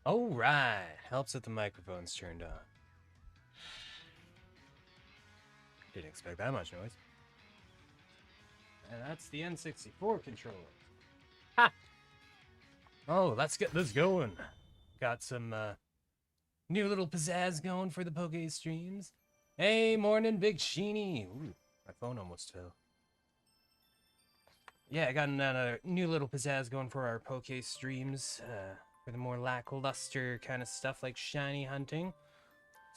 Oh, right. Helps if the microphone's turned on. Didn't expect that much noise. And that's the N64 controller. Ha! Oh, let's get this going. Got some new little pizzazz going for the Poke streams. Hey, morning, Big Sheeny. Ooh, my phone almost fell. Yeah, I got another new little pizzazz going for our Poke streams. For the more lackluster kind of stuff like shiny hunting.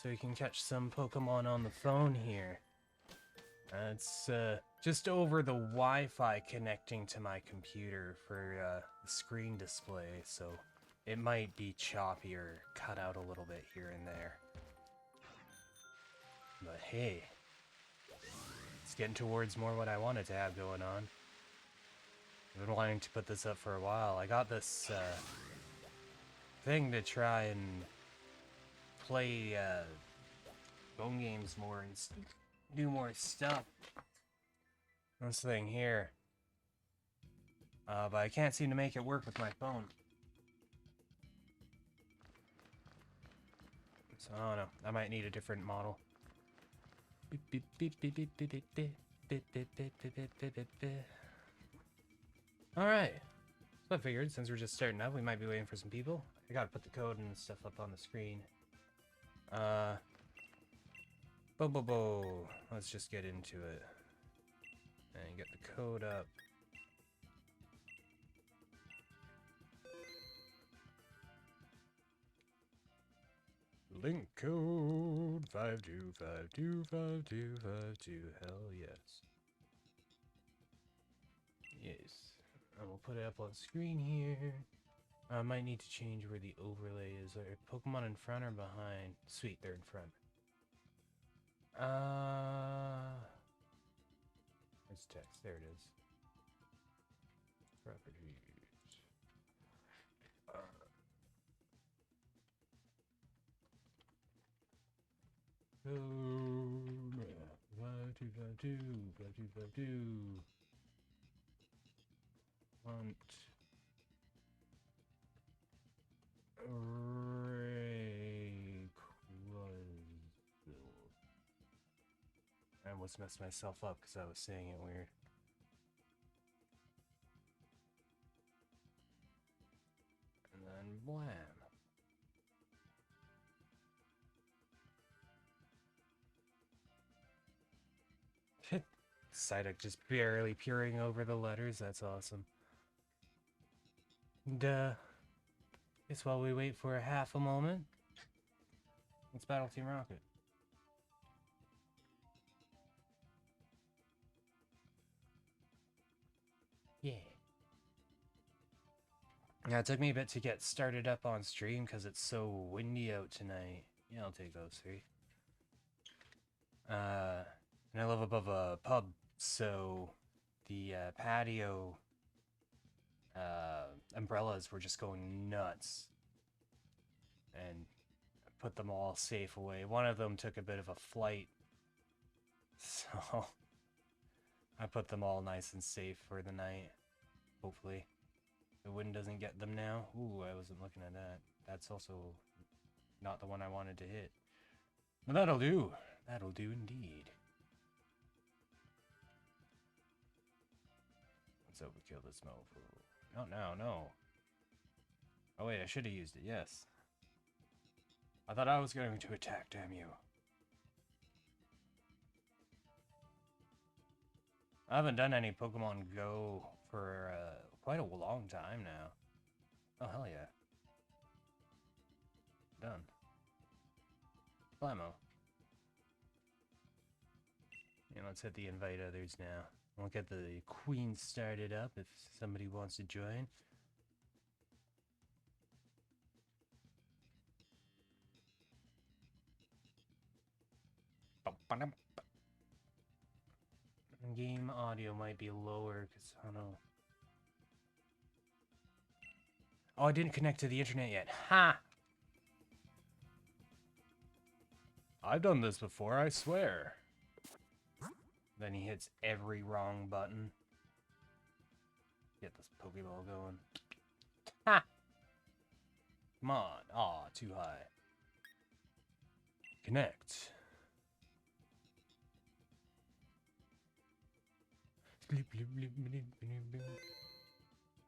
So you can catch some Pokemon on the phone here. It's just over the Wi-Fi connecting to my computer for the screen display, so it might be choppy or cut out a little bit here and there. But hey, it's getting towards more what I wanted to have going on. I've been wanting to put this up for a while. I got this thing to try and play phone games more and do more stuff. This thing here. But I can't seem to make it work with my phone. So I don't know. I might need a different model. Alright. So I figured since we're just starting up, we might be waiting for some people. I gotta put the code and stuff up on the screen. Let's just get into it. And get the code up. Link code 52525252. Hell yes. Yes. And we'll put it up on screen here. I might need to change where the overlay is. Are Pokemon in front or behind? Sweet, they're in front. It's text. There it is. Properties. Code 52525252. Want I almost messed myself up because I was saying it weird. And then blam. Psyduck just barely peering over the letters. That's awesome. And, guess while we wait for a half a moment, let's battle Team Rocket. Yeah. Yeah, it took me a bit to get started up on stream because it's so windy out tonight. Yeah, I'll take those three. And I live above a pub, so the patio umbrellas were just going nuts. And I put them all safe away. One of them took a bit of a flight, so I put them all nice and safe for the night, hopefully. The wind doesn't get them now. Ooh, I wasn't looking at that. That's also not the one I wanted to hit. But that'll do. That'll do indeed. Let's overkill this mofo. Not now, no. Oh wait, I should have used it, yes. I thought I was going to attack, damn you. I haven't done any Pokemon Go for quite a long time now. Oh, hell yeah. Done. Blammo. Yeah, let's hit the invite others now. We'll get the queen started up if somebody wants to join. Game audio might be lower because I don't know. Oh, I didn't connect to the internet yet. Ha! I've done this before, I swear. Then he hits every wrong button. Get this Pokeball going. Ha! Come on. Aw, too high. Connect.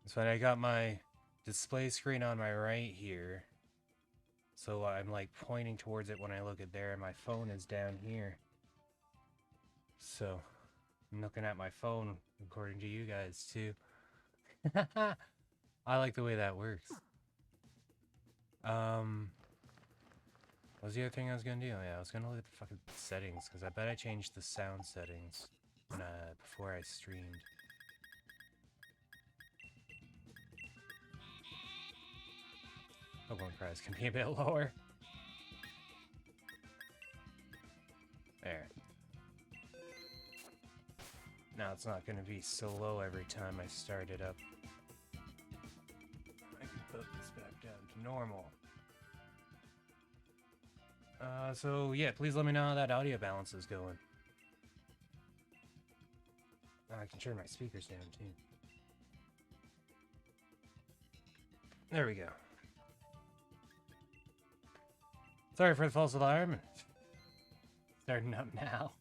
So I got my display screen on my right here. So I'm like pointing towards it when I look at there, and my phone is down here. So I'm looking at my phone according to you guys too. I like the way that works. What's the other thing I was gonna do? Yeah, I was gonna look at the fucking settings, because I bet I changed the sound settings when, before I streamed. Pokemon cries can be a bit lower. There. Now it's not gonna be so low every time I start it up. I can put this back down to normal. So yeah, please let me know how that audio balance is going. I can turn my speakers down too. There we go. Sorry for the false alarm. Starting up now.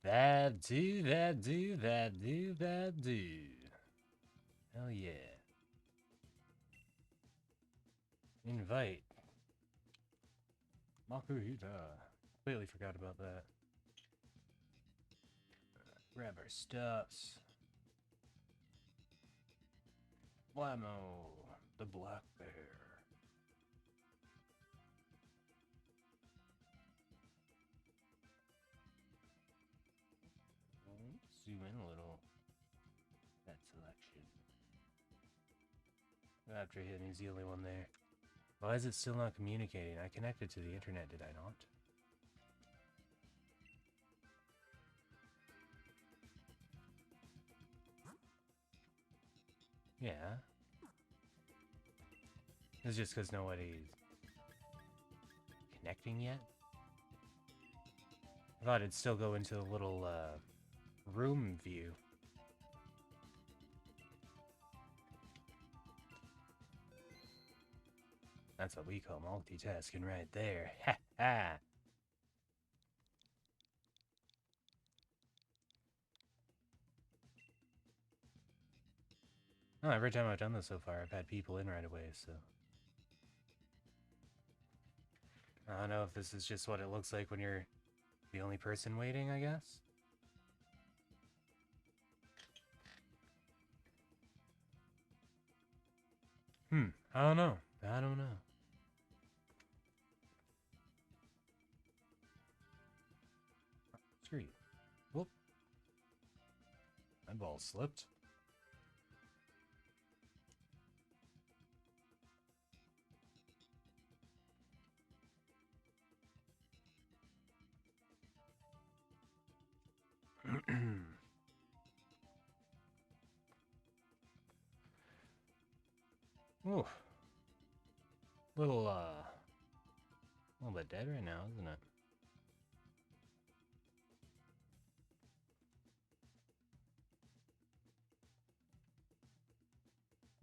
That do, that do, that do, that do. Hell yeah. Invite. Makuhita. Completely forgot about that. Grab our stuffs. Blammo. The black bear. Zoom in a little. That selection. After him, he's the only one there. Why is it still not communicating? I connected to the internet, did I not? Yeah. It's just because nobody's connecting yet? I thought it'd still go into a little, room view. That's what we call multitasking right there. Ha ha! Oh, every time I've done this so far, I've had people in right away, so... I don't know if this is just what it looks like when you're the only person waiting, I guess? I don't know. I don't know. Screw. Whoop. My ball slipped. Ooh. A little bit dead right now, isn't it?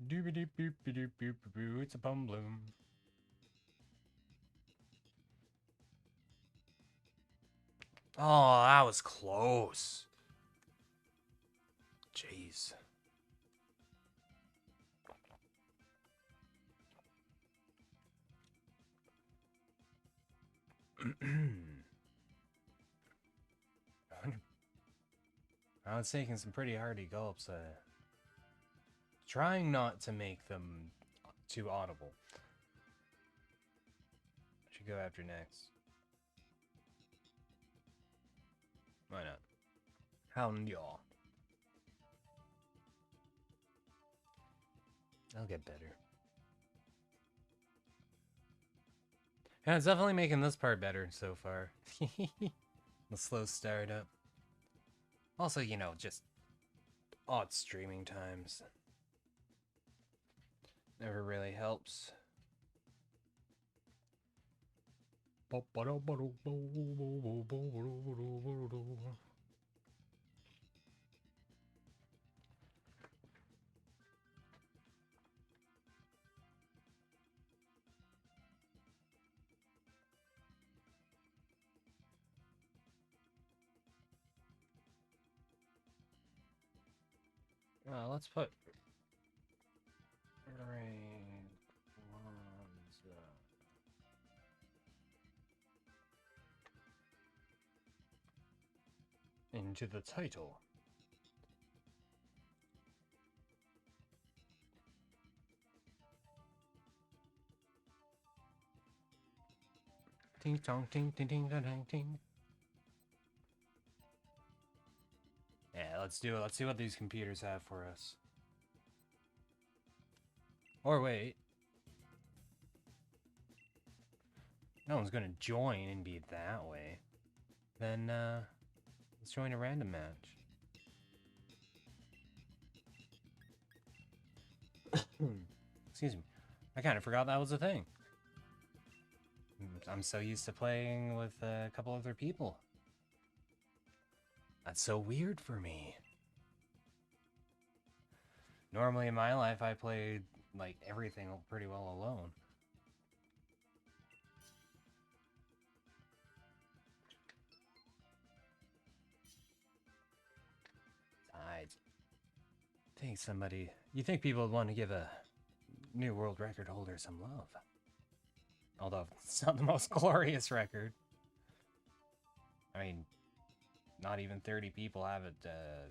Doobie doop boop doop boop boo. It's a bum bloom. Oh, that was close. Jeez. I was taking some pretty hearty gulps. Trying not to make them too audible. I should go after next. Why not? Hound y'all. I'll get better. Yeah, it's definitely making this part better so far. The slow startup. Also, you know, just odd streaming times. Never really helps. Let's put rain ones into the title. Ting tong ting ting ting ting ting. Yeah, let's do it. Let's see what these computers have for us. Or wait. No one's gonna join and be that way. Then, let's join a random match. Excuse me. I kind of forgot that was a thing. I'm so used to playing with a couple other people. That's so weird for me. Normally in my life, I played, like, everything pretty well alone. You think people would want to give a new world record holder some love. Although, it's not the most glorious record. I mean, not even 30 people have it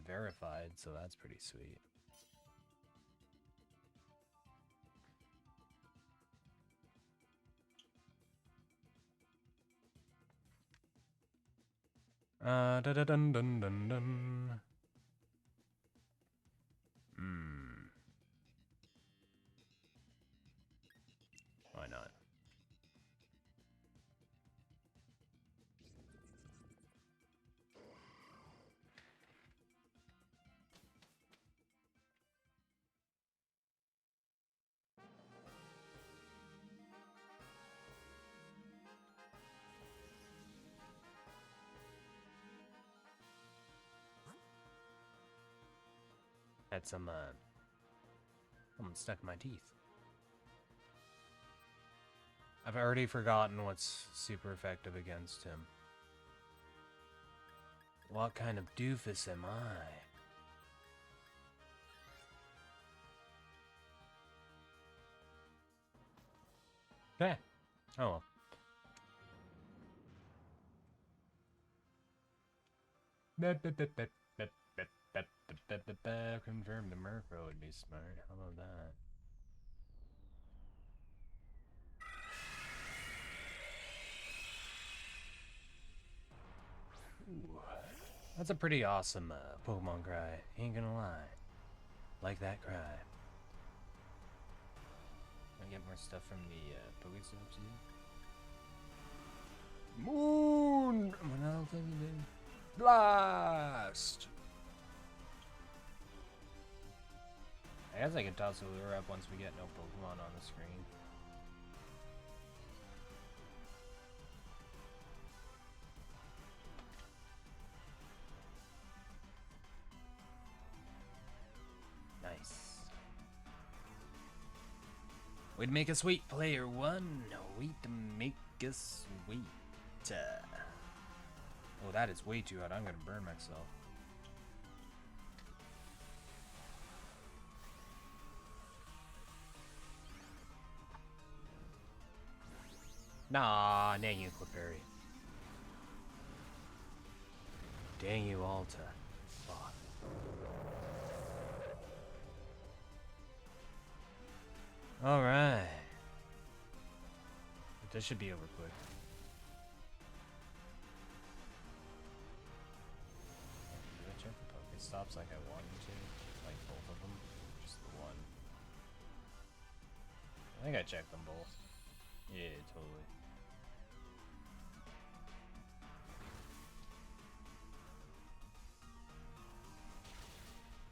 verified, so that's pretty sweet. Da da dun dun dun dun. Why not? Had some, something stuck in my teeth. I've already forgotten what's super effective against him. What kind of doofus am I? Okay. Oh well. Confirm the Murkrow would be smart. How about that? Ooh. That's a pretty awesome Pokemon cry. Ain't gonna lie. Like that cry. I get more stuff from the Pokestop too. Moon! Blast! I guess I can toss a lure up once we get no Pokemon on the screen. Nice. We'd make a sweet player one. We'd make a sweet. Oh, that is way too hot. I'm gonna burn myself. Nah, dang you, Clipperry. Dang you, Alta. Fuck. Alright. This should be over quick. Did I check the Pokestops like I wanted to? Like both of them? Just the one? I think I checked them both. Yeah, totally.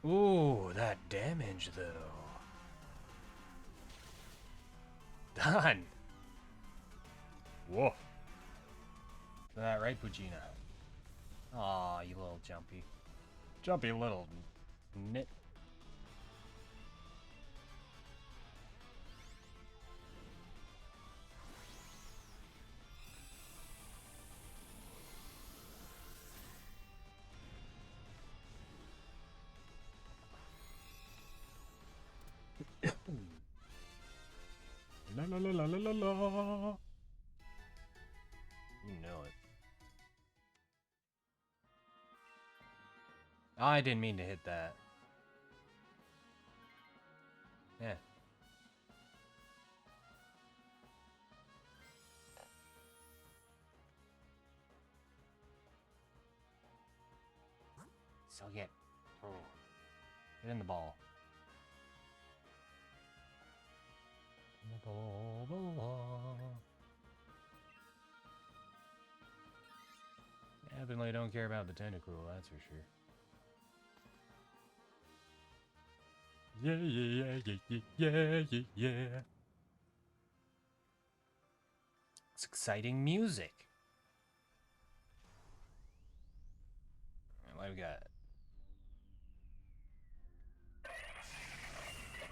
Ooh, that damage though. Done. Whoa. Is that right, Pugina? Aw, you little jumpy. Jumpy little nit. la la. You know it. Oh, I didn't mean to hit that. Yeah. So get. Oh. Get in the ball. Definitely don't care about the tentacle, that's for sure. Yeah, yeah, yeah, yeah, yeah, yeah, yeah. It's exciting music. What do we got?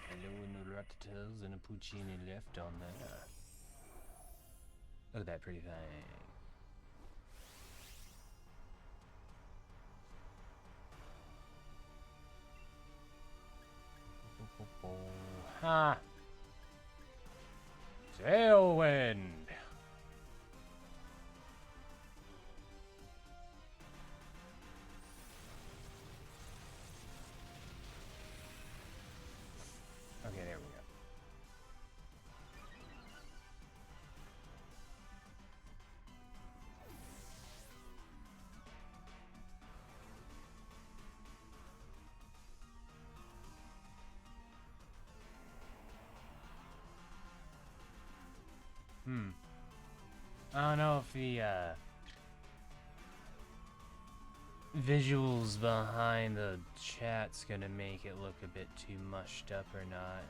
Hello, and the Rattatas and a Puccini left on there. Look at that pretty thing. Ha! Tailwind! Okay, there we go. I don't know if the visuals behind the chat's gonna make it look a bit too mushed up or not.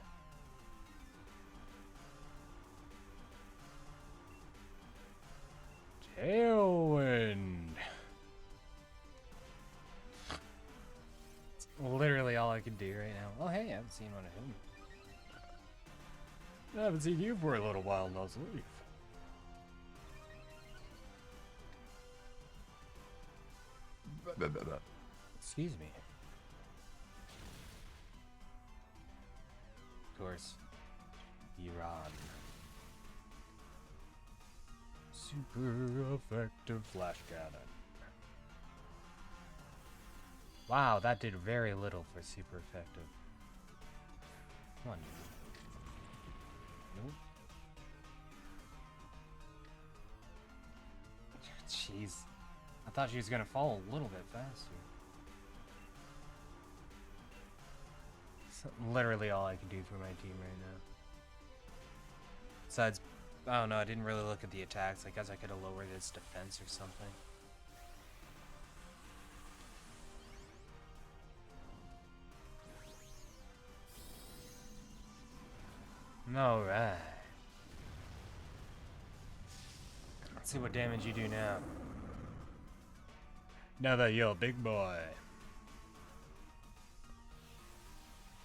Tailwind! It's literally all I can do right now. Oh hey, I haven't seen one of him. I haven't seen you for a little while, Nuzleaf. Excuse me. Of course. Iran. Super effective flash cannon. Wow, that did very little for super effective. Come on, you. Nope. Jeez. I thought she was gonna fall a little bit faster. It's literally all I can do for my team right now. Besides, I don't know, I didn't really look at the attacks. I guess I could have lowered its defense or something. Alright. Let's see what damage you do now. Now that you're a big boy.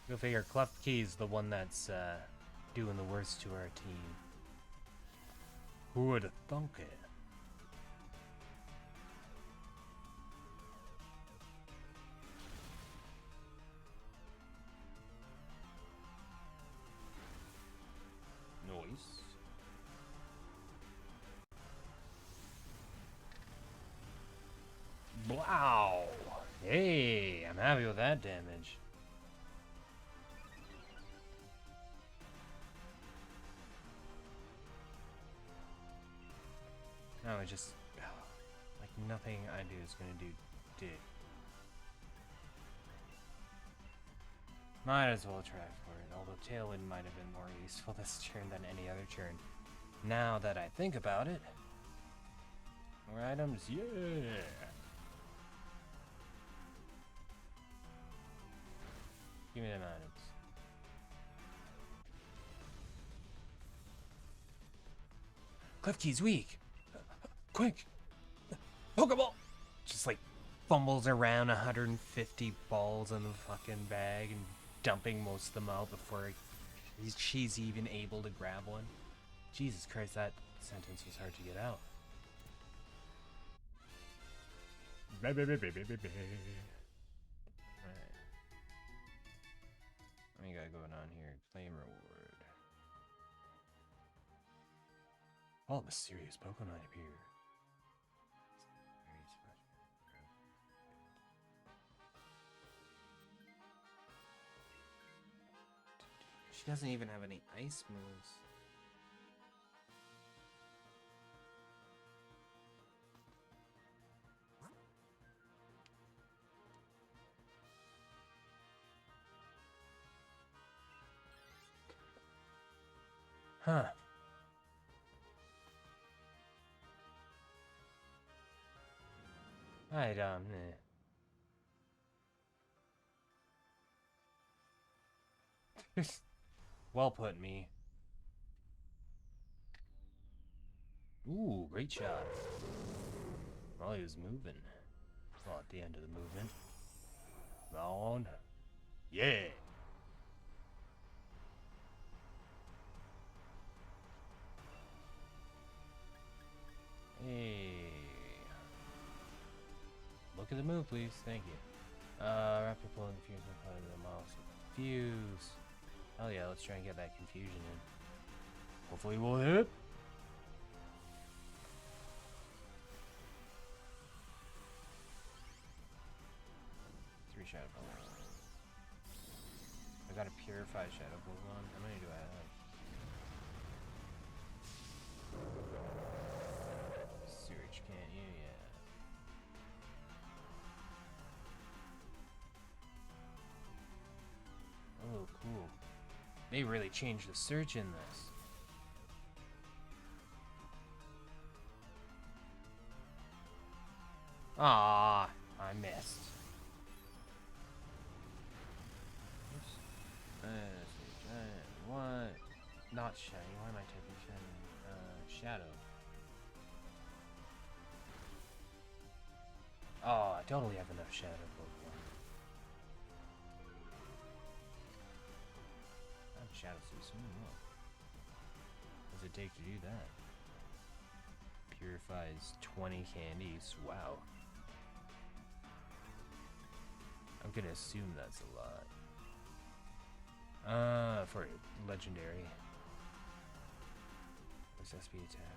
Go figure Cleft Key's the one that's doing the worst to our team. Who would have thunk it? Nice. Wow. Hey, I'm happy with that damage. No, it just like nothing I do is gonna do dick. Might as well try for it, although Tailwind might have been more useful this turn than any other turn. Now that I think about it. More items, yeah! Give me them items. Cleft Key's weak! Quick! Pokeball! Just like fumbles around 150 balls in the fucking bag and dumping most of them out before she's even able to grab one. Jesus Christ, that sentence was hard to get out. Alright. What do you got going on here? Claim reward. All mysterious Pokemon appear. She doesn't even have any ice moves. Huh. I don't know. Well put, me. Ooh, great shot. Well, he was moving. Well, at the end of the movement. On. Yeah. Hey. Look at the move, please. Thank you. Raptor pulling the fuse and putting the mouse. Fuse. Hell yeah, let's try and get that confusion in. Hopefully we'll hit. Three Shadow Pokemon. I got a Purified Shadow Pokemon. How many do I have? Search, can't you? Yeah. Oh, cool. They really changed the search in this. Ah, I missed. Oops. What? Not shiny. Why am I typing shiny? Shadow. Oh, I totally have enough shadow Pokemon. I'm Shadow System. What does it take to do that? Purifies 20 candies. Wow. I'm gonna assume that's a lot. For legendary. What's SP attack?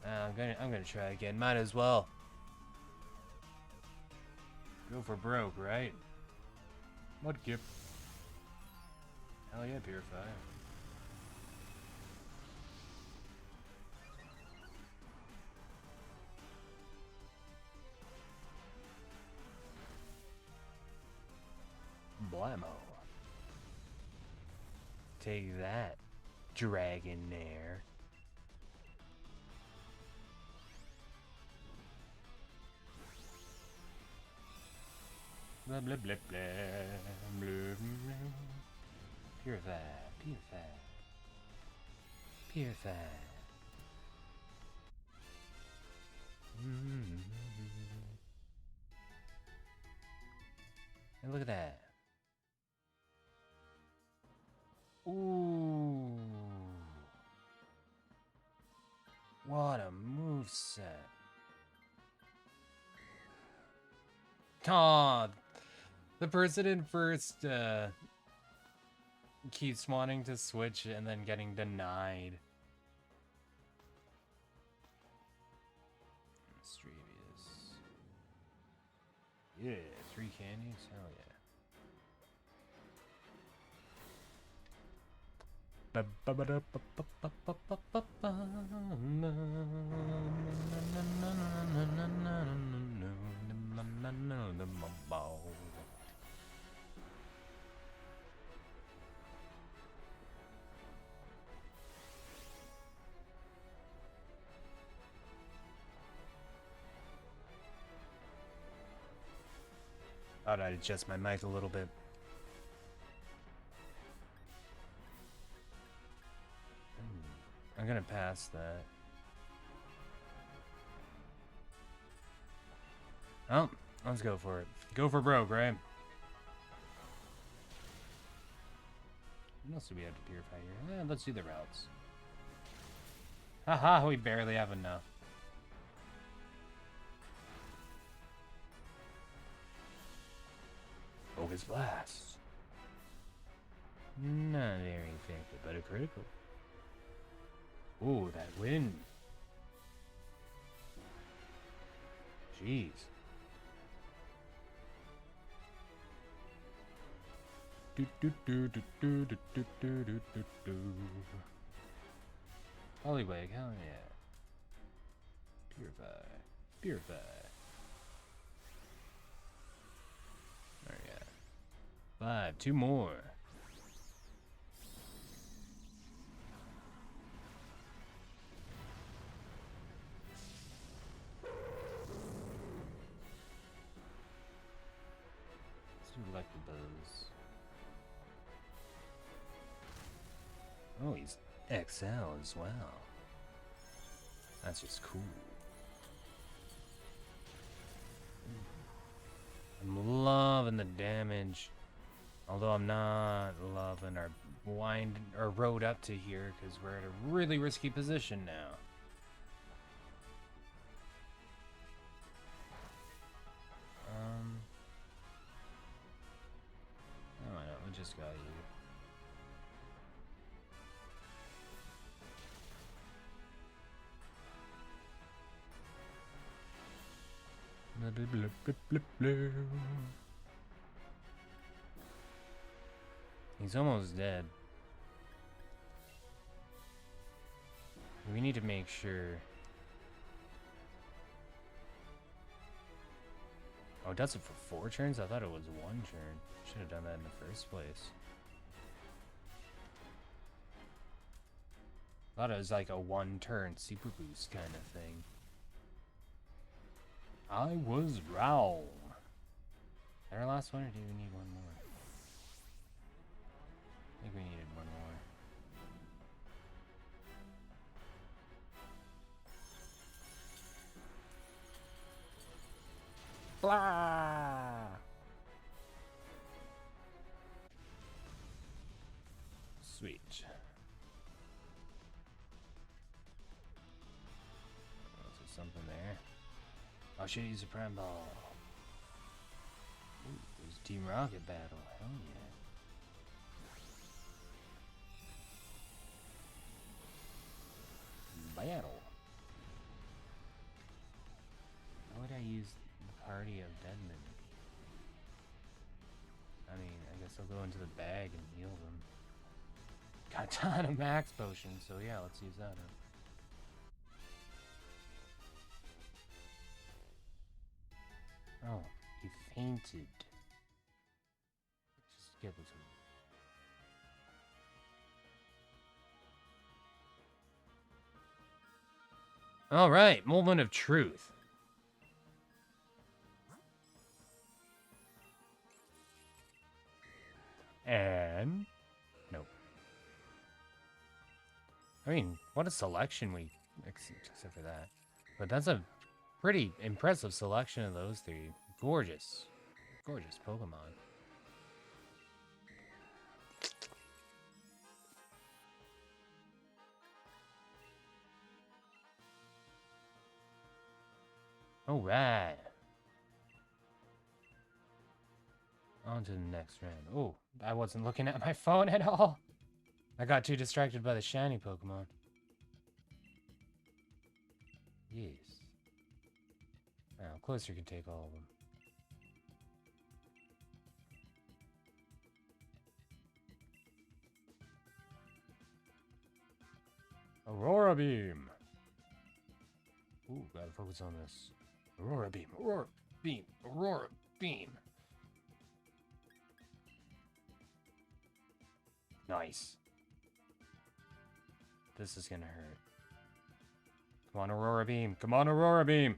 I'm gonna try again. Might as well. Go for broke, right? What gift? Hell yeah, Purify. Blammo. Take that, Dragonair. Blah blah blah blah blah blah. Purify, purify, purify. And look at that. Ooh. What a moveset. Aw, the person in first keeps wanting to switch and then getting denied. Strevious. Yeah, 3 candies? Hell yeah. Thought I'd adjust my mic a little bit. I'm gonna pass that. Oh, let's go for it. Go for broke, right? What else do we have to purify here? Let's do the routes. Haha, we barely have enough. Focus Blast. Not very effective, but a critical. Ooh, that wind. Jeez. Do do do do do do do do do do do. Hollywag, hell yeah. Purify. Purify. There we go. 5, 2 more. Selectables. Oh, he's XL as well. That's just cool. I'm loving the damage. Although I'm not loving our road up to here because we're at a really risky position now. Oh, I know, we just got you. He's almost dead. We need to make sure. Oh, it does it for 4 turns? I thought it was 1 turn. Should have done that in the first place. Thought it was like a 1 turn super boost kind of thing. I was wrong. Is that our last one, or do we need one more? I think we needed one more. Blah! Sweet. Is there something there? Oh, should use a prime ball. Ooh, there's Team Rocket battle. Hell yeah. Battle. How would I use the party of Deadman? I mean, I guess I'll go into the bag and heal them. Got a ton of max potions, so yeah, let's use that up. Oh, he fainted. Let's just get this one. Alright, moment of truth. And... nope. I mean, what a selection we... except for that. But that's a pretty impressive selection of those 3. Gorgeous. Gorgeous Pokemon. Alright. On to the next round. Oh, I wasn't looking at my phone at all. I got too distracted by the shiny Pokemon. Yes. Now, closer can take all of them. Aurora Beam. Ooh, gotta focus on this. Aurora Beam, Aurora Beam, Aurora Beam. Nice. This is gonna hurt. Come on, Aurora Beam. Come on, Aurora Beam.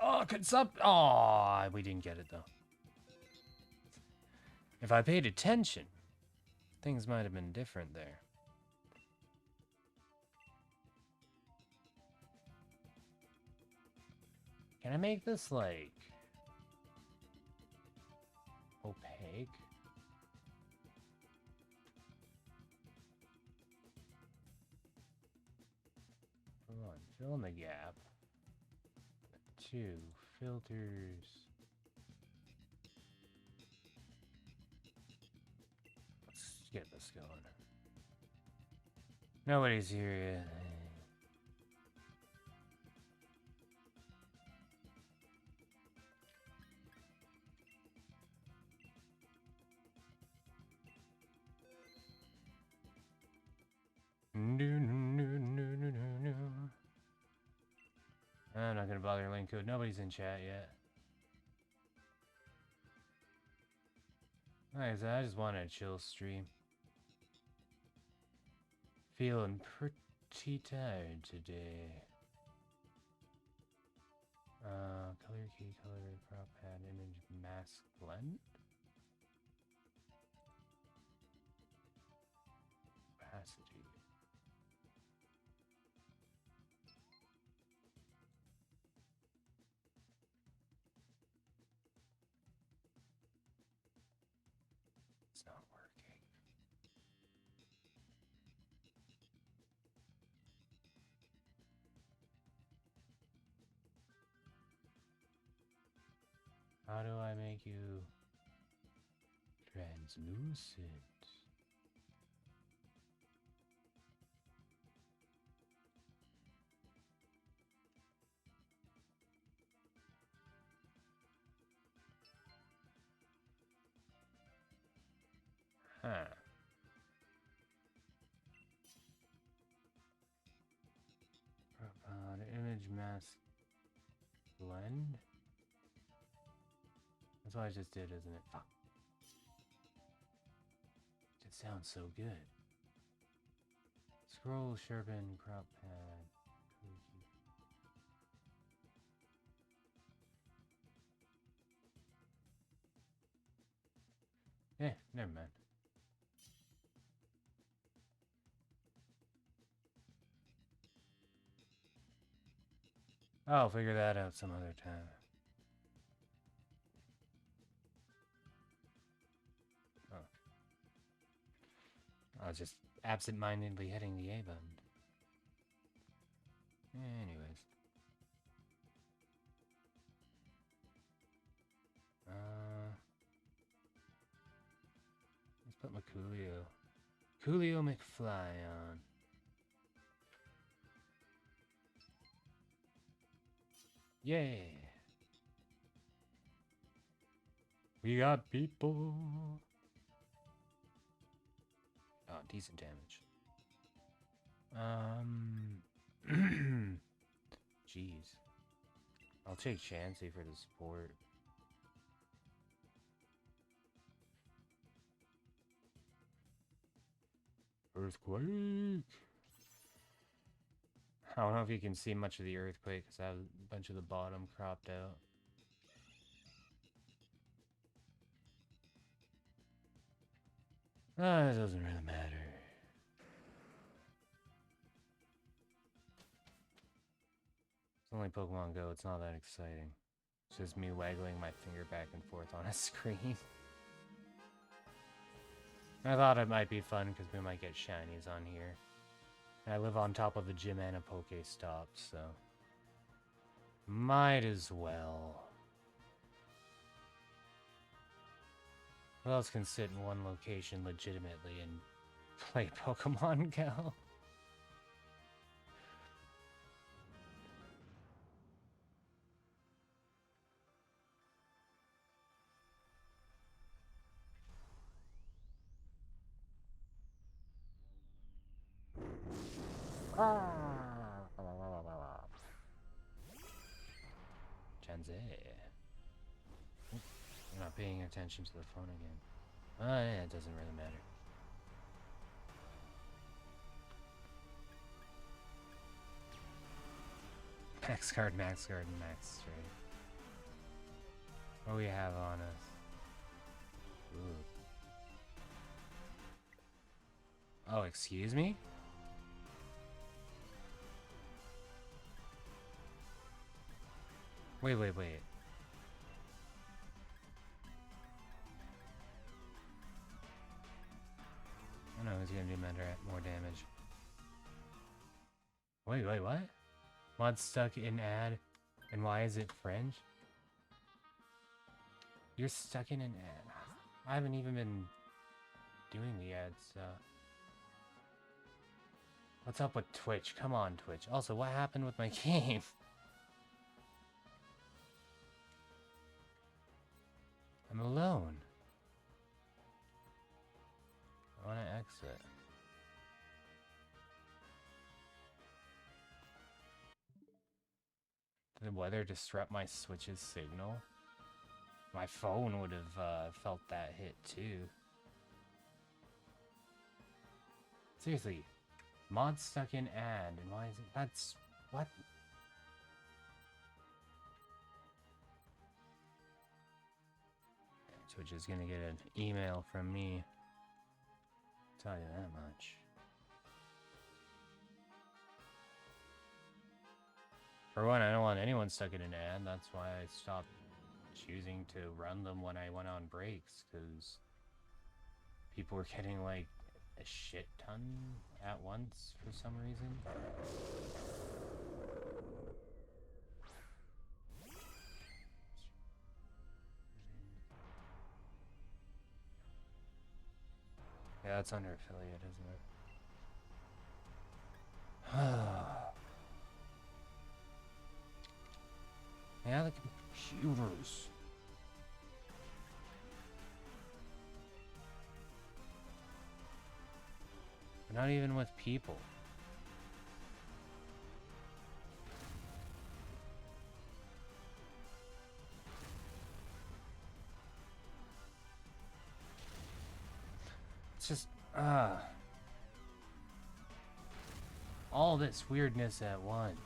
Oh, oh, we didn't get it, though. If I paid attention, things might have been different there. Can I make this, like, opaque? Come on, fill in the gap. 2 filters. Let's get this going. Nobody's here yet. I'm not gonna bother lane code. Nobody's in chat yet. Like I said, I just wanted a chill stream. Feeling pretty tired today. Color key, color, crop pad, image, mask, blend? Opacity. It's not working. How do I make you translucent? Huh. Image mask blend? That's what I just did, isn't it? Fuck. It sounds so good. Scroll, sharpen, crop pad. Eh, never mind. I'll figure that out some other time. Oh. I was just absent-mindedly hitting the A button. Anyways. Let's put my Coolio McFly on. Yay! We got people. Oh, decent damage. Jeez. I'll take Chansey for the support. Earthquake! I don't know if you can see much of the earthquake because I have a bunch of the bottom cropped out. It doesn't really matter. It's only Pokemon Go, it's not that exciting. It's just me waggling my finger back and forth on a screen. I thought it might be fun because we might get shinies on here. I live on top of a gym and a Pokestop, so might as well. Who else can sit in one location legitimately and play Pokemon Go? Chansey. You're not paying attention to the phone again. Oh yeah, it doesn't really matter. Max guard, and max straight. What do we have on us? Ooh. Oh, excuse me? Wait. I know who's gonna do more damage. Wait, what? Mod stuck in ad, and why is it French? You're stuck in an ad. I haven't even been doing the ads, so... What's up with Twitch? Come on, Twitch. Also, what happened with my game? I'm alone. I want to exit. Did the weather disrupt my Switch's signal? My phone would have felt that hit too. Seriously, mod stuck in ad, and why is it? That's what? Twitch is gonna get an email from me. I'll tell you that much. For one, I don't want anyone stuck in an ad. That's why I stopped choosing to run them when I went on breaks, because people were getting like a shit ton at once for some reason. Yeah, that's under affiliate, isn't it? Yeah, the computers. We're not even with people. It's just, all this weirdness at once.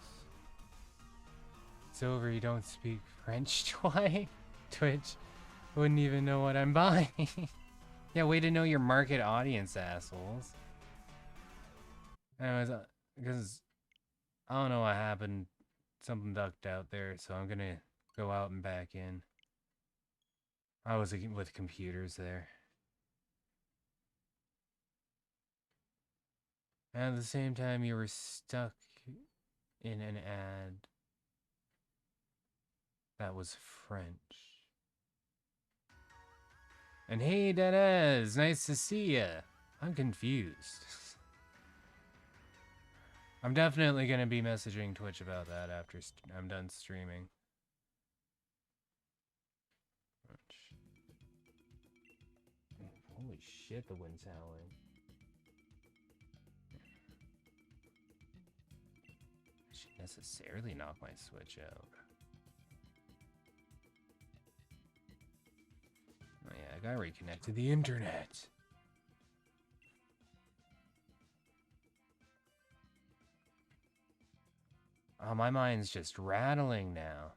It's over, you don't speak French, Twitch? Wouldn't even know what I'm buying. Yeah, way to know your market audience, assholes. Anyways, because I don't know what happened. Something ducked out there, so I'm gonna go out and back in. I was with computers there. And at the same time, you were stuck in an ad that was French. And hey, Denez, nice to see ya. I'm confused. I'm definitely gonna be messaging Twitch about that after I'm done streaming. Holy shit, the wind's howling. I should necessarily knock my Switch out. Oh yeah, I gotta reconnect to the internet. Oh, my mind's just rattling now.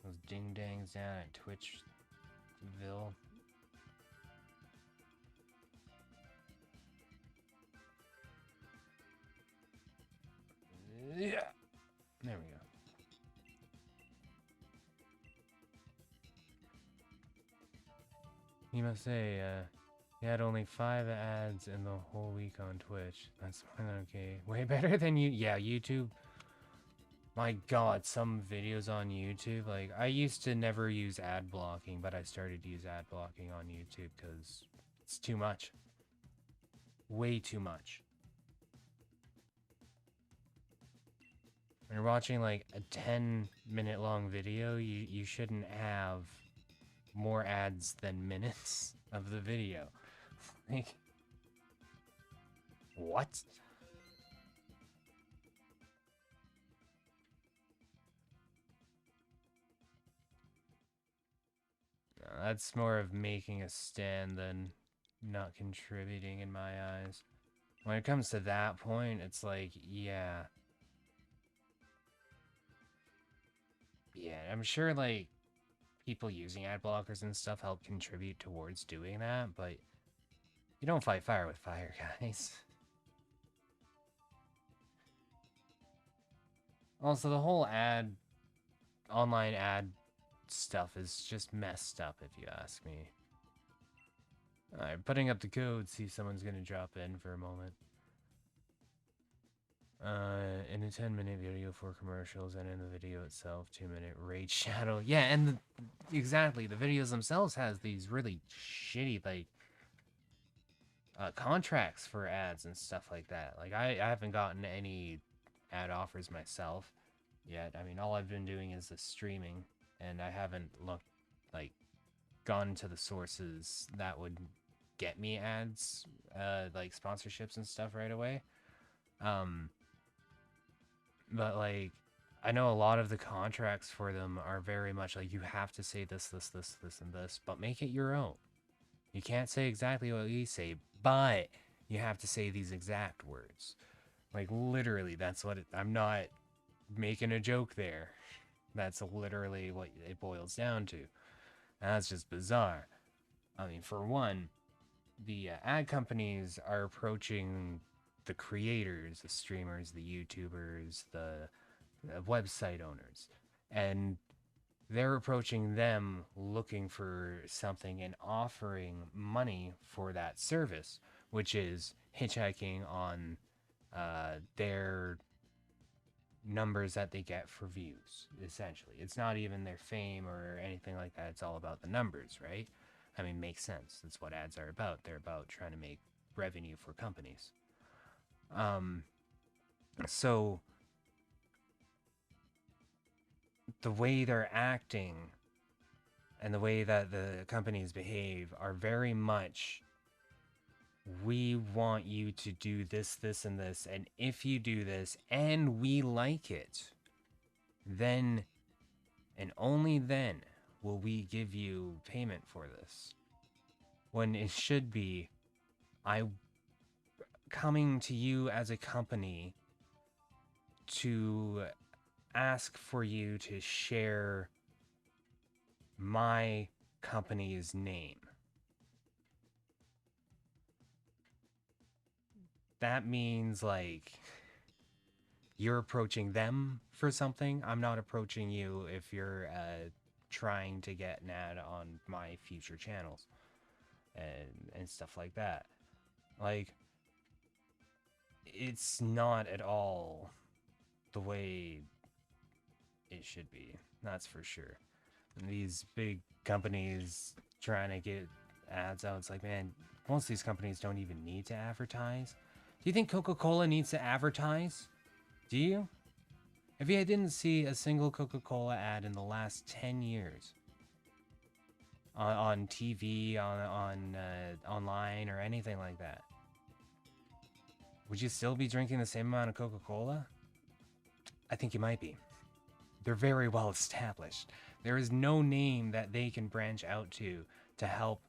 Those ding-dangs down at Twitchville. Yeah. There we go. You must say, you had only 5 ads in the whole week on Twitch. That's okay. Way better than you. Yeah, YouTube. My god, some videos on YouTube. Like, I used to never use ad blocking, but I started to use ad blocking on YouTube because it's too much. Way too much. When you're watching like a 10-minute long video, you shouldn't have more ads than minutes of the video. Like, what? No, that's more of making a stand than not contributing in my eyes. When it comes to that point, it's like, yeah. Yeah, I'm sure, like, people using ad blockers and stuff help contribute towards doing that, but you don't fight fire with fire, guys. Also, the whole online ad stuff is just messed up, if you ask me. Alright, putting up the code, see if someone's gonna drop in for a moment. In a 10-minute video, 4 commercials, and in the video itself, 2-minute Raid Shadow. Yeah, and exactly, the videos themselves has these really shitty, like, contracts for ads and stuff like that. Like I haven't gotten any ad offers myself yet. I mean, all I've been doing is the streaming, and I haven't looked like gone to the sources that would get me ads, like sponsorships and stuff right away. Um, but like I know a lot of the contracts for them are very much like you have to say this, this, this, this, and this, but make it your own. You can't say exactly what we say, but you have to say these exact words. Like literally, that's what I'm not making a joke there. That's literally what it boils down to. And that's just bizarre. I mean, for one, the ad companies are approaching the creators, the streamers, the YouTubers, the website owners, and they're approaching them looking for something and offering money for that service, which is hitchhiking on their numbers that they get for views, essentially. It's not even their fame or anything like that. It's all about the numbers, right? I mean, makes sense. That's what ads are about. They're about trying to make revenue for companies. Um, so the way they're acting and the way that the companies behave are very much, we want you to do this, this, and this, and if you do this and we like it, then and only then will we give you payment for this. When it should be, I coming to you as a company to ask for you to share my company's name. That means like you're approaching them for something. I'm not approaching you if you're trying to get an ad on my future channels and stuff like that. Like, it's not at all the way it should be. That's for sure. And these big companies trying to get ads out, it's like, man, most of these companies don't even need to advertise. Do you think Coca-Cola needs to advertise? Do you? If you didn't see a single Coca-Cola ad in the last 10 years on TV, on online, or anything like that, would you still be drinking the same amount of Coca-Cola? I think you might be. They're very well established. There is no name that they can branch out to help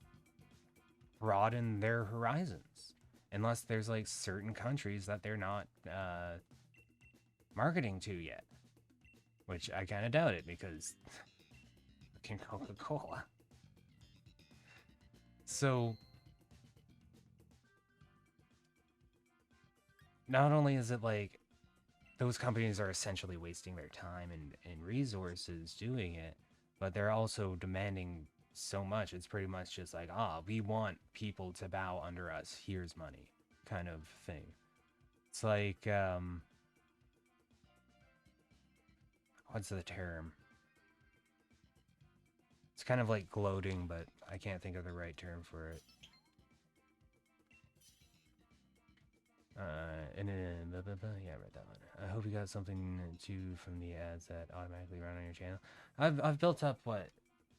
broaden their horizons. Unless there's like certain countries that they're not marketing to yet. Which I kind of doubt it because fucking Coca-Cola. So not only is it like those companies are essentially wasting their time and resources doing it, but they're also demanding so much. It's pretty much just like, we want people to bow under us. Here's money, kind of thing. It's like, what's the term? It's kind of like gloating, but I can't think of the right term for it. Yeah, I read that one. I hope you got something too from the ads that automatically run on your channel. I've built up what?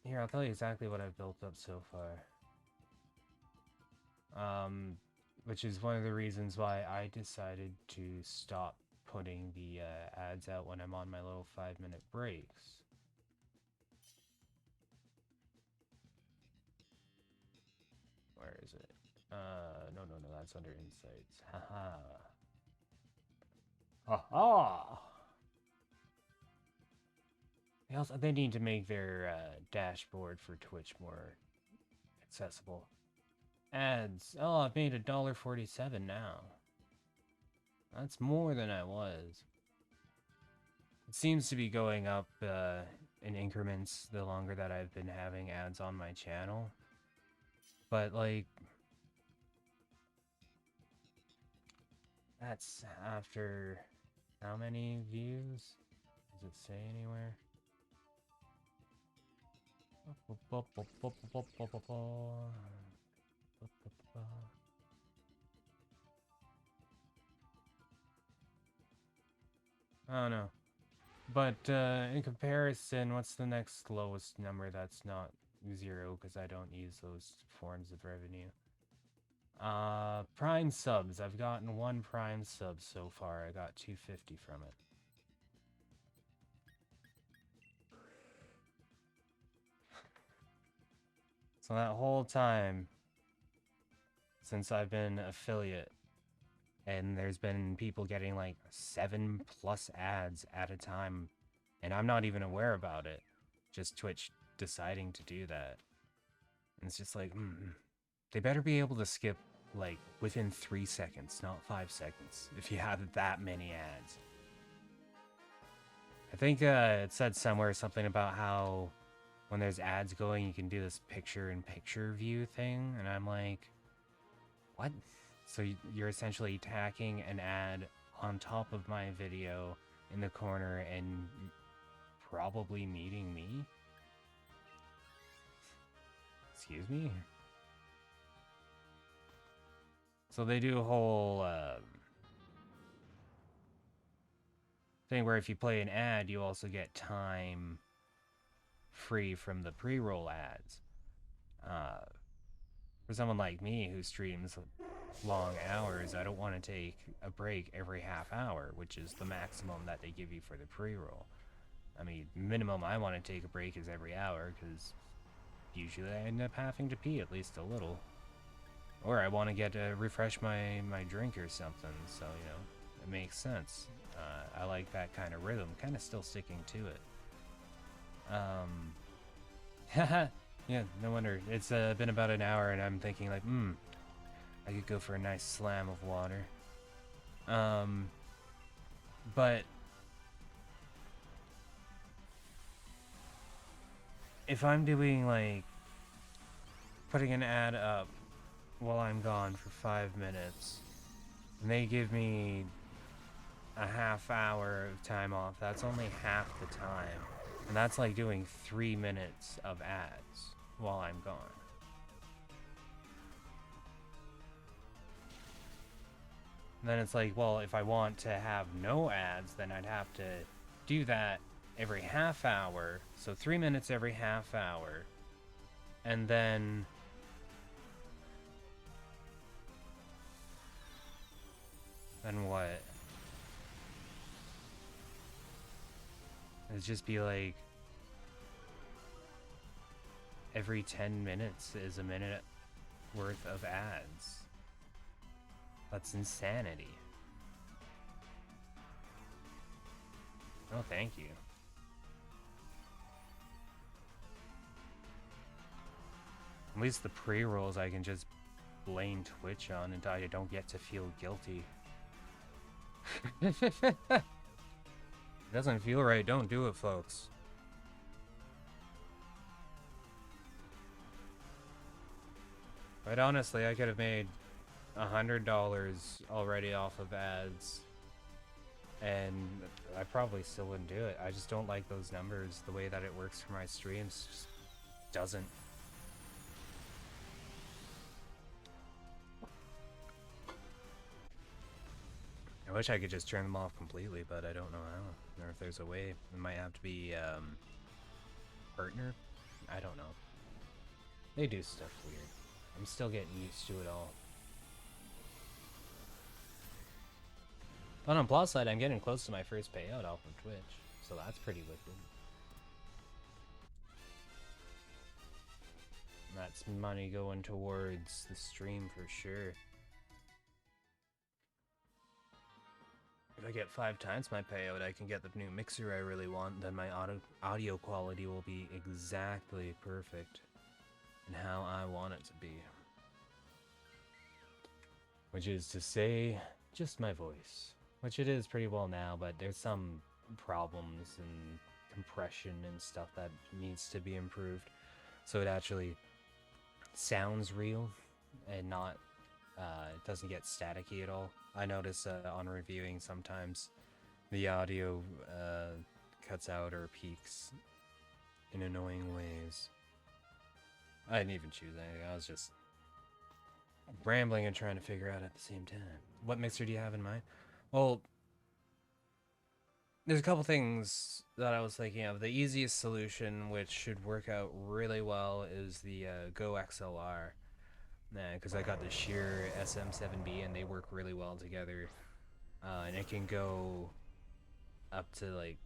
Here, I'll tell you exactly what I've built up so far. Which is one of the reasons why I decided to stop putting the ads out when I'm on my little 5-minute breaks. Where is it? No, that's under insights. Haha. Haha! They need to make their dashboard for Twitch more accessible. Ads. Oh, I've made $1.47 now. That's more than I was. It seems to be going up in increments the longer that I've been having ads on my channel. But, like, that's after how many views? Does it say anywhere? I don't know. But in comparison, what's the next lowest number that's not 0? Because I don't use those forms of revenue. Prime subs. I've gotten 1 Prime sub so far. I got 250 from it. So that whole time, since I've been affiliate, and there's been people getting like 7+ ads at a time, and I'm not even aware about it. Just Twitch deciding to do that. And it's just like, they better be able to skip like within 3 seconds, not 5 seconds, if you have that many ads. I think it said somewhere something about how when there's ads going, you can do this picture-in-picture view thing, and I'm like, what? So you're essentially tacking an ad on top of my video in the corner and probably meeting me? Excuse me? So they do a whole thing where if you play an ad, you also get time free from the pre-roll ads. For someone like me who streams long hours, I don't want to take a break every half hour, which is the maximum that they give you for the pre-roll. I mean, minimum I want to take a break is every hour, because usually I end up having to pee at least a little. Or I want to get refresh my drink or something, so, you know, it makes sense. I like that kind of rhythm, kind of still sticking to it. Yeah, no wonder. It's been about an hour and I'm thinking like, I could go for a nice slam of water. But if I'm doing like putting an ad up while I'm gone for 5 minutes, and they give me a half hour of time off, that's only half the time. And that's like doing 3 minutes of ads while I'm gone. And then it's like, well, if I want to have no ads, then I'd have to do that every half hour. So 3 minutes every half hour. And then what? It'd just be like every 10 minutes is a minute worth of ads. That's insanity. Oh, thank you. At least the pre-rolls I can just blame Twitch on and I don't get to feel guilty. It doesn't feel right, don't do it, folks. But honestly, I could have made $100 already off of ads, and I probably still wouldn't do it. I just don't like those numbers. The way that it works for my streams just doesn't. I wish I could just turn them off completely, but I don't know how, or if there's a way. It might have to be partner. I don't know. They do stuff weird. I'm still getting used to it all. But on plus side, I'm getting close to my first payout off of Twitch, so that's pretty wicked. That's money going towards the stream for sure. If I get 5 times my payout, I can get the new mixer I really want, then my audio quality will be exactly perfect and how I want it to be. Which is to say, just my voice. Which it is pretty well now, but there's some problems and compression and stuff that needs to be improved. So it actually sounds real and not, it doesn't get staticky at all. I notice on reviewing sometimes the audio cuts out or peaks in annoying ways. I didn't even choose anything, I was just rambling and trying to figure out at the same time. What mixer do you have in mind? Well, there's a couple things that I was thinking of. The easiest solution, which should work out really well, is the Go XLR. Because I got the sheer SM7B and they work really well together. And it can go up to like,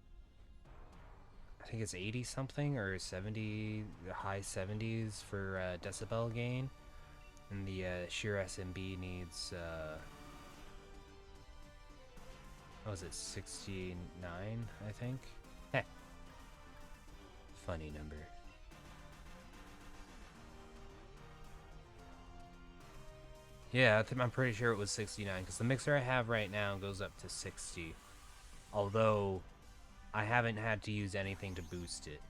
I think it's 80 something or 70, high 70s for decibel gain. And the sheer SMB needs, what was it, 69, I think? Heh. Funny number. Yeah, I'm pretty sure it was 69, because the mixer I have right now goes up to 60. Although, I haven't had to use anything to boost it.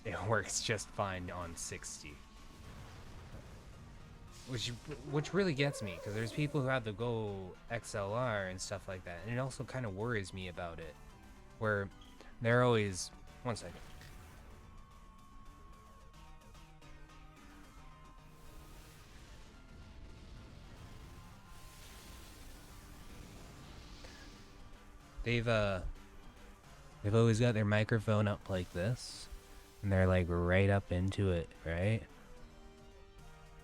It works just fine on 60. Which really gets me, because there's people who have the Go XLR and stuff like that, and it also kind of worries me about it. Where they're always... One second. They've always got their microphone up like this, and they're like right up into it, right?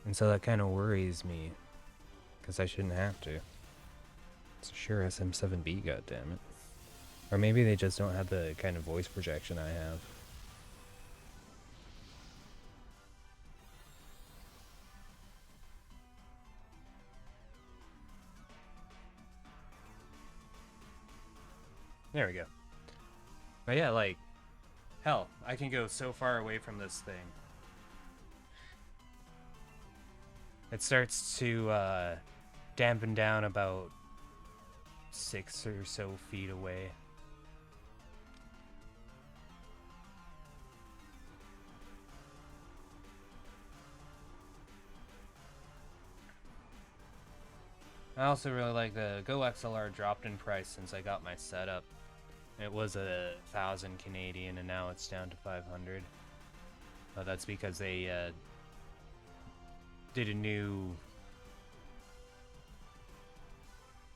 And so that kind of worries me, because I shouldn't have to. It's a sure SM7B, goddammit. Or maybe they just don't have the kind of voice projection I have. There we go. But yeah, like, hell, I can go so far away from this thing. It starts to dampen down about 6 or so feet away. I also really like the Go XLR dropped in price since I got my setup. It was 1,000 Canadian and now it's down to 500. That's because they did a new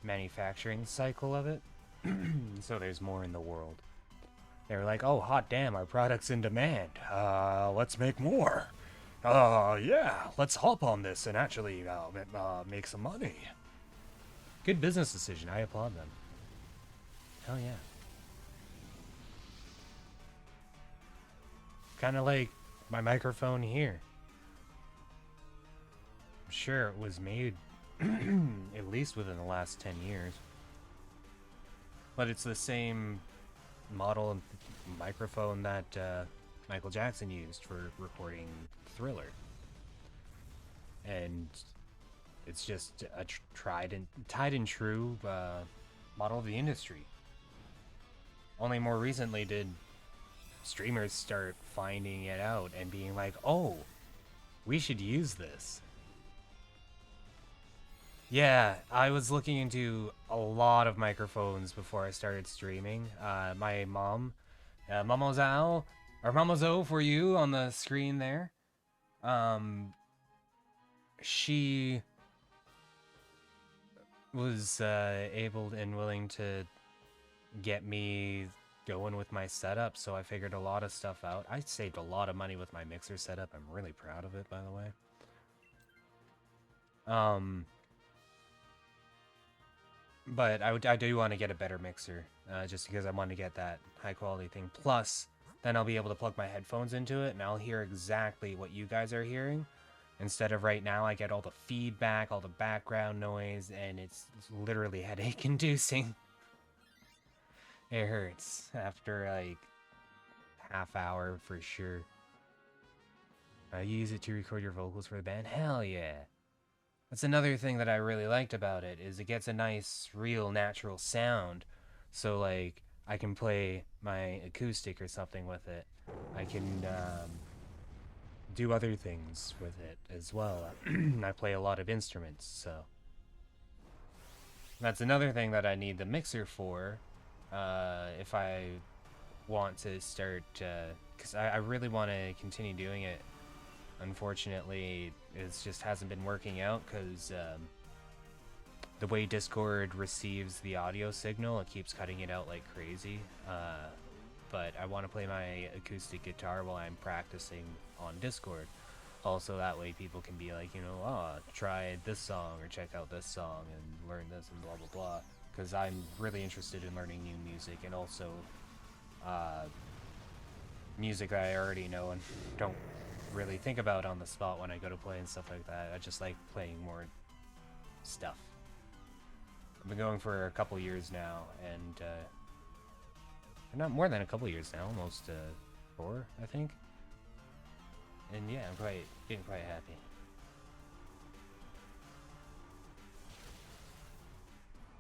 manufacturing cycle of it. So there's more in the world. They were like, oh, hot damn, our product's in demand. Let's make more. Yeah, let's hop on this and actually make some money. Good business decision. I applaud them. Hell yeah. Kind of like my microphone here. I'm sure it was made at least within the last 10 years. But it's the same model and microphone that Michael Jackson used for recording Thriller. And it's just a tried and true model of the industry. Only more recently did streamers start finding it out and being like, oh, we should use this. Yeah, I was looking into a lot of microphones before I started streaming. My mom, Mamozao, or Mamozo for you on the screen there. She was able and willing to get me going with my setup, so I figured a lot of stuff out. I saved a lot of money with my mixer setup. I'm really proud of it, by the way. But I do want to get a better mixer, just because I want to get that high quality thing. Plus, then I'll be able to plug my headphones into it, and I'll hear exactly what you guys are hearing. Instead of right now, I get all the feedback, all the background noise, and it's literally headache-inducing. It hurts after, like, half hour for sure. You use it to record your vocals for the band? Hell yeah. That's another thing that I really liked about it, is it gets a nice, real, natural sound. So, like, I can play my acoustic or something with it. I can, do other things with it as well. I play a lot of instruments, so... That's another thing that I need the mixer for, if I want to start, because I really want to continue doing it. Unfortunately, it just hasn't been working out, because the way Discord receives the audio signal, it keeps cutting it out like crazy. But I want to play my acoustic guitar while I'm practicing on Discord. Also, that way people can be like, you know, oh, try this song or check out this song and learn this and blah, blah, blah. Because I'm really interested in learning new music and also music that I already know and don't really think about on the spot when I go to play and stuff like that. I just like playing more stuff. I've been going for a couple years now, and not more than a couple years now, almost 4, I think. And yeah, I'm getting quite happy.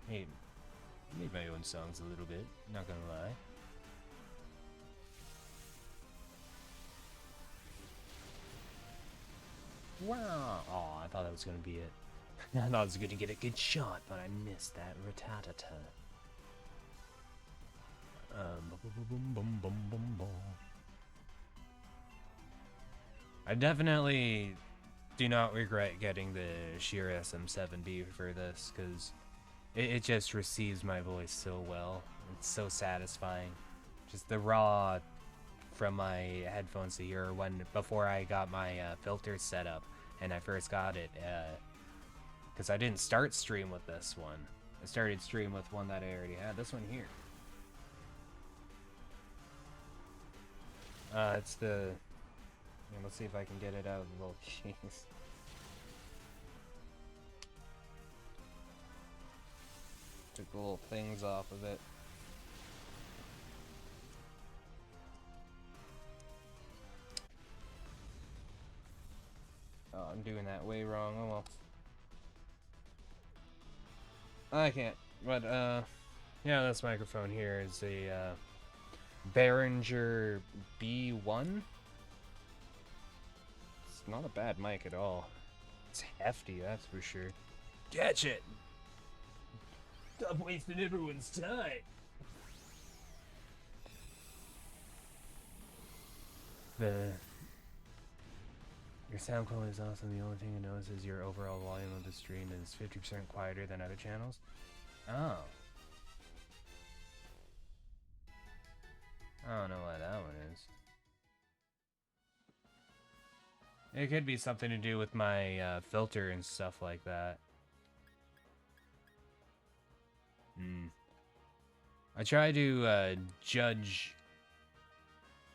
Made my own songs a little bit, not gonna lie. Wow! Oh, I thought that was gonna be it. I thought I was gonna get a good shot, but I missed that. Ratatata. I definitely do not regret getting the Sheer SM7B for this, because it just receives my voice so well. It's so satisfying. Just the raw from my headphones to hear before I got my filter set up and I first got it, because I didn't start stream with this one. I started stream with one that I already had. This one here. It's the... let's see if I can get it out of the little case. Took the little things off of it. Oh, I'm doing that way wrong. Oh well. I can't. But, yeah, this microphone here is a, Behringer B1. It's not a bad mic at all. It's hefty, that's for sure. Catch it! Stop wasting everyone's time! Your sound quality is awesome. The only thing I notice is your overall volume of the stream is 50% quieter than other channels. Oh. I don't know why that one is. It could be something to do with my filter and stuff like that. I try to judge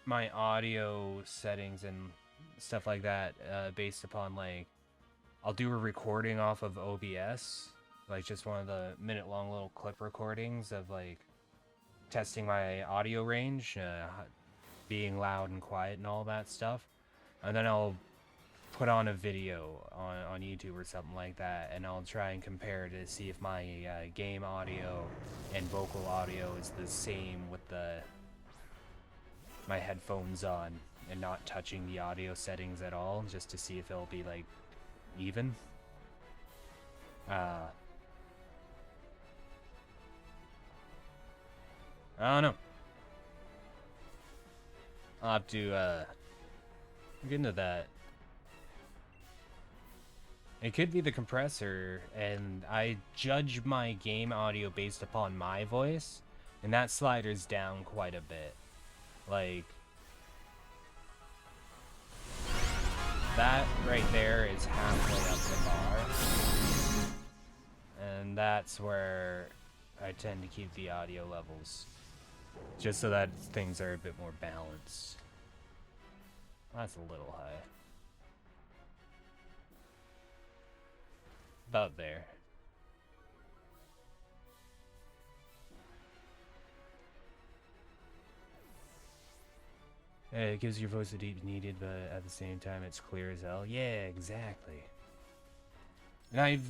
my audio settings and stuff like that based upon, like, I'll do a recording off of OBS, like just one of the minute-long little clip recordings of, like, testing my audio range, being loud and quiet and all that stuff, and then I'll put on a video on YouTube or something like that, and I'll try and compare to see if my game audio and vocal audio is the same with my headphones on and not touching the audio settings at all, just to see if it'll be, like, even. I don't know. I'll have to get into that. It could be the compressor, and I judge my game audio based upon my voice, and that slider's down quite a bit. Like, that right there is halfway up the bar, and that's where I tend to keep the audio levels, just so that things are a bit more balanced. That's a little high. About there. It gives your voice the deep needed, but at the same time it's clear as hell. Yeah, exactly. And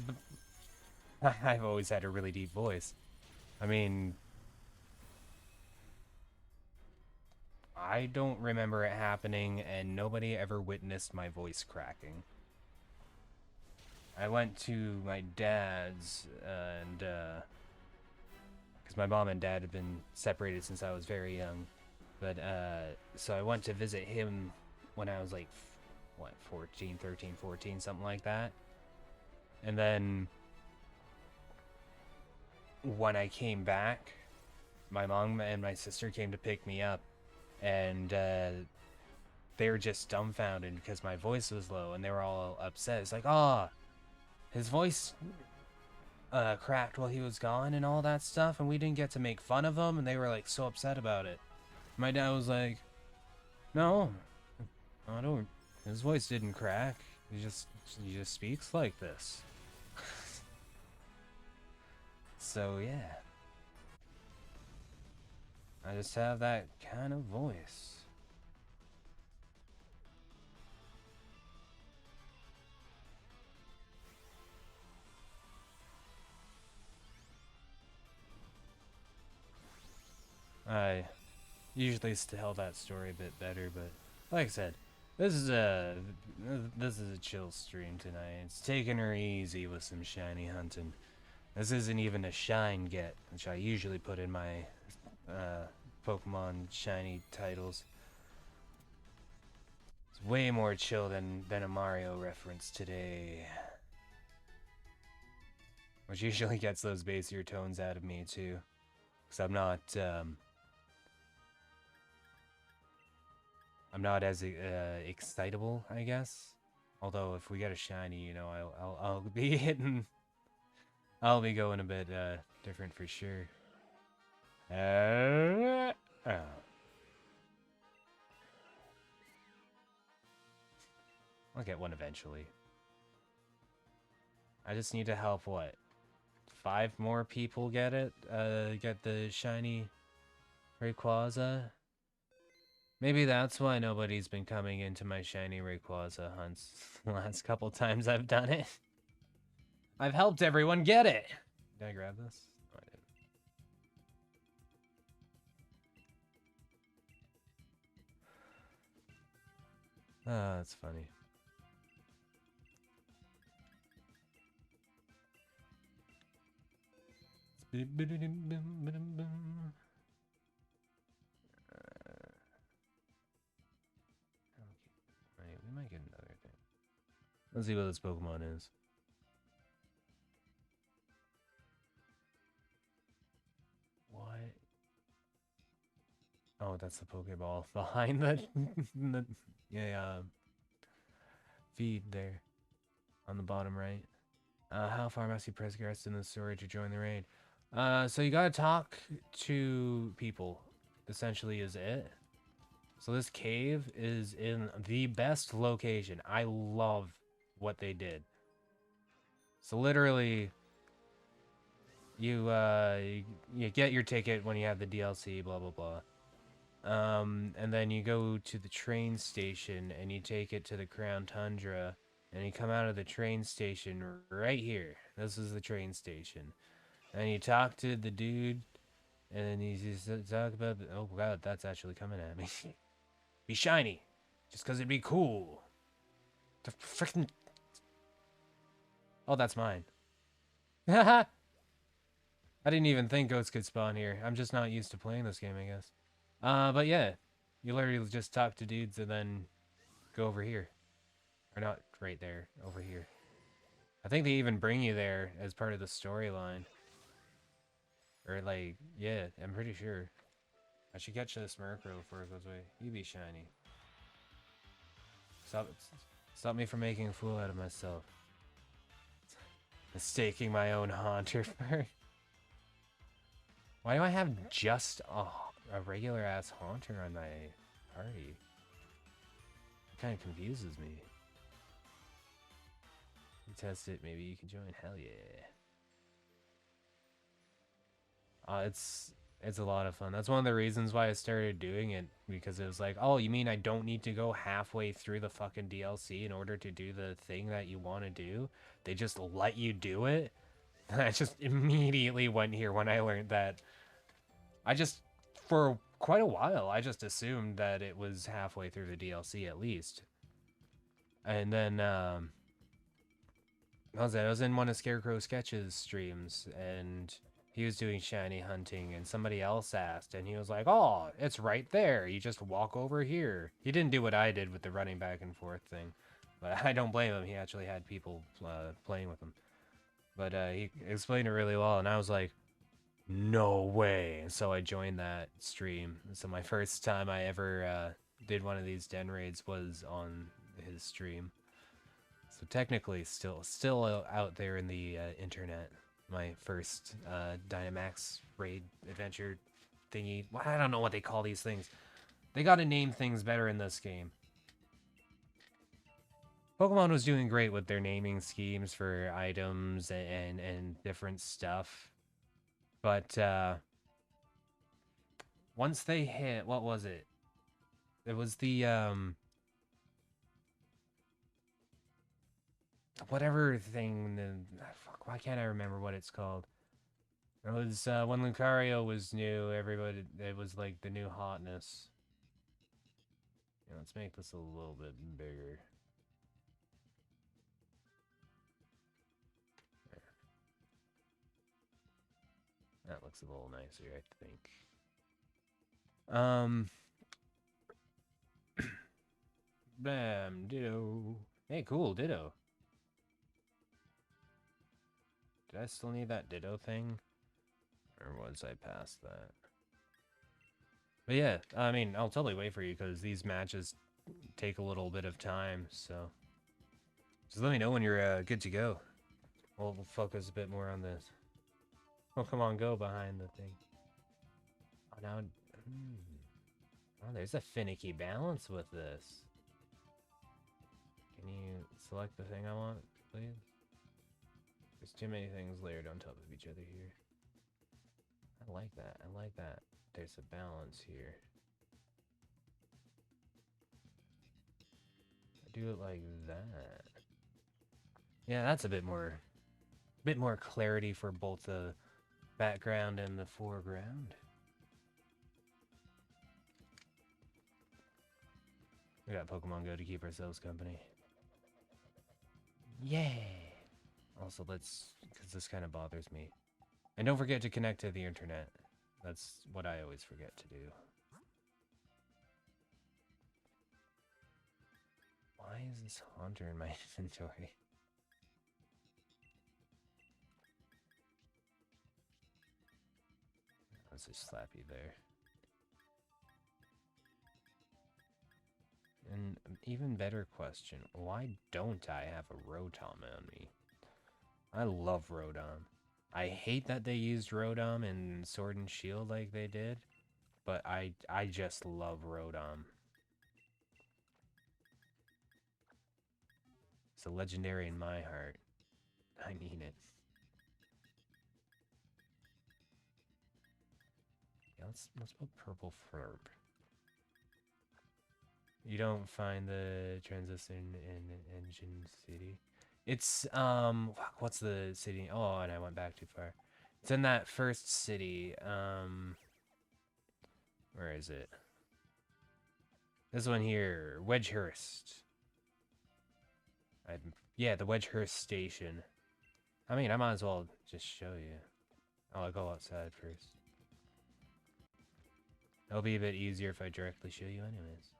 I've always had a really deep voice. I mean, I don't remember it happening, and nobody ever witnessed my voice cracking. I went to my dad's, and, because my mom and dad had been separated since I was very young. But, so I went to visit him when I was like, what, 13, 14, something like that. And then when I came back, my mom and my sister came to pick me up, and they were just dumbfounded because my voice was low, and they were all upset. It's like, oh, his voice cracked while he was gone and all that stuff, and we didn't get to make fun of him, and they were like so upset about it. My dad was like, no, I don't. His voice didn't crack. He just speaks like this. So yeah, I just have that kind of voice. I usually tell that story a bit better, but like I said, this is a chill stream tonight. It's taking her easy with some shiny hunting. This isn't even a shine get, which I usually put in my Pokemon shiny titles. It's way more chill than a Mario reference today, which usually gets those bassier tones out of me too, because I'm not as excitable, I guess. Although if we get a shiny, you know, I'll be hitting, I'll be going a bit different for sure. Oh. I'll get one eventually. I just need to help what? 5 more people get it? Get the shiny Rayquaza? Maybe that's why nobody's been coming into my shiny Rayquaza hunts the last couple times I've done it. I've helped everyone get it! Did I grab this? Oh, I didn't. Ah, that's funny. Right, we might get another thing. Let's see what this Pokemon is. What? Oh, that's the Pokeball behind the feed there on the bottom right. How far must you progress in the story to join the raid? So you gotta talk to people, essentially is it. So this cave is in the best location. I love what they did. So literally, you get your ticket when you have the DLC, blah blah blah. And then you go to the train station and you take it to the Crown Tundra, and you come out of the train station right here. This is the train station. And you talk to the dude, and then you just talk about, oh god, that's actually coming at me. Be shiny, just because it'd be cool. The freaking. Oh, that's mine. Haha! I didn't even think goats could spawn here. I'm just not used to playing this game, I guess. But yeah, you literally just talk to dudes and then go over here. Or not right there, over here. I think they even bring you there as part of the storyline. Or like, yeah, I'm pretty sure. I should catch this Murkrow before it goes away. You be shiny. Stop me from making a fool out of myself. Mistaking my own haunter for... Why do I have just a regular ass haunter on my party? It kind of confuses me. You test it, maybe you can join. Hell yeah. It's a lot of fun. That's one of the reasons why I started doing it, because it was like, oh, you mean I don't need to go halfway through the fucking DLC in order to do the thing that you want to do? They just let you do it? And I just immediately went here when I learned that. For quite a while, I just assumed that it was halfway through the DLC at least. And then, I was in one of Scarecrow Sketches streams, and he was doing shiny hunting, and somebody else asked, and he was like, oh, it's right there. You just walk over here. He didn't do what I did with the running back and forth thing, but I don't blame him. He actually had people playing with him. But he explained it really well, and I was like, No way. So I joined that stream. So my first time I ever did one of these den raids was on his stream. So technically still out there in the internet. My first Dynamax raid adventure thingy. Well, I don't know what they call these things. They gotta name things better in this game. Pokemon was doing great with their naming schemes for items and different stuff. But once they hit, what was it? It was the whatever thing. Fuck, why can't I remember what it's called? It was when Lucario was new. Everybody, it was like the new hotness. Yeah, let's make this a little bit bigger. There. That looks a little nicer, I think. Bam, Ditto. Hey, cool, Ditto. Did I still need that Ditto thing? Or was I past that? But yeah, I mean, I'll totally wait for you because these matches take a little bit of time, so... Just let me know when you're good to go. We'll focus a bit more on this. Pokemon Go behind the thing. Oh, now... Oh, there's a finicky balance with this. Can you select the thing I want, please? There's too many things layered on top of each other here. I like that. I like that. There's a balance here. I do it like that. Yeah, that's a bit more clarity for both the background and the foreground. We got Pokemon Go to keep ourselves company. Yay! Also, let's, because this kind of bothers me. And don't forget to connect to the internet. That's what I always forget to do. Why is this Haunter in my inventory? Let's just slap you there. And even better question, why don't I have a Rotom on me? I love Rotom. I hate that they used Rotom in Sword and Shield like they did, but I just love Rotom. It's a legendary in my heart. I need it. Yeah, let's put Purple Ferb. You don't find the transition in Engine City? It's, what's the city? Oh, and I went back too far. It's in that first city, where is it? This one here, Wedgehurst. Yeah, the Wedgehurst station. I mean, I might as well just show you. I'll go outside first. It'll be a bit easier if I directly show you anyways.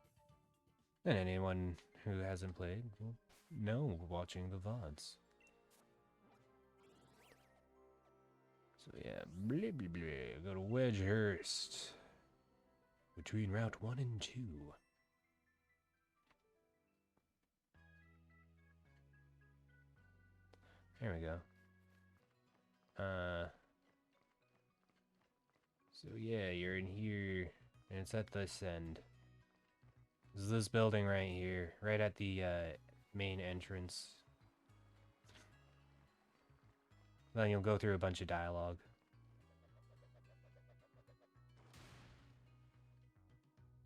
And anyone who hasn't played will know watching the VODs. So yeah, blah blah blah. Go to Wedgehurst. Between Route 1 and 2. There we go. So yeah, you're in here, and it's at this end. This is this building right here, right at the main entrance. Then you'll go through a bunch of dialogue.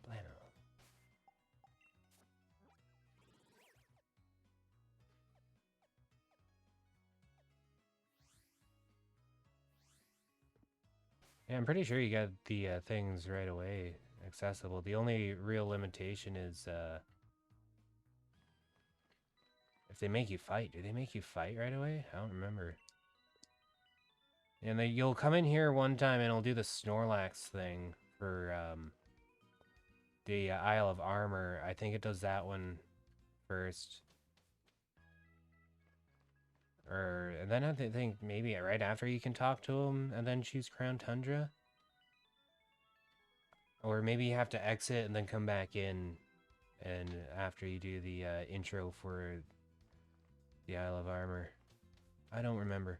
Blammo. Yeah, I'm pretty sure you got the things right away accessible. The only real limitation is if they make you fight. Do they make you fight right away? I don't remember. And you'll come in here one time and it'll do the Snorlax thing for the Isle of Armor. I think it does that one first. And then I think maybe right after you can talk to him and then choose Crown Tundra. Or maybe you have to exit and then come back in and after you do the intro for the Isle of Armor. I don't remember.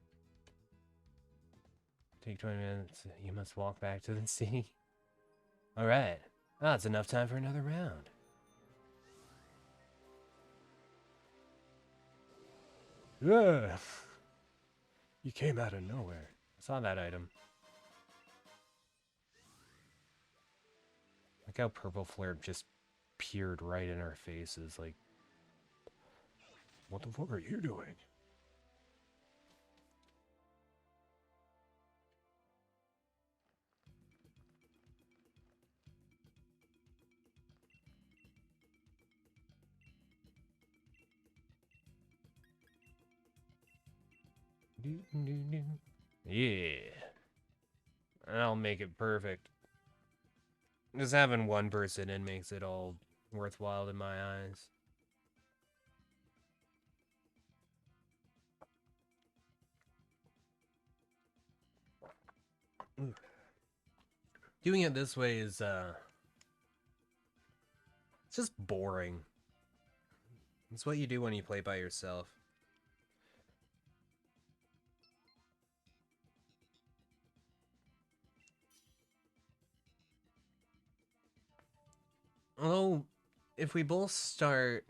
Take 20 minutes. You must walk back to the city. Alright. That's enough time for another round. Yeah. You came out of nowhere. I saw that item. Like how Purple Flare just peered right in our faces. Like, what the fuck are you doing? Yeah. I'll make it perfect. Just having one person in makes it all worthwhile in my eyes. Doing it this way is, it's just boring. It's what you do when you play by yourself. Although, if we both start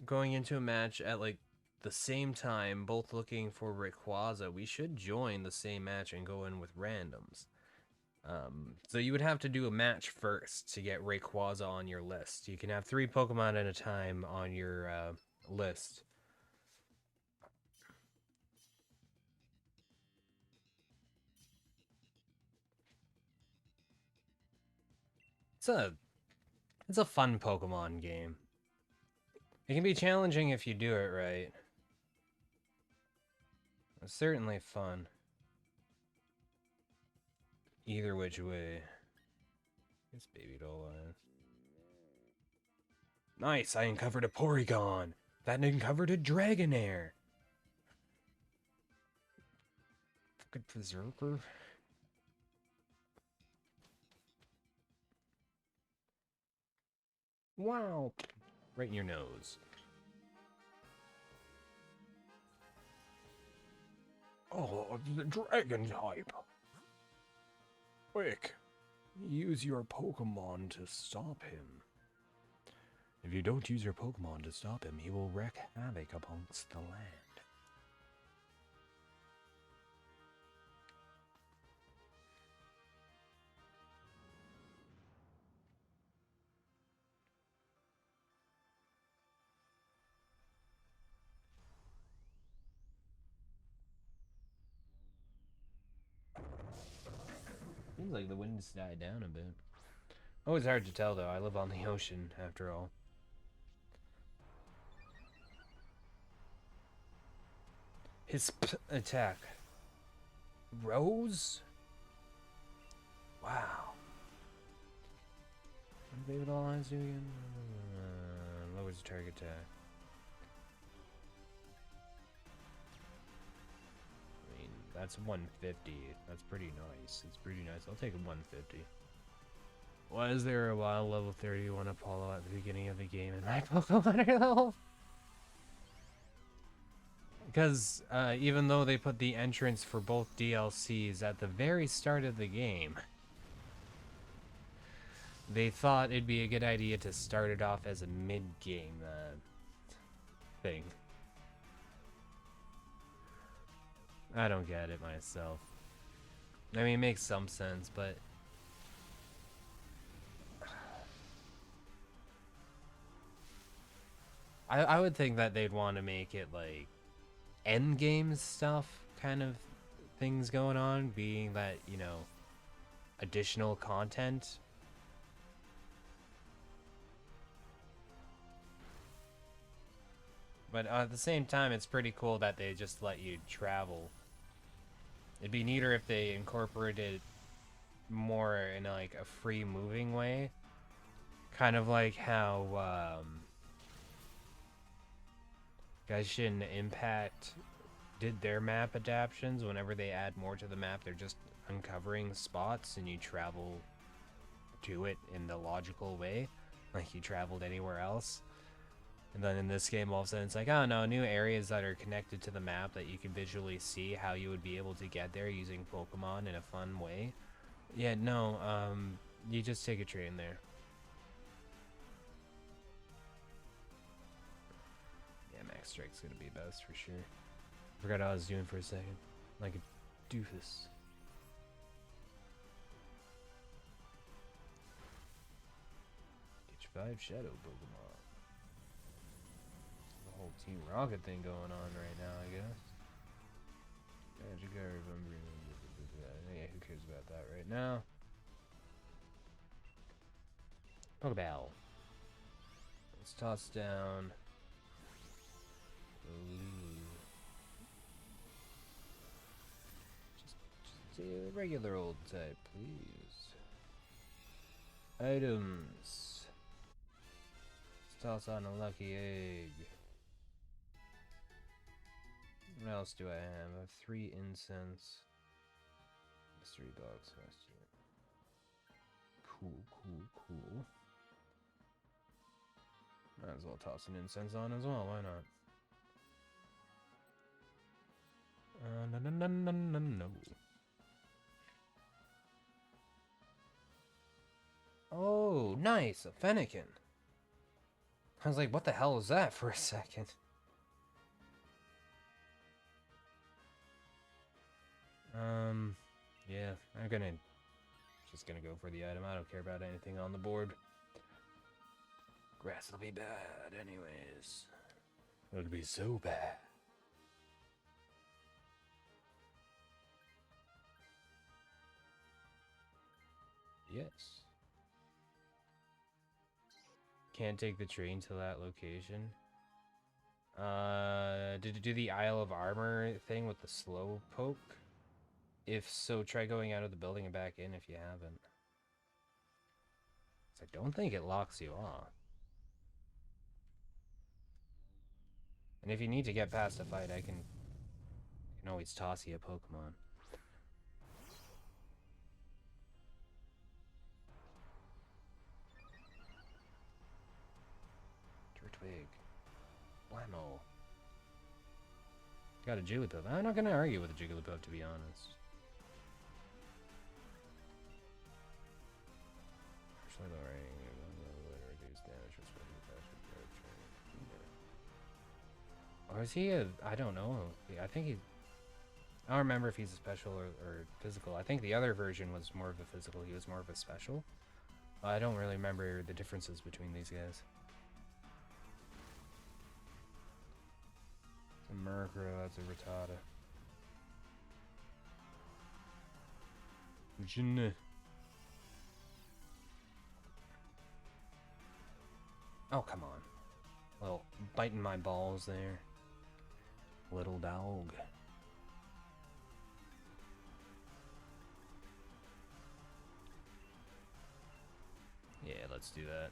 going into a match at, like, the same time, both looking for Rayquaza, we should join the same match and go in with randoms. So you would have to do a match first to get Rayquaza on your list. You can have 3 Pokemon at a time on your list. It's a fun Pokemon game. It can be challenging if you do it right. It's certainly fun. Either which way. It's baby doll eyes. Nice, I uncovered a Porygon. That uncovered a Dragonair. Fucking Berserker. Wow. Right in your nose. Oh, the dragon type. Quick. Use your Pokemon to stop him. If you don't use your Pokemon to stop him, he will wreak havoc amongst the land. Seems like the wind's died down a bit. Always hard to tell, though. I live on the ocean, after all. His attack. Rose? Wow. What did David All Eyes do again? Lowers the target attack. I mean, that's 150. That's pretty nice. It's pretty nice. I'll take a 150. Why is there a wild level 31 Apollo at the beginning of the game in my Pokemon level? Because even though they put the entrance for both DLCs at the very start of the game, they thought it'd be a good idea to start it off as a mid-game thing. I don't get it myself. I mean, it makes some sense, but I would think that they'd want to make it like end game stuff kind of things going on, being that, you know, additional content. But at the same time, it's pretty cool that they just let you travel. It'd be neater if they incorporated more in like a free moving way. Kind of like how Genshin Impact did their map adaptations. Whenever they add more to the map, they're just uncovering spots and you travel to it in the logical way, like you traveled anywhere else. And then in this game, all of a sudden, it's like, oh no, new areas that are connected to the map that you can visually see how you would be able to get there using Pokemon in a fun way. Yeah, no, you just take a train there. Yeah, Max Strike's gonna be best for sure. Forgot what I was doing for a second. Like a doofus. Get your 5 Shadow Pokemon. The whole Team Rocket thing going on right now, I guess. Magikarp, yeah, who cares about that right now? Pokeball. Let's toss down. Just a regular old type, please. Items. Let's toss on a lucky egg. What else do I have? I have 3 incense. Mystery box. Cool, cool, cool. Might as well toss an incense on as well, why not? No. Oh, nice, a Fennekin. I was like, what the hell is that for a second? Yeah, just gonna go for the item. I don't care about anything on the board. Grass will be bad anyways. It'll be so bad. Yes. Can't take the train to that location. Did it do the Isle of Armor thing with the slow poke? If so, try going out of the building and back in if you haven't. I don't think it locks you off. And if you need to get past a fight, I can always toss you a Pokemon. Turtwig. Blammo. Got a Jigglypuff. I'm not gonna argue with a Jigglypuff, to be honest. Or is he a... I don't know. I think he's... I don't remember if he's a special or physical. I think the other version was more of a physical. He was more of a special. I don't really remember the differences between these guys. It's a Murkrow, that's a Rattata. Jinn. Oh, come on. Well, biting my balls there. Little dog. Yeah, let's do that.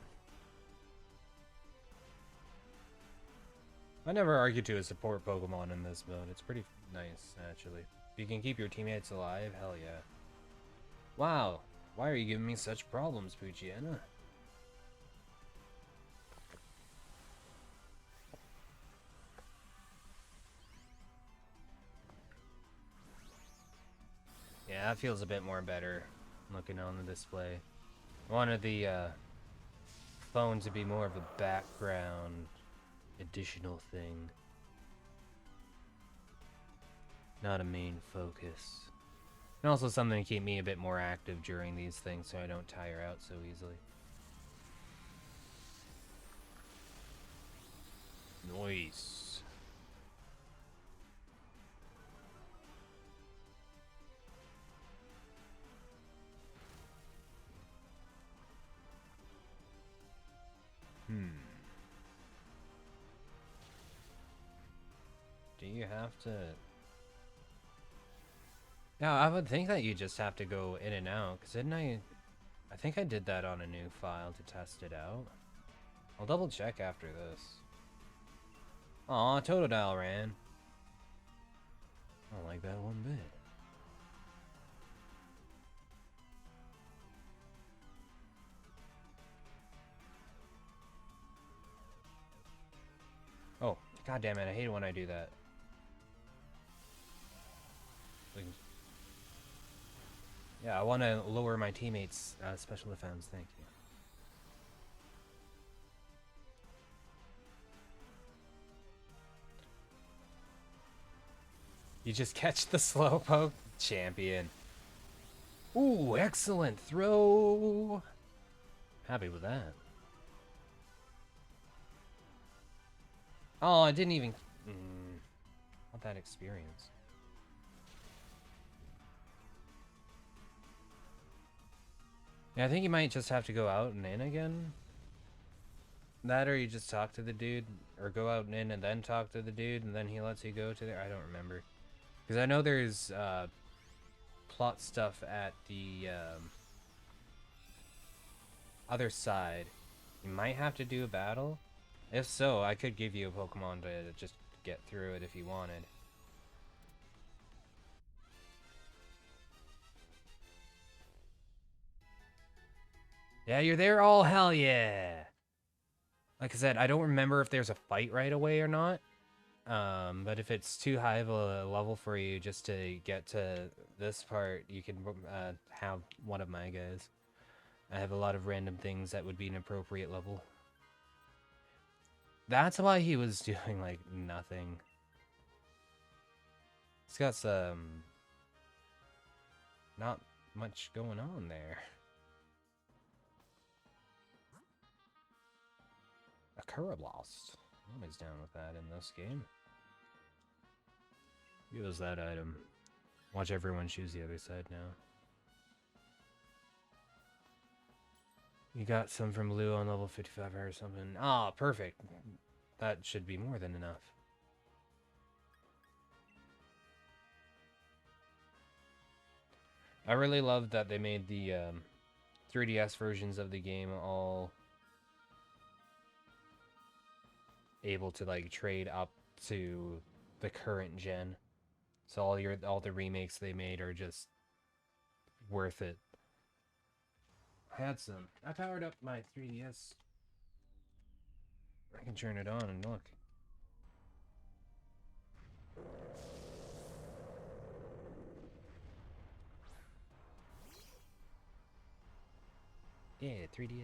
I never argue to a support Pokemon in this mode. It's pretty nice, actually. If you can keep your teammates alive, hell yeah. Wow, why are you giving me such problems, Poochyena? Yeah, that feels a bit more better looking on the display. I wanted the phone to be more of a background additional thing. Not a main focus. And also something to keep me a bit more active during these things so I don't tire out so easily. Nice. Do you have to... Yeah, I would think that you just have to go in and out, because didn't I think I did that on a new file to test it out. I'll double check after this. Aw, Totodile ran. I don't like that one bit. Oh, god damn it, I hate it when I do that. Yeah, I want to lower my teammates' special defense, thank you. You just catch the Slowpoke? Champion. Ooh, excellent throw! Happy with that. Oh, I didn't even... want that experience. Yeah, I think you might just have to go out and in again. That or you just talk to the dude, or go out and in and then talk to the dude, and then he lets you go to there. I don't remember. Because I know there's plot stuff at the other side. You might have to do a battle. If so, I could give you a Pokemon to just get through it if you wanted. Yeah, you're there? Oh, hell yeah! Like I said, I don't remember if there's a fight right away or not. But if it's too high of a level for you just to get to this part, you can have one of my guys. I have a lot of random things that would be an appropriate level. That's why he was doing, like, nothing. He's got some... not much going on there. A Curablost. I'm always down with that in this game. Use that item. Watch everyone choose the other side now. You got some from Lou on level 55 or something. Ah, perfect. That should be more than enough. I really love that they made the 3DS versions of the game all able to like trade up to the current gen. So all the remakes they made are just worth it. I powered up my 3DS. I can turn it on and look. Yeah, 3DS.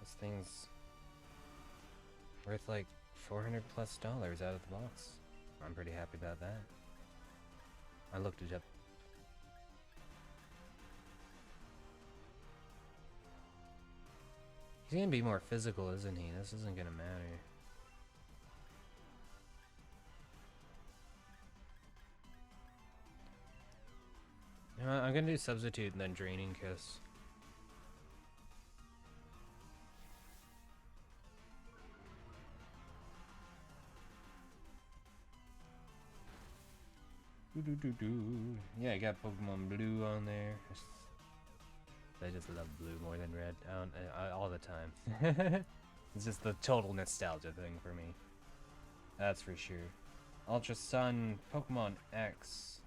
This thing's worth like $400+ out of the box. I'm pretty happy about that. I looked it up. He's gonna be more physical, isn't he? This isn't gonna matter. You know what? I'm gonna do Substitute and then Draining Kiss. Yeah, I got Pokemon Blue on there. I just love blue more than red. All the time. It's just the total nostalgia thing for me. That's for sure. Ultra Sun, Pokemon X.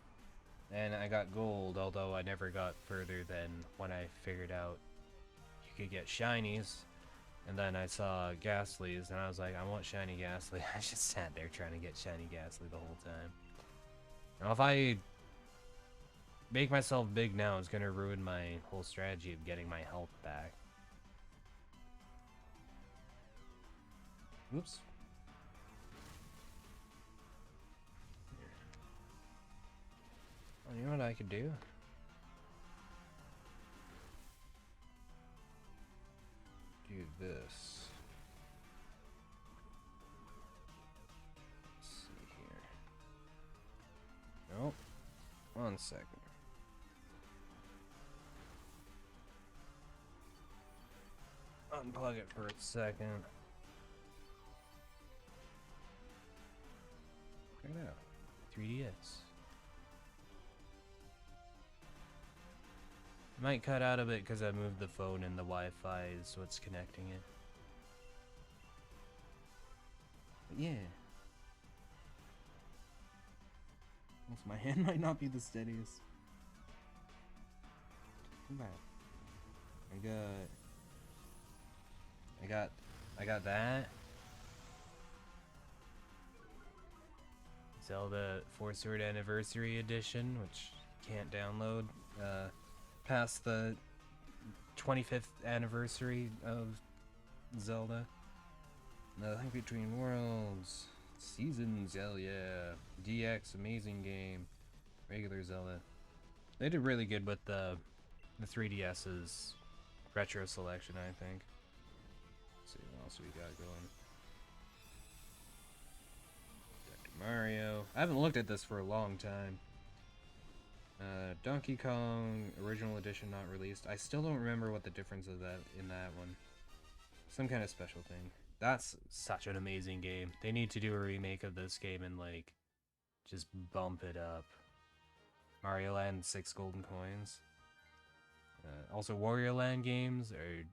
And I got gold, although I never got further than when I figured out you could get shinies. And then I saw Ghastlies, and I was like, I want shiny Ghastly. I just sat there trying to get shiny Ghastly the whole time. Now, if I make myself big now, it's going to ruin my whole strategy of getting my health back. Oops. Oh, you know what I could do? Do this. Let's see here. Nope. 1 second. Unplug it for a second. Check it out. 3DS. Might cut out a bit because I moved the phone and the Wi-Fi is what's connecting it. yeah. My hand might not be the steadiest. Come back. I got that. Zelda 4 Sword Anniversary Edition, which you can't download past the 25th anniversary of Zelda. Nothing Between Worlds. Seasons, hell yeah. DX, amazing game. Regular Zelda. They did really good with the 3DS's retro selection, I think. Let's see what else we got going. Dr. Mario. I haven't looked at this for a long time. Donkey Kong Original Edition not released. I still don't remember what the difference of that in that one. Some kind of special thing. That's such an amazing game. They need to do a remake of this game and like just bump it up. Mario Land 6 golden coins. Also Wario Land games are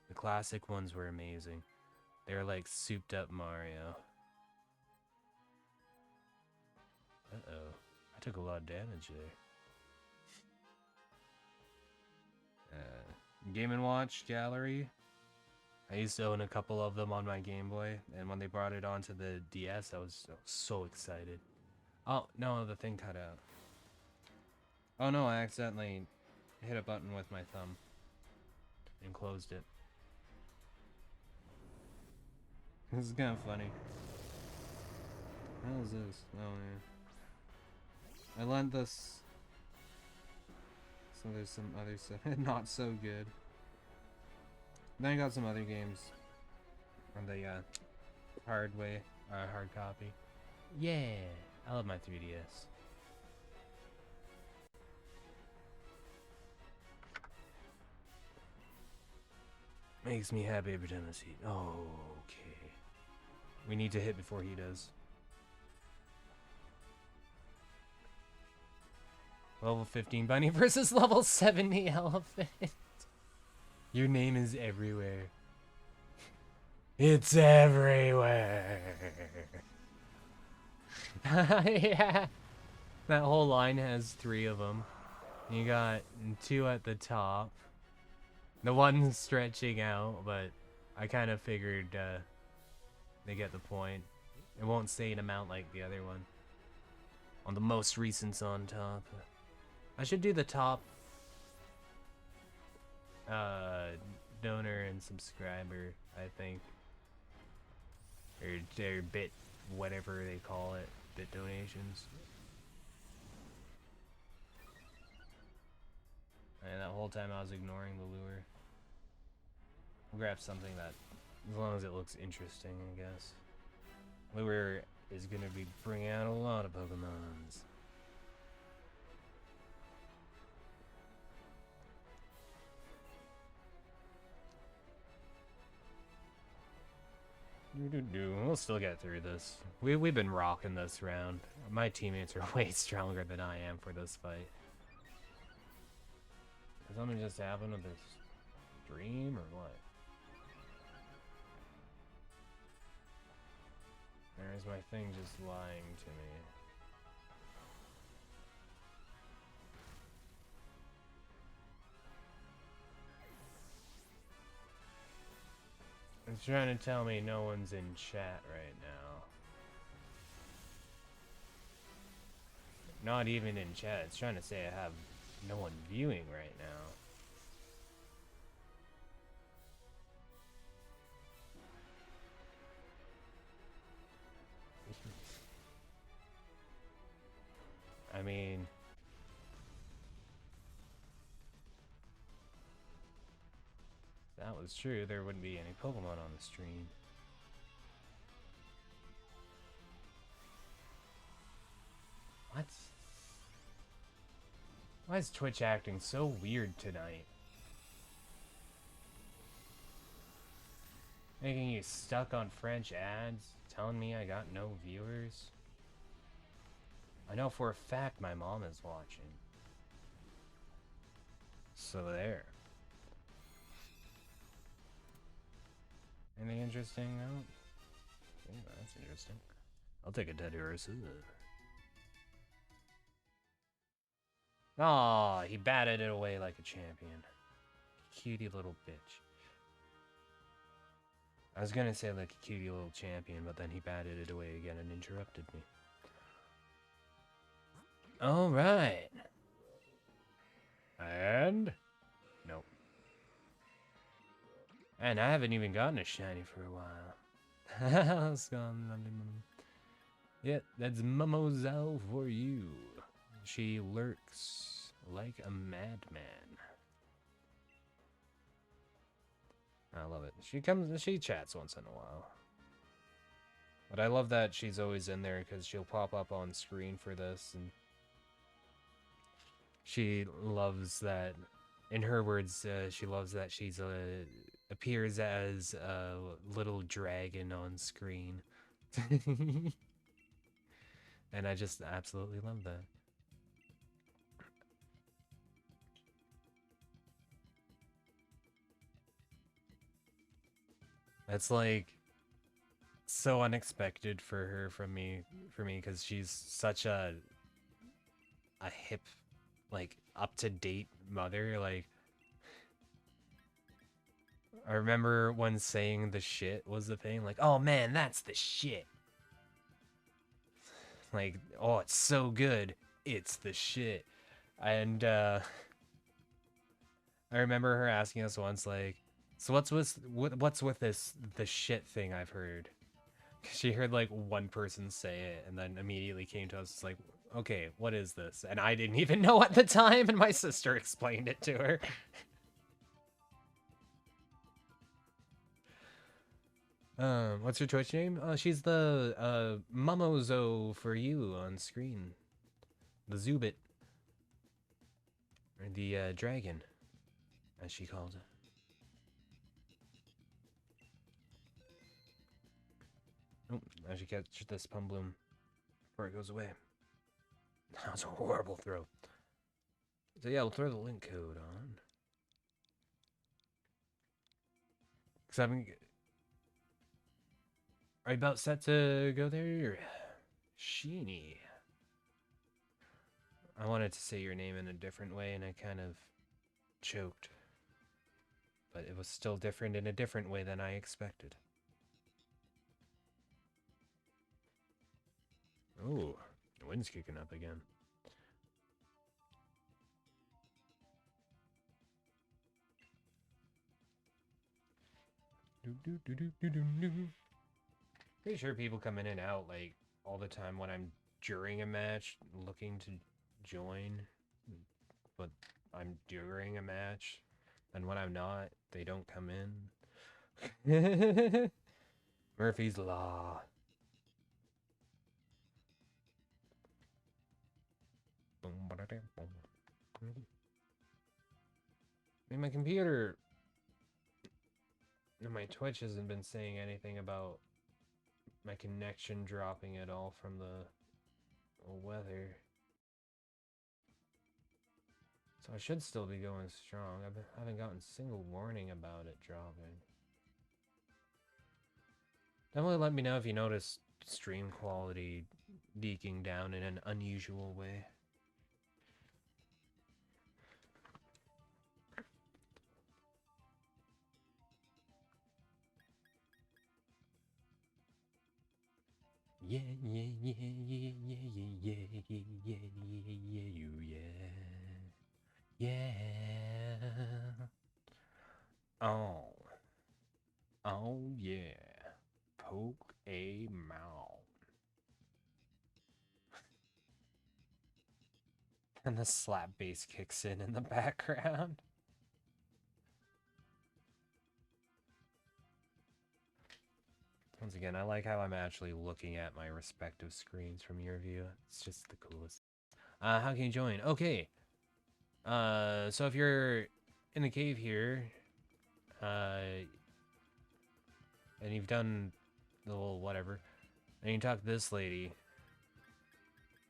the classic ones were amazing. They're like souped up Mario. Uh-oh. I took a lot of damage there. Game & Watch gallery. I used to own a couple of them on my Game Boy, and when they brought it onto the DS, I was so excited. Oh, no, the thing cut out. Oh no, I accidentally hit a button with my thumb and closed it. This is kind of funny. How is this? Oh yeah. I lent this. So there's some other stuff not so good. Then I got some other games on the hard copy. Yeah, I love my 3DS. Makes me happy every time I see it. Oh, okay. We need to hit before he does. Level 15 bunny versus level 70 elephant. Your name is everywhere. It's everywhere. Yeah. That whole line has 3 of them. You got 2 at the top. The one's stretching out, but I kind of figured they get the point. It won't say an amount like the other one. On the most recent's on top. I should do the top donor and subscriber, I think. Or their bit, whatever they call it, bit donations. And that whole time I was ignoring the lure. I'll grab something that, as long as it looks interesting, I guess. Lure is gonna be bringing out a lot of Pokemons. We'll still get through this. We've been rocking this round. My teammates are way stronger than I am for this fight. Is something just happened with this stream or what? Or is my thing just lying to me? It's trying to tell me no one's in chat right now. Not even in chat. It's trying to say I have no one viewing right now. I mean... if that was true, there wouldn't be any Pokemon on the stream. What? Why is Twitch acting so weird tonight? Making you stuck on French ads? Telling me I got no viewers? I know for a fact my mom is watching. So there. Anything interesting out? Yeah, that's interesting. I'll take a Teddiursa. Aw, he batted it away like a champion. Cutie little bitch. I was gonna say like a cutie little champion, but then he batted it away again and interrupted me. Alright. And? Nope. And I haven't even gotten a shiny for a while. It's gone, lovely mum. Yeah, that's Mumozao for you. She lurks like a madman. I love it. She chats once in a while. But I love that she's always in there because she'll pop up on screen for this, and she loves that. In her words, she loves that she's appears as a little dragon on screen. And I just absolutely love that. That's like so unexpected for her from me because she's such a hip, like up to date mother. Like I remember when saying the shit was the thing, like, oh man, that's the shit. Like, oh, it's so good, it's the shit. And I remember her asking us once, like, so what's with this the shit thing I've heard? She heard like one person say it and then immediately came to us. It's like, okay, what is this? And I didn't even know at the time, and my sister explained it to her. What's her Twitch name? She's the Mumozo for you on screen. The Zubit. Or the dragon, as she calls it. Oh, I should catch this Pumbloom before it goes away. That was a horrible throw. So yeah, we'll throw the link code on. Cause are you about set to go there? Sheeny. I wanted to say your name in a different way and I kind of choked. But it was still different in a different way than I expected. Oh, the wind's kicking up again. Pretty sure people come in and out like all the time when I'm during a match looking to join, but I'm during a match, and when I'm not, they don't come in. Murphy's Law. I mean, my computer and my Twitch hasn't been saying anything about my connection dropping at all from the weather. So I should still be going strong. I haven't gotten a single warning about it dropping. Definitely let me know if you notice stream quality deking down in an unusual way. Yeah, yeah, yeah, yeah, yeah, yeah, yeah, yeah, yeah, yeah, you, yeah, yeah. Oh yeah, poke a mouth. And the slap bass kicks in the background. Once again, I like how I'm actually looking at my respective screens from your view. It's just the coolest. How can you join? Okay. So if you're in the cave here, and you've done the little whatever, and you talk to this lady,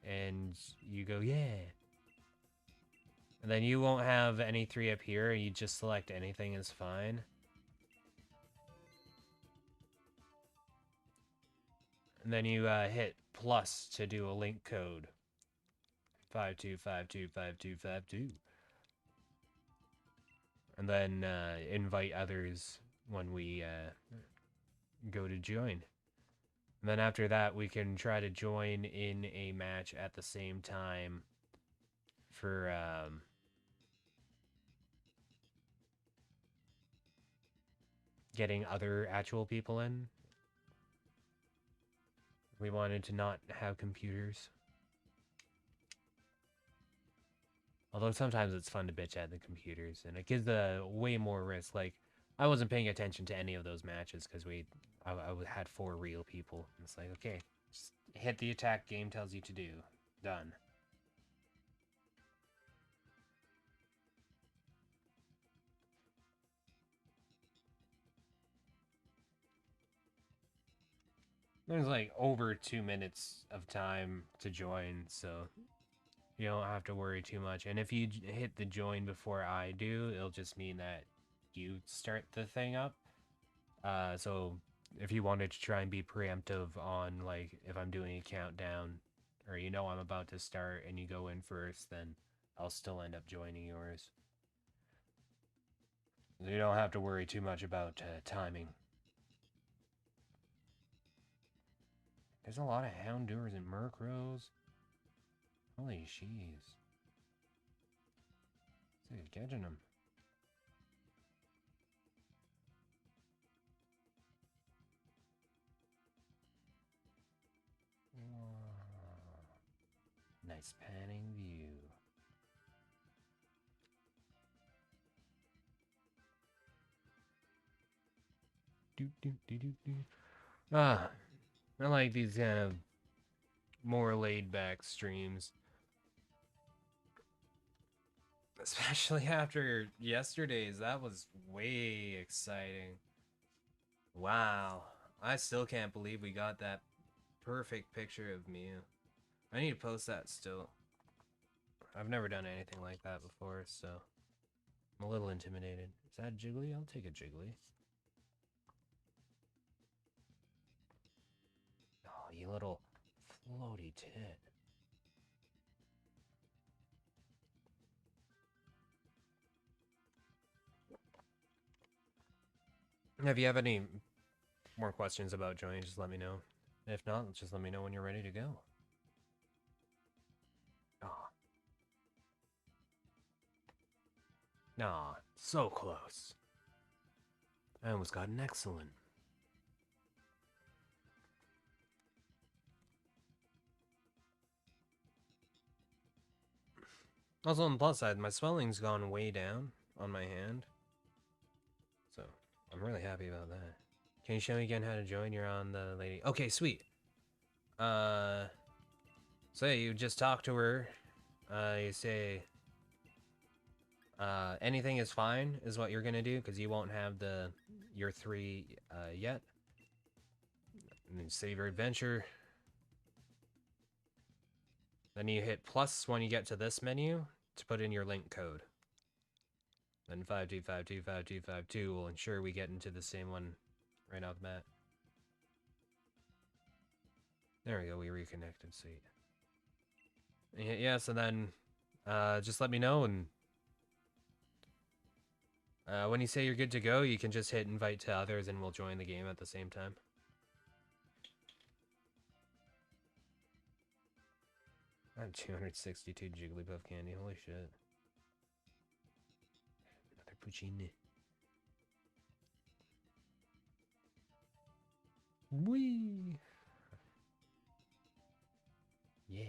and you go, yeah. And then you won't have any 3 up here, you just select anything is fine. And then you hit plus to do a link code. 52525252. And then invite others when we go to join. And then after that, we can try to join in a match at the same time for getting other actual people in. We wanted to not have computers. Although sometimes it's fun to bitch at the computers, and it gives the way more risk. Like, I wasn't paying attention to any of those matches because I had 4 real people. And it's like, okay, just hit the attack game tells you to do. Done. There's like over 2 minutes of time to join, so you don't have to worry too much. And if you hit the join before I do, it'll just mean that you start the thing up. So if you wanted to try and be preemptive on, like, if I'm doing a countdown, or you know I'm about to start and you go in first, then I'll still end up joining yours. You don't have to worry too much about timing. There's a lot of Houndours and Murkrows. Holy sheesh. It's catching them. Nice panning view. I like these kind of more laid-back streams. Especially after yesterday's, that was way exciting. Wow. I still can't believe we got that perfect picture of Mew. I need to post that still. I've never done anything like that before, so I'm a little intimidated. Is that Jiggly? I'll take a Jiggly. Oh, you little floaty tit. If you have any more questions about joining, just let me know. If not, just let me know when you're ready to go. Aw. Nah, so close. I almost got an excellent. Also, on the plus side, my swelling's gone way down on my hand. So, I'm really happy about that. Can you show me again how to join? You're on the lady. Okay, sweet. So you just talk to her. You say, anything is fine is what you're gonna do, because you won't have your 3 yet. And then save your adventure. Then you hit plus when you get to this menu to put in your link code. Then 52525252 will ensure we get into the same one right off the bat. There we go, we reconnected, sweet. Yeah, so then just let me know, and when you say you're good to go, you can just hit invite to others and we'll join the game at the same time. I have 262 Jigglypuff candy, holy shit. Another Puccini. Whee! Yeah.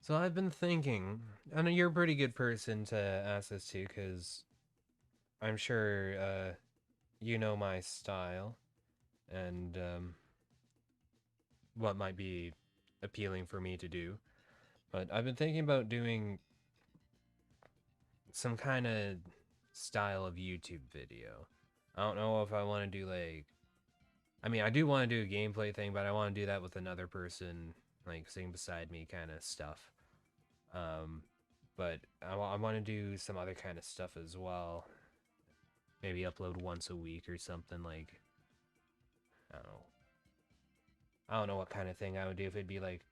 So I've been thinking, and you're a pretty good person to ask this to, because I'm sure you know my style, and what might be appealing for me to do. But I've been thinking about doing some kind of style of YouTube video. I don't know if I want to do, like, I mean, I do want to do a gameplay thing, but I want to do that with another person, like, sitting beside me kind of stuff. But I want to do some other kind of stuff as well. maybe upload once a week or something, like, I don't know. I don't know what kind of thing I would do, if it'd be like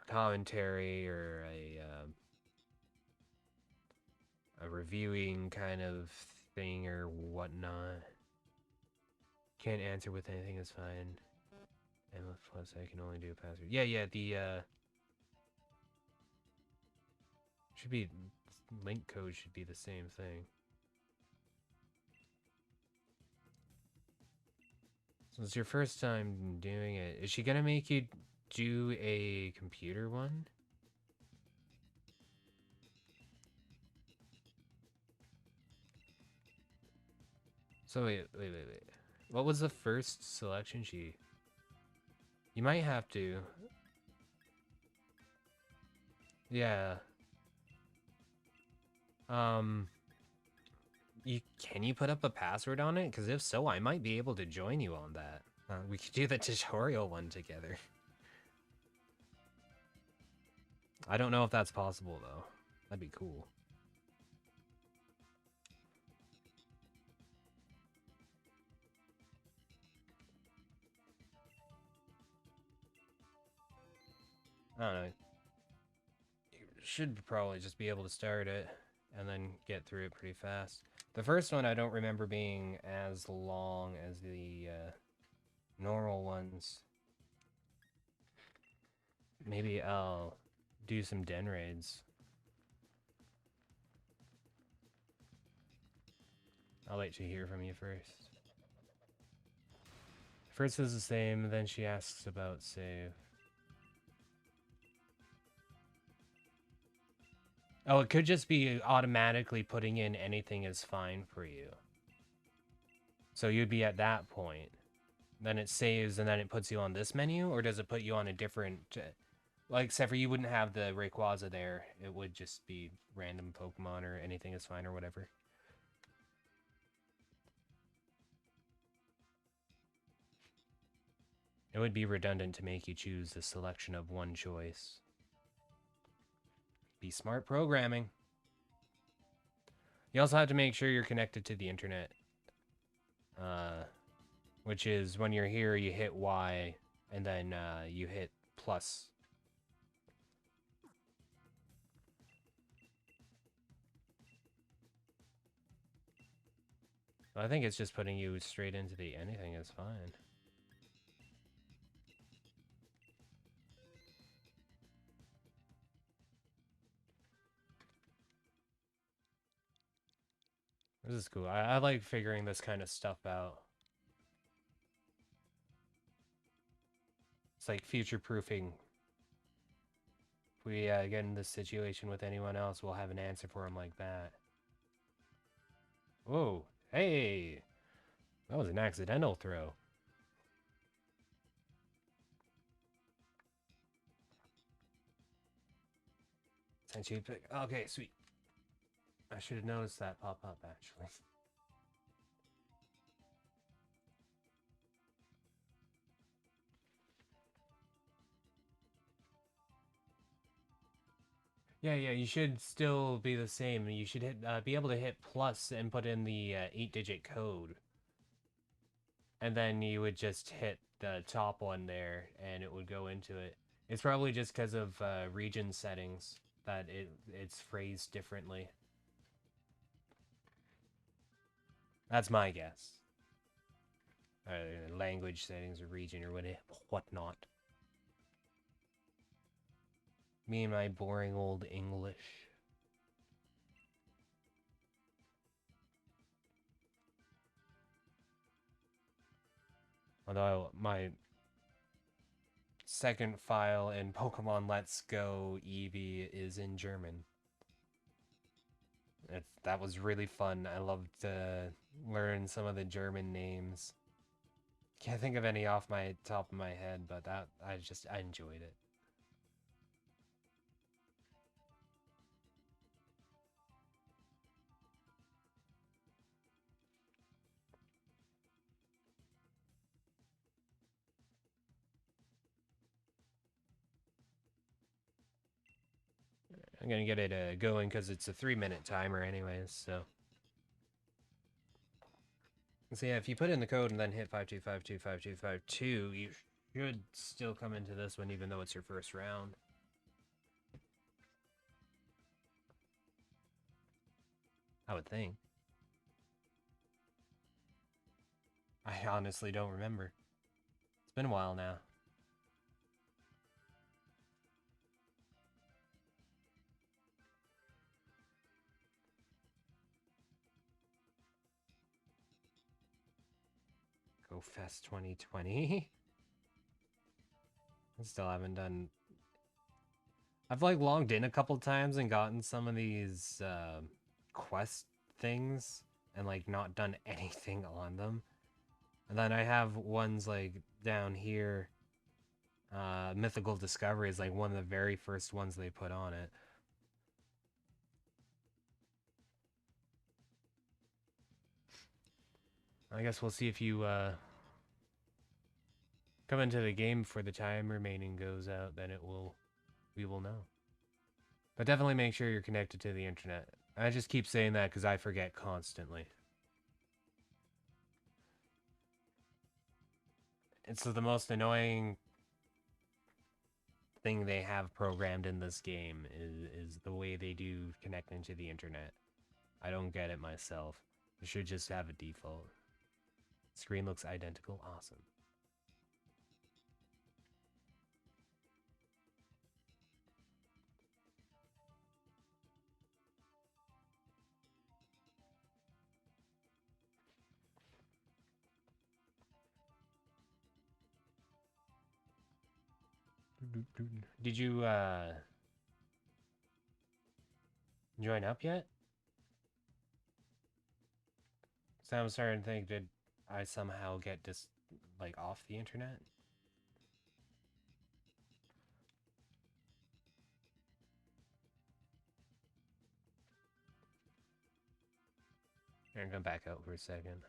a commentary or a reviewing kind of thing or whatnot. Can't answer with anything is fine. And with plus I can only do password. Yeah, the should be link code should be the same thing. So it's your first time doing it. Is she gonna make you do a computer one? So wait. What was the first selection sheet? You might have to. Yeah. Can you put up a password on it? Because if so, I might be able to join you on that. We could do the tutorial one together. I don't know if that's possible, though. That'd be cool. I don't know. You should probably just be able to start it and then get through it pretty fast. The first one I don't remember being as long as the normal ones. Maybe I'll do some den raids. I'll wait to hear from you first. First is the same, then she asks about save. Oh, it could just be automatically putting in anything is fine for you. So you'd be at that point. Then it saves and then it puts you on this menu? Or does it put you on a different... like, except for you wouldn't have the Rayquaza there. It would just be random Pokemon or anything is fine or whatever. It would be redundant to make you choose the selection of one choice. Be smart programming. You also have to make sure you're connected to the internet. Which is when you're here, you hit Y, and then you hit plus. I think it's just putting you straight into the anything is fine. This is cool. I like figuring this kind of stuff out. It's like future-proofing. If we get in this situation with anyone else, we'll have an answer for them like that. Whoa. Hey! That was an accidental throw. Okay, sweet. I should have noticed that pop up, actually. Yeah, you should still be the same. You should be able to hit plus and put in the 8-digit code. And then you would just hit the top one there, and it would go into it. It's probably just because of region settings that it's phrased differently. That's my guess. Language settings or region or whatnot. Me and my boring old English. Although my second file in Pokemon Let's Go Eevee is in German. That was really fun. I loved to learn some of the German names. Can't think of any off my top of my head, but I enjoyed it. I'm gonna get it going because it's a 3-minute timer anyways, so. So yeah, if you put in the code and then hit 52525252, you should still come into this one even though it's your first round. I would think. I honestly don't remember. It's been a while now. Go Fest 2020. I still haven't done... I've like logged in a couple times and gotten some of these quest things and like not done anything on them. And then I have ones like down here. Mythical Discovery is like one of the very first ones they put on it. I guess we'll see if you come into the game before the time remaining goes out, then we will know. But definitely make sure you're connected to the internet. I just keep saying that because I forget constantly. It's the most annoying thing they have programmed in this game is the way they do connecting to the internet. I don't get it myself. It should just have a default. Screen looks identical. Awesome. Did you join up yet? So I'm starting to think, did I somehow get just like off the internet? Here, I'm gonna back out for a second.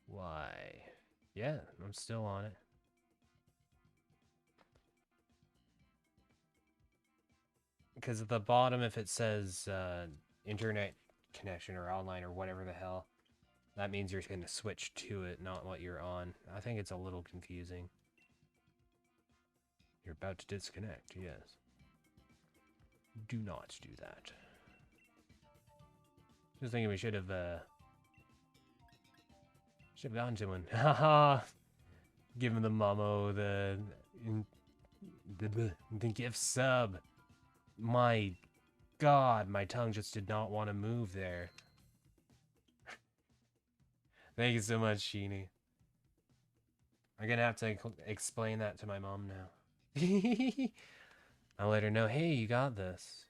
Why? Yeah, I'm still on it. Because at the bottom, if it says internet connection or online or whatever the hell, that means you're going to switch to it, not what you're on. I think it's a little confusing. You're about to disconnect, yes. Do not do that. Just thinking we should have gone to one. Haha! Giving the Momo the gift sub. My God, my tongue just did not want to move there. Thank you so much, Sheeny. I'm gonna have to explain that to my mom now. I'll let her know, hey, you got this.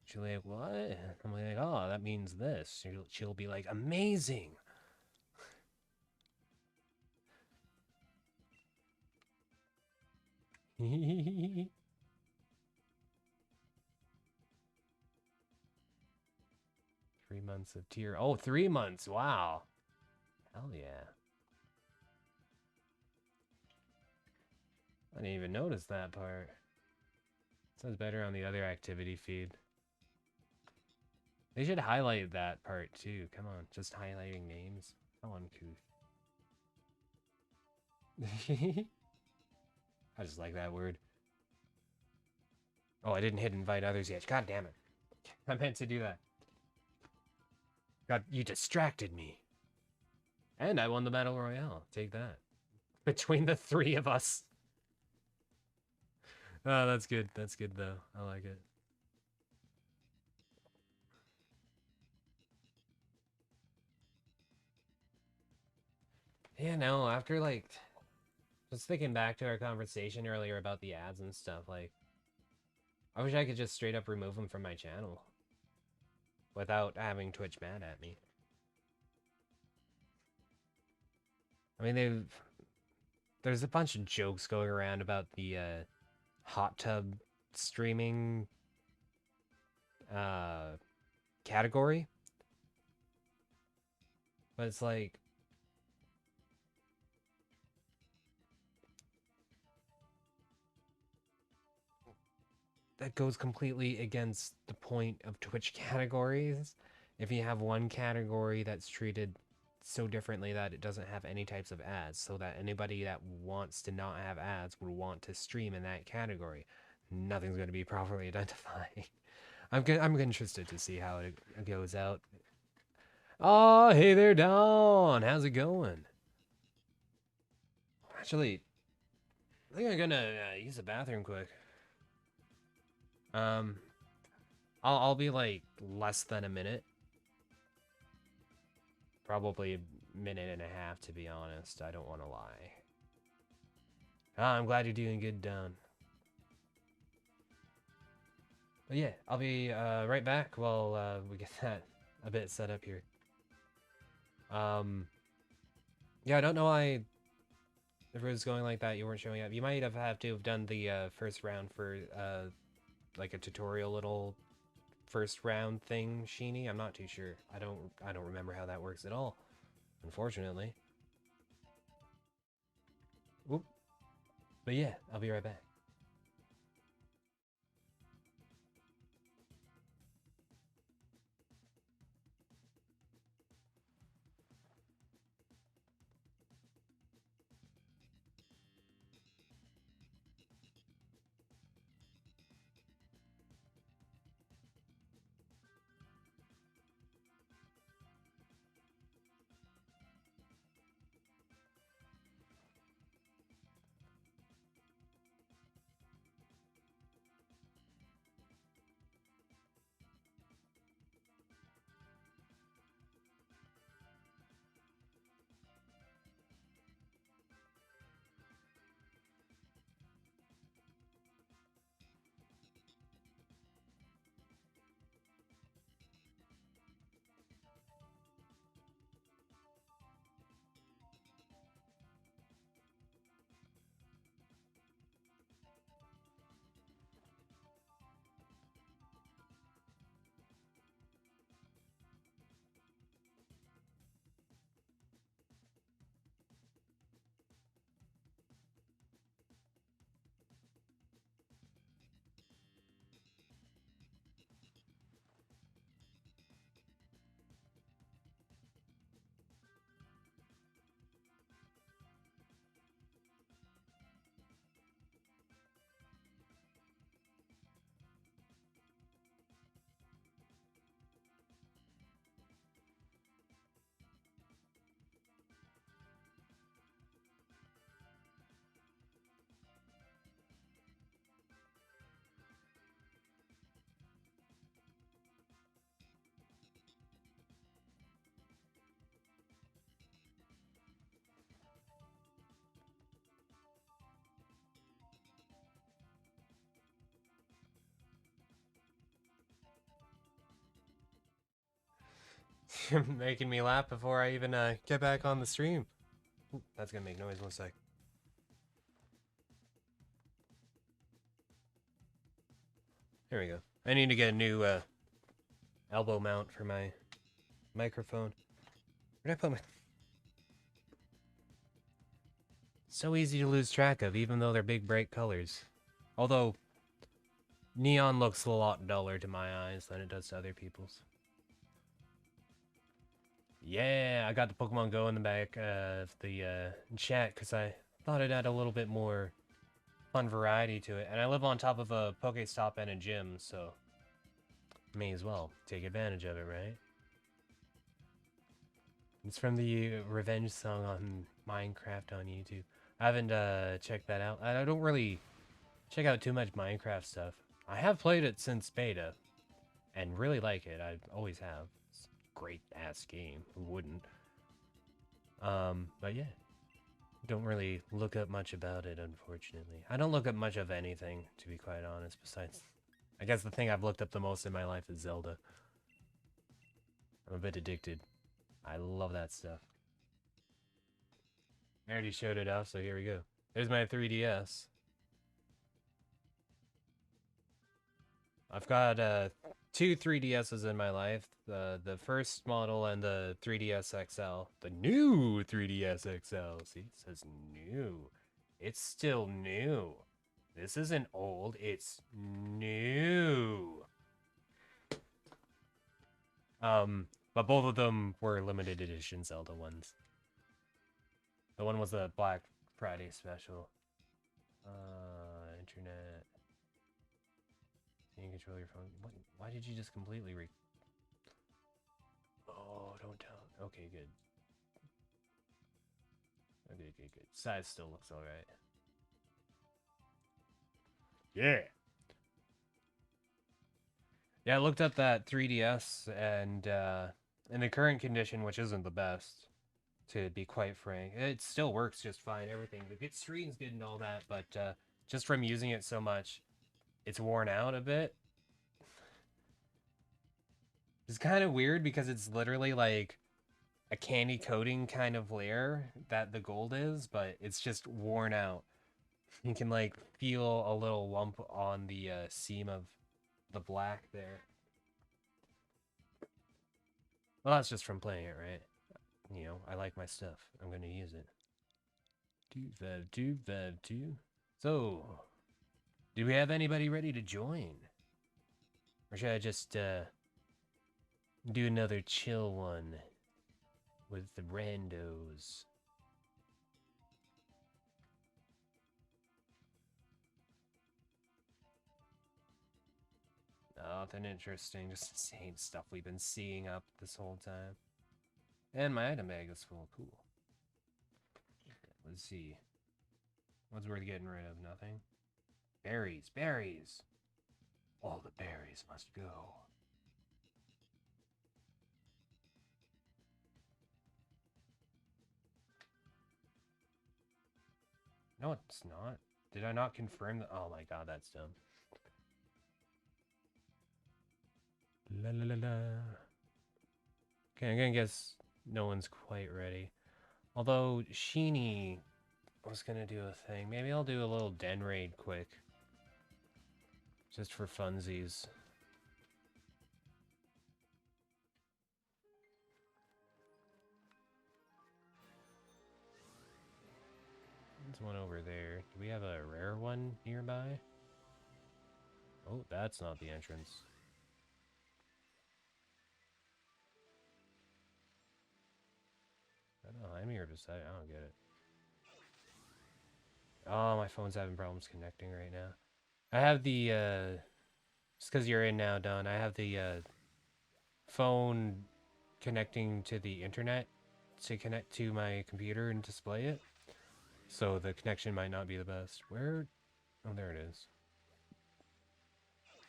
She'll be like, what? I'm like, oh, that means this. She'll be like, amazing. Three months of tier. Oh, 3 months. Wow. Hell yeah. I didn't even notice that part. Sounds better on the other activity feed. They should highlight that part too. Come on, just highlighting names. How uncouth. I just like that word. Oh, I didn't hit invite others yet. God damn it. I meant to do that. God, you distracted me. And I won the Battle Royale. Take that. Between the three of us. Oh, that's good. That's good, though. I like it. Yeah, no, after, like... Just thinking back to our conversation earlier about the ads and stuff, like... I wish I could just straight up remove them from my channel. Without having Twitch mad at me. I mean, there's a bunch of jokes going around about the hot tub streaming category. But it's like, that goes completely against the point of Twitch categories. if you have one category that's treated so differently that it doesn't have any types of ads, so that anybody that wants to not have ads would want to stream in that category, nothing's going to be properly identified. I'm interested to see how it goes out. Oh, hey there, Dawn. How's it going? Actually, I think I'm gonna use the bathroom quick. Um, I'll be like less than a minute. Probably a minute and a half, to be honest. I don't want to lie. Ah, I'm glad you're doing good, Dawn. But yeah, I'll be right back while we get that a bit set up here. Yeah, I don't know why if it was going like that, you weren't showing up. You might have to have done the first round for like a tutorial little first round thing, Sheeny. I'm not too sure. I don't remember how that works at all, unfortunately. Whoop. But yeah, I'll be right back. You're making me laugh before I even get back on the stream. Ooh, that's gonna make noise. One sec. There we go. I need to get a new elbow mount for my microphone. Where'd I put my... So easy to lose track of, even though they're big, bright colors. Although, neon looks a lot duller to my eyes than it does to other people's. Yeah, I got the Pokemon Go in the back of the chat because I thought it had a little bit more fun variety to it. And I live on top of a Pokestop and a gym, so may as well take advantage of it, right? It's from the Revenge song on Minecraft on YouTube. I haven't checked that out. I don't really check out too much Minecraft stuff. I have played it since beta and really like it. I always have. It's a great ass game. Who wouldn't? But yeah. Don't really look up much about it, unfortunately. I don't look up much of anything, to be quite honest, besides... I guess the thing I've looked up the most in my life is Zelda. I'm a bit addicted. I love that stuff. I already showed it off, so here we go. There's my 3DS. I've got two 3DSs in my life. The first model and the 3DS XL. The new 3DS XL. See, it says new. It's still new. This isn't old, it's new. But both of them were limited edition Zelda ones. The one was a Black Friday special. Internet. You can control your phone. What? Why did you just completely Oh, don't tell. Okay, good. Okay, good. Size still looks alright. Yeah. Yeah, I looked up that 3DS and in the current condition, which isn't the best, to be quite frank, it still works just fine. Everything, the good screen's good and all that, but just from using it so much, it's worn out a bit. It's kind of weird because it's literally like a candy coating kind of layer that the gold is, but it's just worn out. You can like feel a little lump on the seam of the black there. Well, that's just from playing it, right? You know, I like my stuff. I'm going to use it. Vev 2. So, do we have anybody ready to join? Or should I just do another chill one with the randos? Nothing interesting, just the same stuff we've been seeing up this whole time. And my item bag is full. Cool. Let's see. What's worth getting rid of? Nothing. Berries. All the berries must go. No, it's not. Did I not confirm that? Oh my god, that's dumb. La la la la. Okay, I'm gonna guess no one's quite ready. Although Sheeny was gonna do a thing. Maybe I'll do a little den raid quick. Just for funsies. There's one over there. Do we have a rare one nearby? Oh, that's not the entrance. I don't know, I'm here beside. I don't get it. Oh, my phone's having problems connecting right now. I have the, just because you're in now, Don, I have the, phone connecting to the internet to connect to my computer and display it. So the connection might not be the best. Where? Oh, there it is.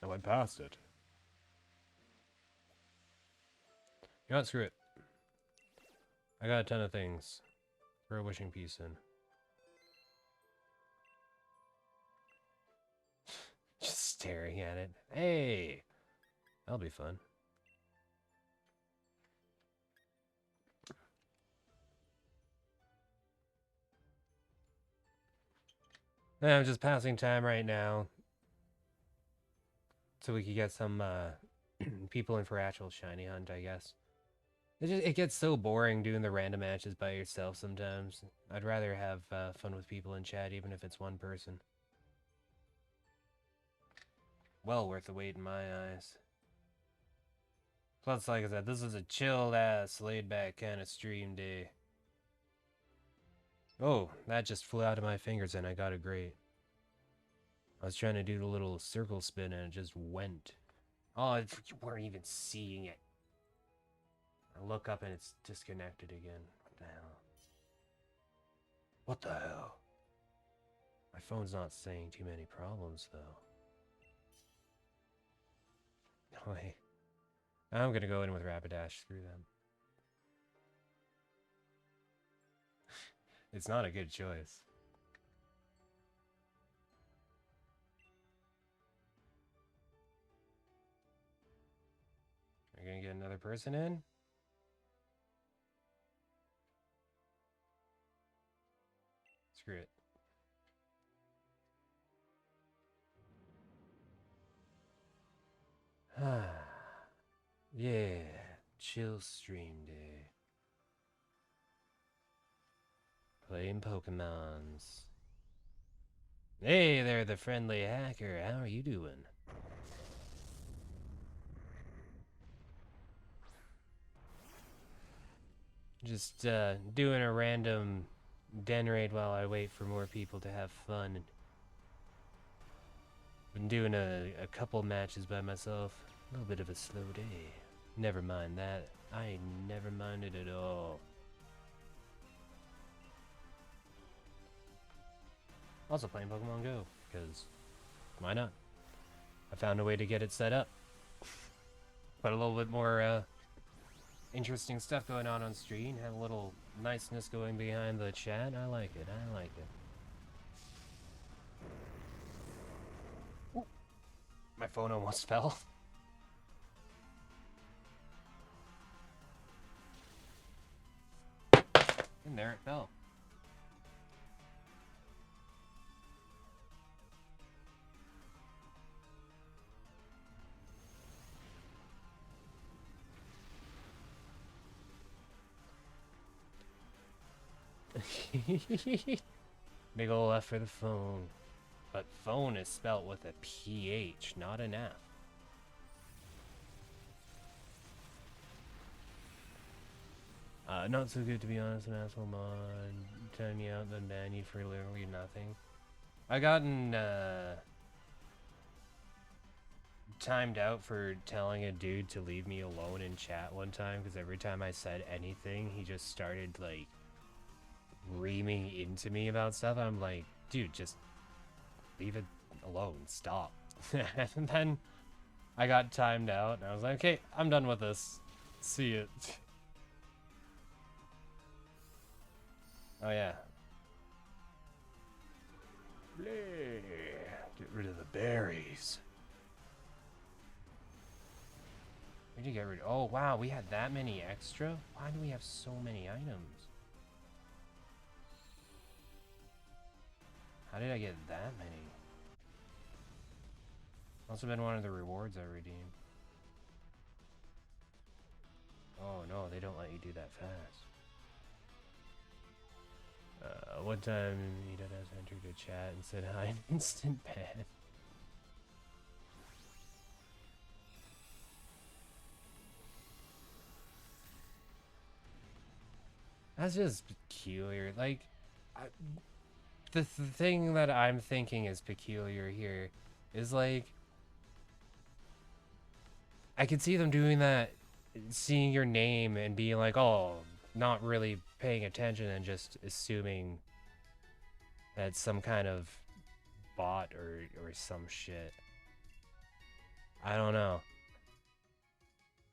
I went past it. You know what? Screw it. I got a ton of things. Throw a wishing piece in. Just staring at it. Hey! That'll be fun. I'm just passing time right now. So we could get some people in for actual shiny hunt, I guess. It gets so boring doing the random matches by yourself sometimes. I'd rather have fun with people in chat, even if it's one person. Well worth the wait in my eyes. Plus, like I said, this is a chilled-ass, laid-back kind of stream day. Oh, that just flew out of my fingers and I got it great. I was trying to do the little circle spin and it just went. Oh, you weren't even seeing it. I look up and it's disconnected again. What the hell? What the hell? My phone's not saying too many problems, though. No way. I'm gonna go in with Rapidash through them. It's not a good choice. Are you gonna get another person in? Screw it. Yeah, chill stream day. Playing Pokemons. Hey there, the friendly hacker. How are you doing? Just doing a random den raid while I wait for more people to have fun. Been doing a couple matches by myself. A little bit of a slow day. Never mind that. I never minded at all. Also playing Pokemon Go, because why not? I found a way to get it set up. Put a little bit more interesting stuff going on screen. Have a little niceness going behind the chat. I like it. I like it. Ooh, my phone almost fell. And there it fell. Big ol' F for the phone. But phone is spelt with a PH, not an F. Not so good to be honest, an asshole mod. Time you out, then ban you for literally nothing. I gotten, timed out for telling a dude to leave me alone in chat one time, because every time I said anything, he just started, like, reaming into me about stuff. I'm like, dude, just leave it alone. Stop. And then I got timed out, and I was like, okay, I'm done with this. See it. Oh, yeah. Get rid of the berries. Where'd you get rid of? Oh, wow, we had that many extra? Why do we have so many items? How did I get that many? Must have been one of the rewards I redeemed. Oh, no, they don't let you do that fast. One time, he did has entered a chat and said hi, instant ban. That's just peculiar. Like, the thing that I'm thinking is peculiar here is, like, I could see them doing that, seeing your name and being like, oh, not really paying attention and just assuming that some kind of bot or some shit. I don't know.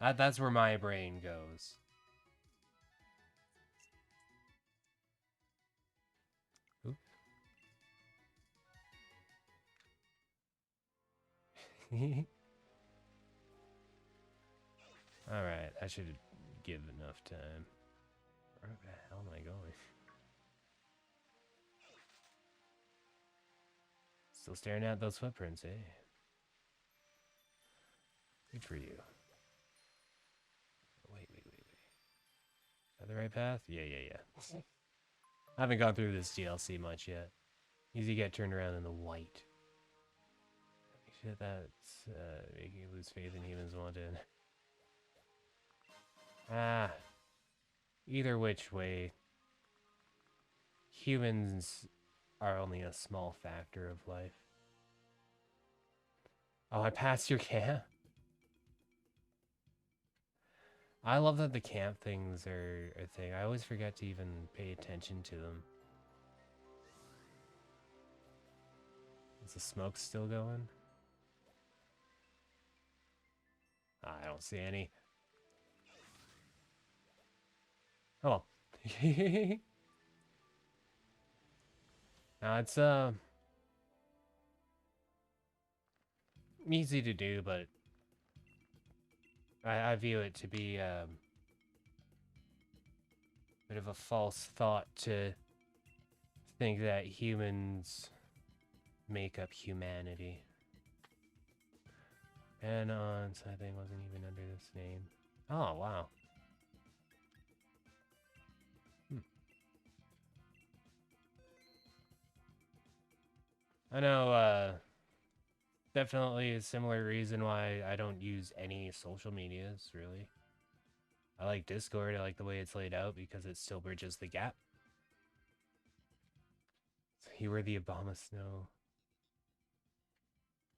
That's where my brain goes. Oops. Alright, I should give enough time. Where the hell am I going? Still staring at those footprints, eh? Good for you. Wait. Is that the right path? Yeah. I haven't gone through this DLC much yet. Easy get turned around in the white. Shit, that's making you lose faith in humans wanted. Either which way, humans are only a small factor of life. Oh, I passed your camp? I love that the camp things are a thing. I always forget to even pay attention to them. Is the smoke still going? I don't see any. Oh. Now it's easy to do, but I view it to be a bit of a false thought to think that humans make up humanity. And I think wasn't even under this name. Oh, wow. I know, definitely a similar reason why I don't use any social medias, really. I like Discord. I like the way it's laid out because it still bridges the gap. So you were the Obama Snow.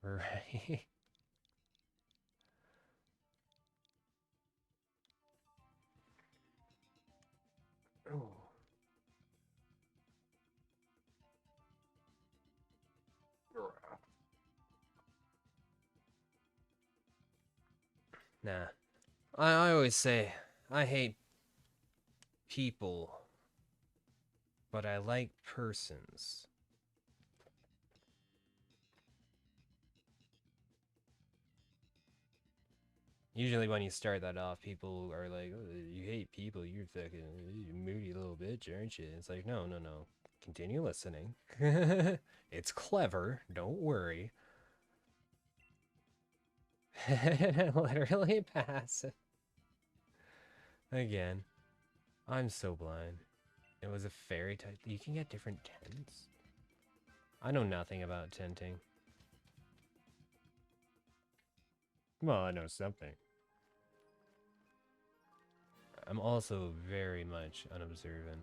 Right. Oh. Nah. I always say, I hate people, but I like persons. Usually when you start that off, people are like, oh, you hate people, you're fucking moody little bitch, aren't you? It's like, no, no, no. Continue listening. It's clever, don't worry. Literally passive. Again, I'm so blind. It was a fairy type. You can get different tents? I know nothing about tenting. Well, I know something. I'm also very much unobservant.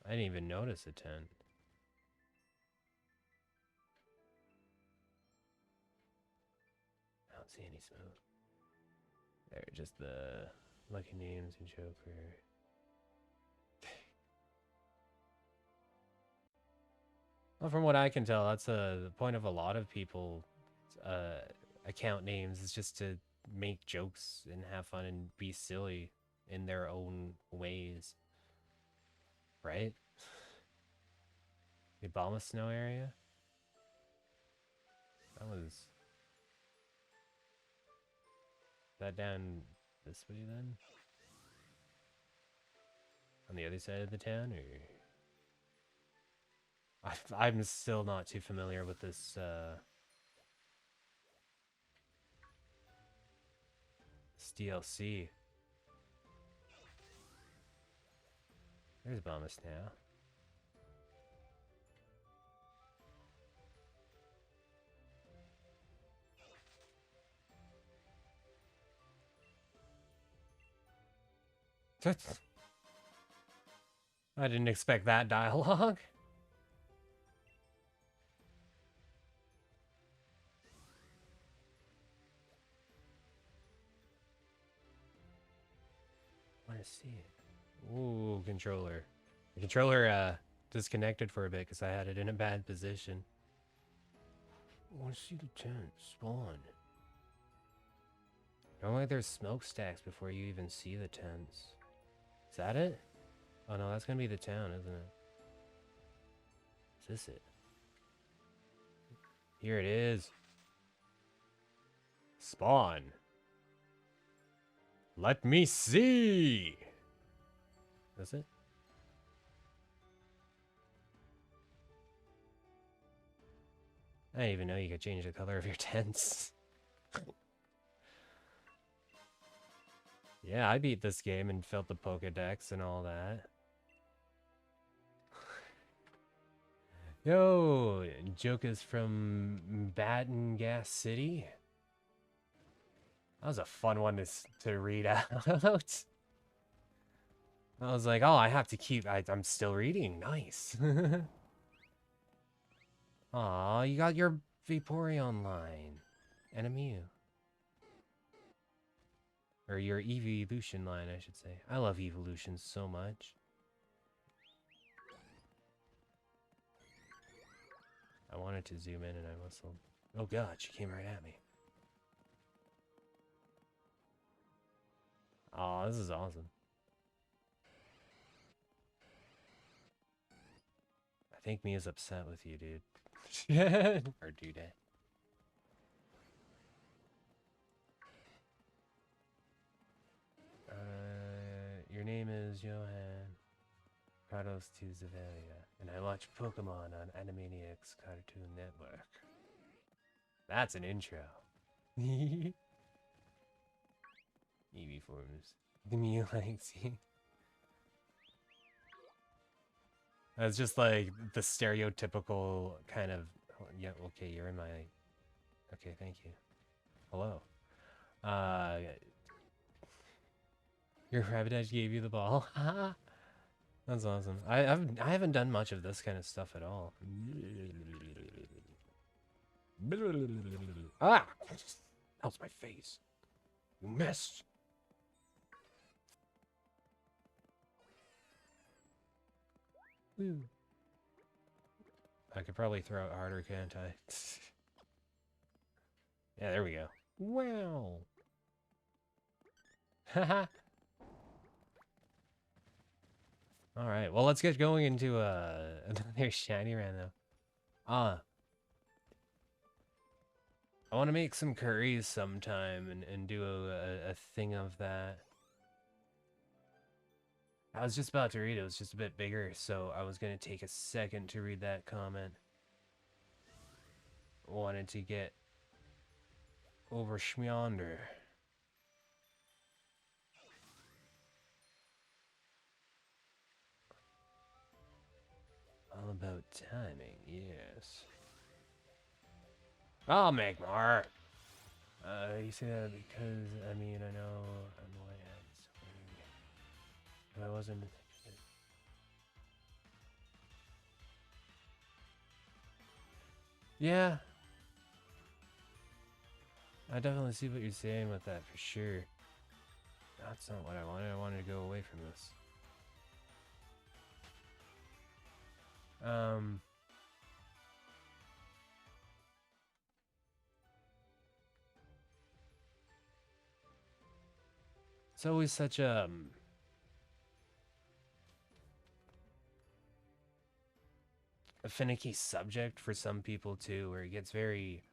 I didn't even notice a tent. I don't see any smoke. They're just the lucky names and Joker. Well, from what I can tell, that's the point of a lot of people account names is just to make jokes and have fun and be silly in their own ways. Right? The Obama Snow area? That was... that down this way then? On the other side of the town, or... I'm still not too familiar with this, this DLC. There's Obama Snow. I didn't expect that dialogue. I want to see it. Ooh, controller. The controller disconnected for a bit because I had it in a bad position. I want to see the tent spawn. Normally there's smokestacks before you even see the tents. Is that it? Oh no, that's gonna be the town, isn't it? Is this it? Here it is. Spawn. Let me see. That's it? I didn't even know you could change the color of your tents. Yeah, I beat this game and felt the Pokedex and all that. Yo, joke is from Baton Gas City. That was a fun one to read out. I was like, oh, I have to keep... I'm still reading. Nice. Aw, you got your Vaporeon line. And a Mew. Or your Evolution line, I should say. I love Evolutions so much. I wanted to zoom in and I whistled. Oh god, she came right at me. Aw, this is awesome. I think Mia's upset with you, dude. Or dude. Your name is Johan Prados to Zavelia, and I watch Pokemon on Animaniacs Cartoon Network. That's an intro. Eevee forms. The Mew likes you. That's just like the stereotypical kind of... Yeah, okay, you're in my... Okay, thank you. Hello. Your Rapidash gave you the ball. That's awesome. I haven't done much of this kind of stuff at all. Ah! That was my face. You missed. Woo. I could probably throw it harder, can't I? Yeah, there we go. Wow. Haha. Alright, well, let's get going into another shiny run, though. I want to make some curries sometime and do a thing of that. I was just about to read it. It was just a bit bigger, so I was going to take a second to read that comment. Wanted to get over schmeander. All about timing, yes. I'll make more. You say that because, I mean, I know I'm the way if I wasn't... Yeah. I definitely see what you're saying with that, for sure. That's not what I wanted. I wanted to go away from this. It's always such a finicky subject for some people too, where it gets very,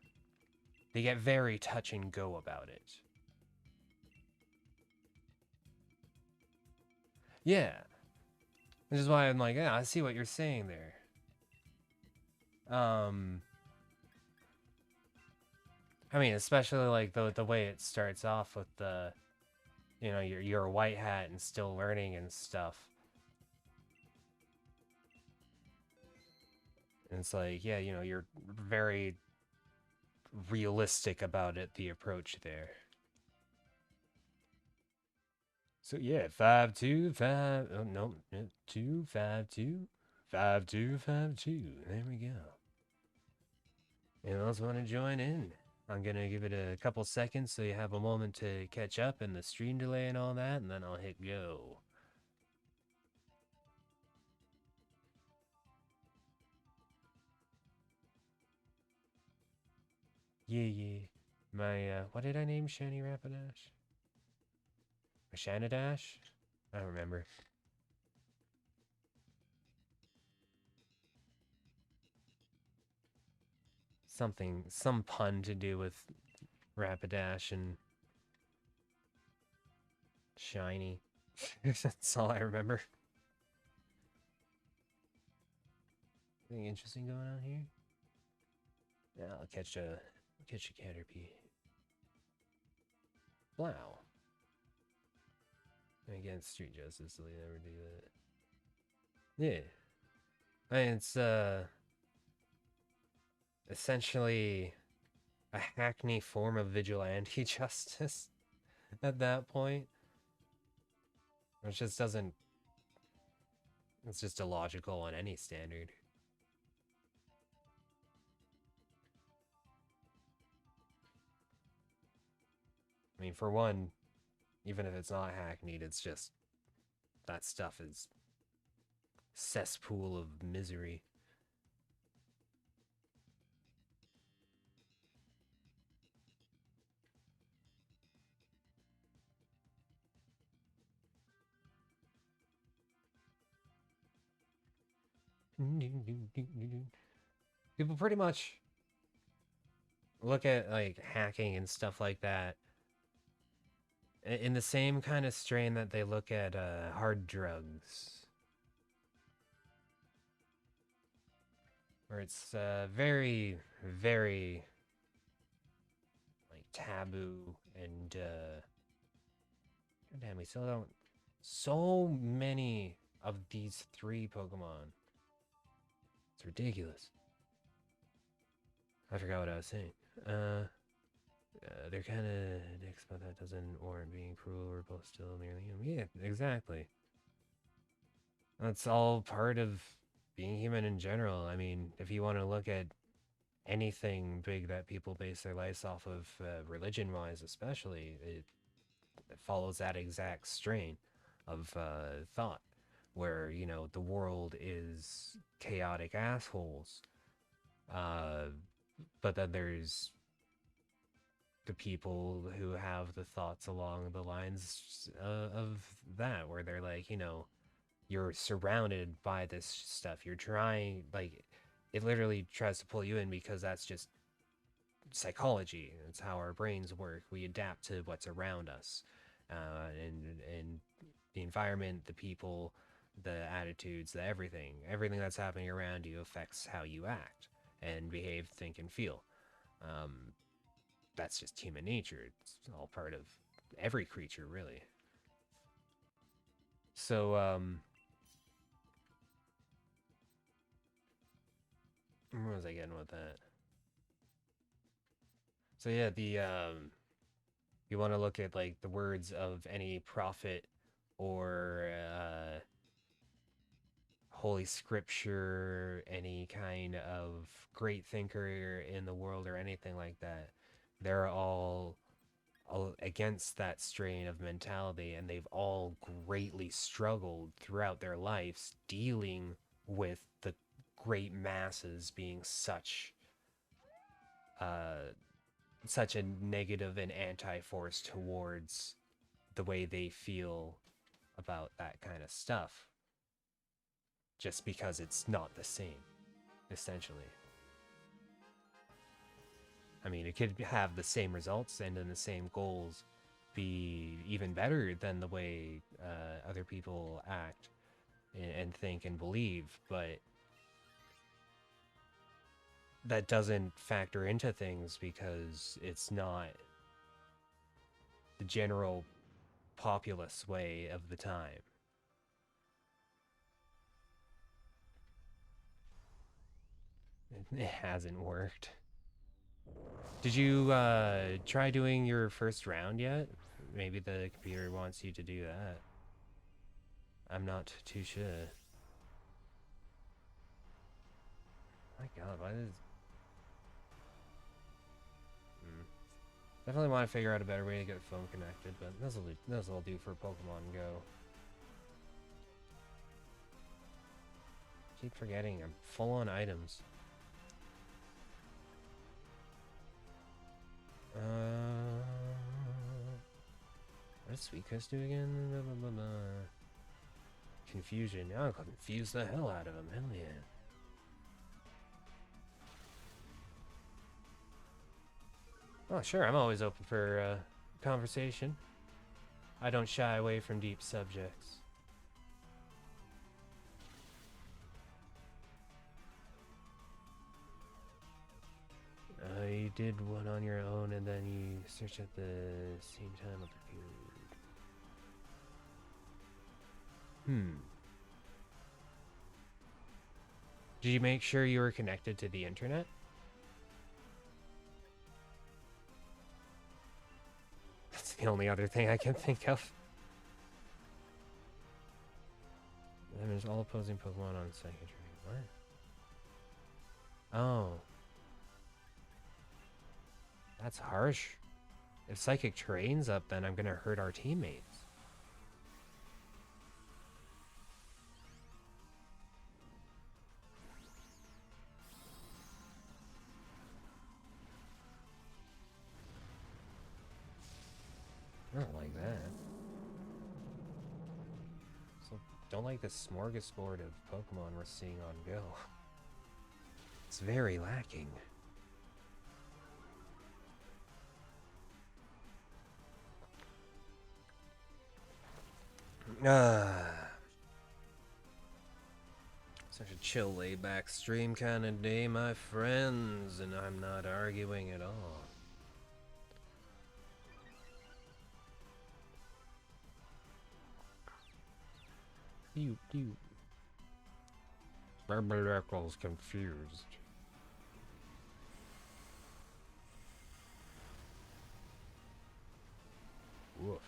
they get very touch and go about it. Yeah, which is why I'm like, yeah, I see what you're saying there. I mean, especially like the way it starts off with the, you know, you're a white hat and still learning and stuff. And it's like, yeah, you know, you're very realistic about it, the approach there. So yeah, 525. Oh no, 252, 5252. There we go. Anyone else want to join in? I'm gonna give it a couple seconds so you have a moment to catch up and the stream delay and all that, and then I'll hit go. Yeah. My what did I name Shiny Rapidash? A Shanadash? I don't remember. Some pun to do with Rapidash and Shiny. That's all I remember. Anything interesting going on here? Yeah, I'll catch a Caterpie. Wow. Against Street Justice, so they never do that. Yeah. I mean, it's essentially a hackney form of vigilante justice at that point. Which just doesn't, it's just illogical on any standard. I mean, for one, even if it's not hackneyed, it's just, that stuff is cesspool of misery. People pretty much look at like hacking and stuff like that in the same kind of strain that they look at hard drugs, where it's very, very like taboo and God damn, we still don't. So many of these 3 Pokemon. It's ridiculous. I forgot what I was saying. They're kind of dicks, but that doesn't warrant being cruel. We're both still nearly human. Yeah, exactly. That's all part of being human in general. I mean, if you want to look at anything big that people base their lives off of, religion-wise especially, it follows that exact strain of thought, where, you know, the world is chaotic assholes. Uh, but then there's the people who have the thoughts along the lines of that, where they're like, you know, you're surrounded by this stuff. You're trying, like, it literally tries to pull you in because that's just psychology. It's how our brains work. We adapt to what's around us, and the environment, the people, the attitudes, the everything that's happening around you affects how you act and behave, think, and feel. Um, that's just human nature. It's all part of every creature, really. So, where was I getting with that? So yeah, the you want to look at like the words of any prophet or holy scripture, any kind of great thinker in the world or anything like that. They're all against that strain of mentality, and they've all greatly struggled throughout their lives dealing with the great masses being uh such a negative and anti-force towards the way they feel about that kind of stuff, just because it's not the same, essentially. I mean, it could have the same results and then the same goals be even better than the way other people act and think and believe, but that doesn't factor into things because it's not the general populace way of the time. It hasn't worked. Did you try doing your first round yet? Maybe the computer wants you to do that. I'm not too sure. My god, why does... Hmm. Definitely want to figure out a better way to get the phone connected, but this'll do for Pokemon Go. Keep forgetting, I'm full on items. What does Suicune do again? Blah, blah, blah, blah. Confusion. I'll confuse the hell out of him. Hell yeah. Oh, sure. I'm always open for conversation. I don't shy away from deep subjects. You did one on your own and then you searched at the same time with the code. Did you make sure you were connected to the internet? That's the only other thing I can think of. That means all opposing Pokemon on Psychic Training. What? Oh. That's harsh. If Psychic Terrain's up, then I'm gonna hurt our teammates. I don't like that. So, don't like the smorgasbord of Pokemon we're seeing on Go. It's very lacking. Such a chill, laid-back stream kind of day, my friends, and I'm not arguing at all. You. Barbaleckel's confused. Woof.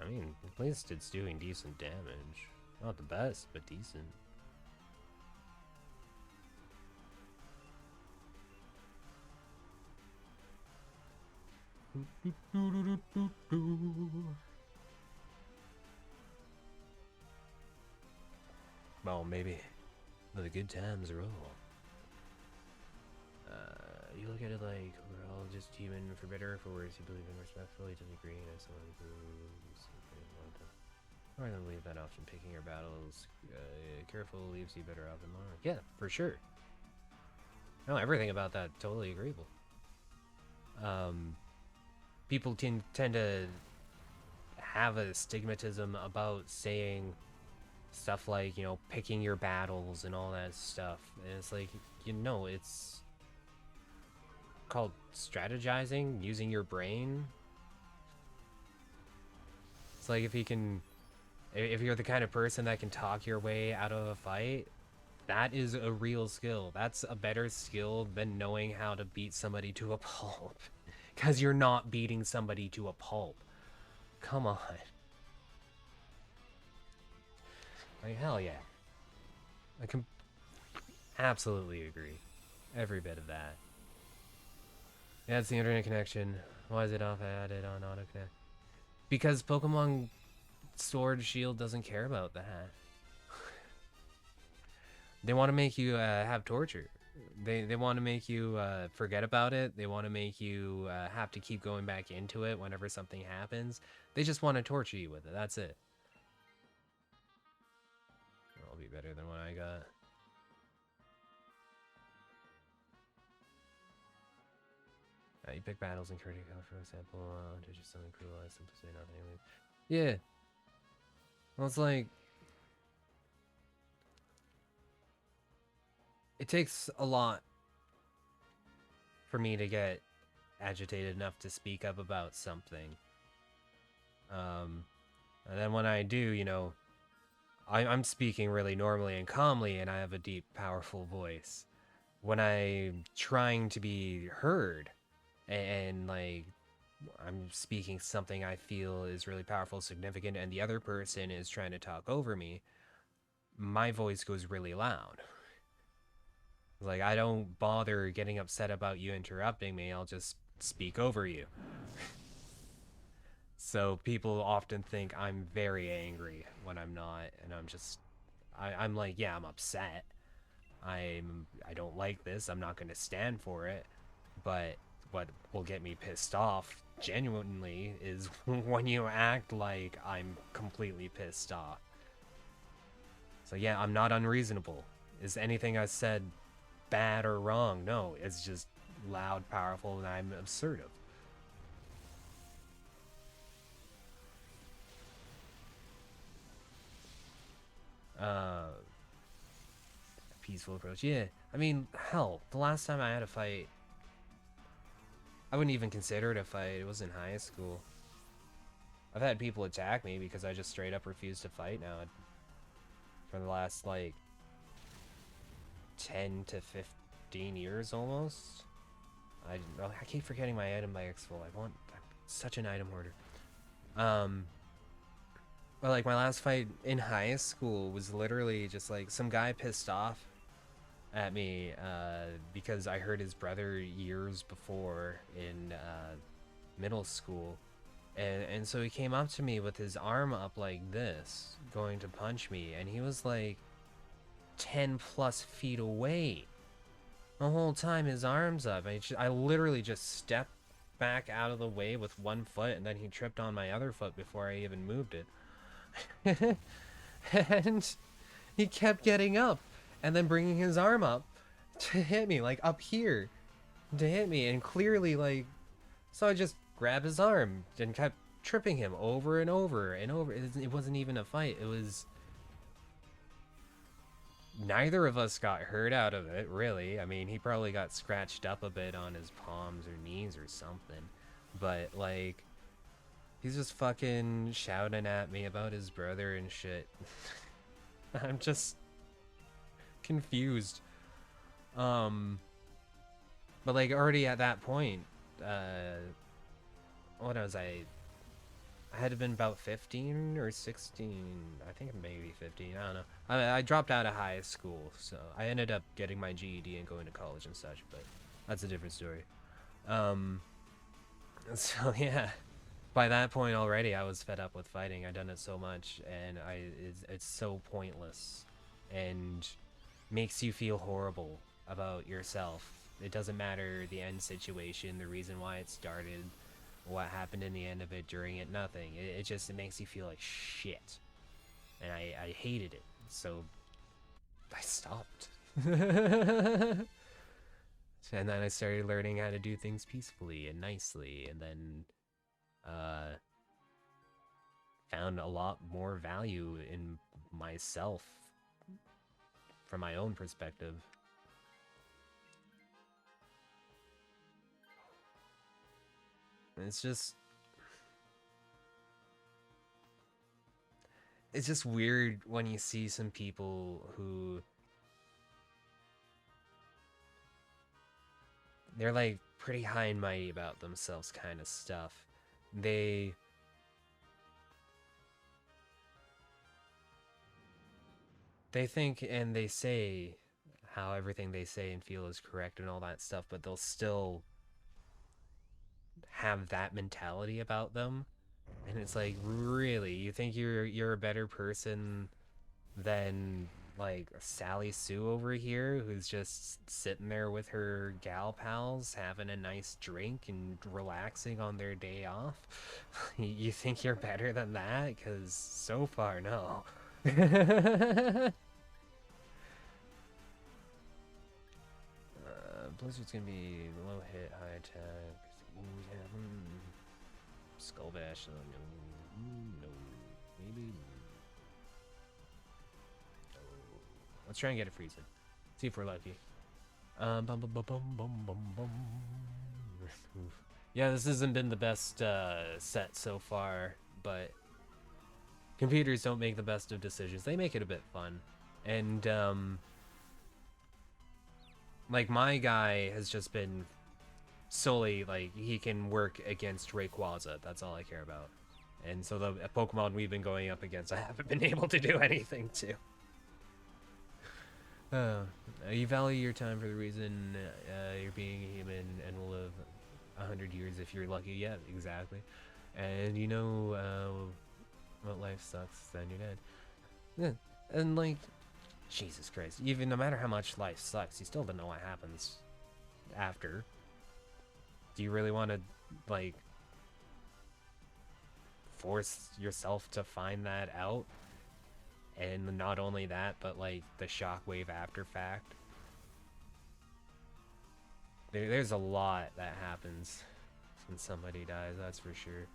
I mean, at least it's doing decent damage. Not the best, but decent. Well, maybe the good times roll. You look at it like we're all just human, for better or for worse. You believe in respectfully, disagree, and someone who's more than believe that option. Picking your battles careful leaves you better off in the long run. Yeah, for sure. No, everything about that totally agreeable. People tend to have a stigmatism about saying stuff like, you know, picking your battles and all that stuff. And it's like, you know, it's called strategizing, using your brain. It's like if you're the kind of person that can talk your way out of a fight, that is a real skill. That's a better skill than knowing how to beat somebody to a pulp. Because you're not beating somebody to a pulp. Come on. Like, hell yeah. I can absolutely agree. Every bit of that. Yeah, it's the internet connection. Why is it off? I added on auto connect. Because Pokemon Sword Shield doesn't care about that. They want to make you have torture. They want to make you forget about it. They want to make you have to keep going back into it whenever something happens. They just want to torture you with it. That's it. I'll be better than what I got. You pick battles and critical, for example, to just something cruel, I simply say nothing. Yeah. Well, it's like, it takes a lot for me to get agitated enough to speak up about something. And then when I do, you know, I'm speaking really normally and calmly, and I have a deep, powerful voice. When I'm trying to be heard, and like, I'm speaking something I feel is really powerful, significant, and the other person is trying to talk over me, my voice goes really loud. Like, I don't bother getting upset about you interrupting me, I'll just speak over you. So people often think I'm very angry when I'm not, and I'm like, yeah, I'm upset. I don't like this, I'm not going to stand for it, but what will get me pissed off genuinely is when you act like I'm completely pissed off. So yeah, I'm not unreasonable. Is anything I said bad or wrong? No, it's just loud, powerful, and I'm assertive. Peaceful approach. Yeah, I mean, hell, the last time I had a fight, I wouldn't even consider it a fight. It was in high school. I've had people attack me because I just straight up refuse to fight now. For the last, like, 10 to 15 years almost. I keep forgetting my item by X-Full. I'm such an item hoarder. But like my last fight in high school was literally just like some guy pissed off at me because I hurt his brother years before in middle school. And so he came up to me with his arm up like this, going to punch me, and he was like 10 plus feet away. The whole time his arm's up. I literally just stepped back out of the way with one foot, and then he tripped on my other foot before I even moved it. And he kept getting up and then bringing his arm up to hit me, like up here to hit me, and clearly like, so I just grabbed his arm and kept tripping him over and over and over. It wasn't even a fight. It was, neither of us got hurt out of it, really. I mean, he probably got scratched up a bit on his palms or knees or something, but like, he's just fucking shouting at me about his brother and shit. I'm just confused Um, but like already at that point, uh, what was I? I had to been about 15 or 16. I think maybe 15. I don't know. I dropped out of high school, so I ended up getting my GED and going to college and such. But that's a different story. Um, so yeah, by that point already, I was fed up with fighting. I'd done it so much, and it's so pointless, and makes you feel horrible about yourself. It doesn't matter the end situation, the reason why it started, what happened in the end of it, during it, nothing. It makes you feel like shit, and I hated it, so I stopped. And then I started learning how to do things peacefully and nicely, and then uh, found a lot more value in myself from my own perspective. It's just weird when you see some people who they're like pretty high and mighty about themselves kind of stuff. They think and they say how everything they say and feel is correct and all that stuff, but they'll still have that mentality about them. And it's like, really, you think you're a better person than like Sally Sue over here, who's just sitting there with her gal pals having a nice drink and relaxing on their day off? You think you're better than that? Because so far, no. Blizzard's gonna be low hit, high attack. Skull Bash, no. Maybe. No. Let's try and get a freezing. See if we're lucky. Bum, bum, bum, bum, bum, bum, bum. Yeah, this hasn't been the best set so far, but computers don't make the best of decisions. They make it a bit fun. And, like, my guy has just been solely, like, he can work against Rayquaza. That's all I care about. And so the Pokemon we've been going up against, I haven't been able to do anything to. You value your time for the reason you're being a human and will live 100 years if you're lucky. Yeah, exactly. And you know what life sucks, then you're dead. Yeah, and like, Jesus Christ, even no matter how much life sucks, you still don't know what happens after. Do you really want to, like, force yourself to find that out? And not only that, but like the shockwave after fact. There's a lot that happens when somebody dies, that's for sure.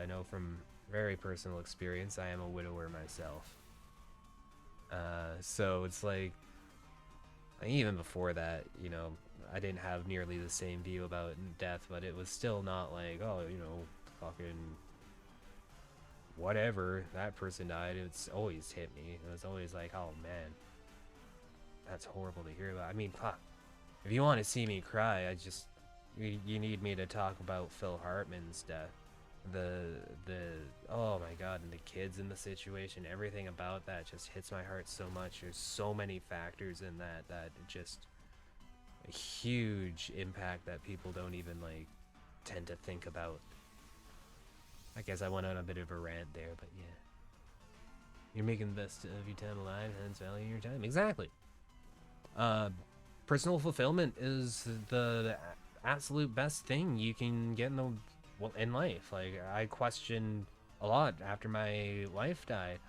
I know from very personal experience, I am a widower myself. So it's like, even before that, you know, I didn't have nearly the same view about death, but it was still not like, oh, you know, fucking whatever, that person died. It's always hit me. It was always like, oh man, that's horrible to hear about. I mean, fuck, if you want to see me cry, you need me to talk about Phil Hartman's death. Oh my god, and the kids in the situation, everything about that just hits my heart so much. There's so many factors in that it just a huge impact that people don't even like tend to think about. I guess I went on a bit of a rant there, but yeah. You're making the best of your time alive, hence value your time. Exactly. Personal fulfillment is the absolute best thing you can get in life. Like, I questioned a lot after my wife died.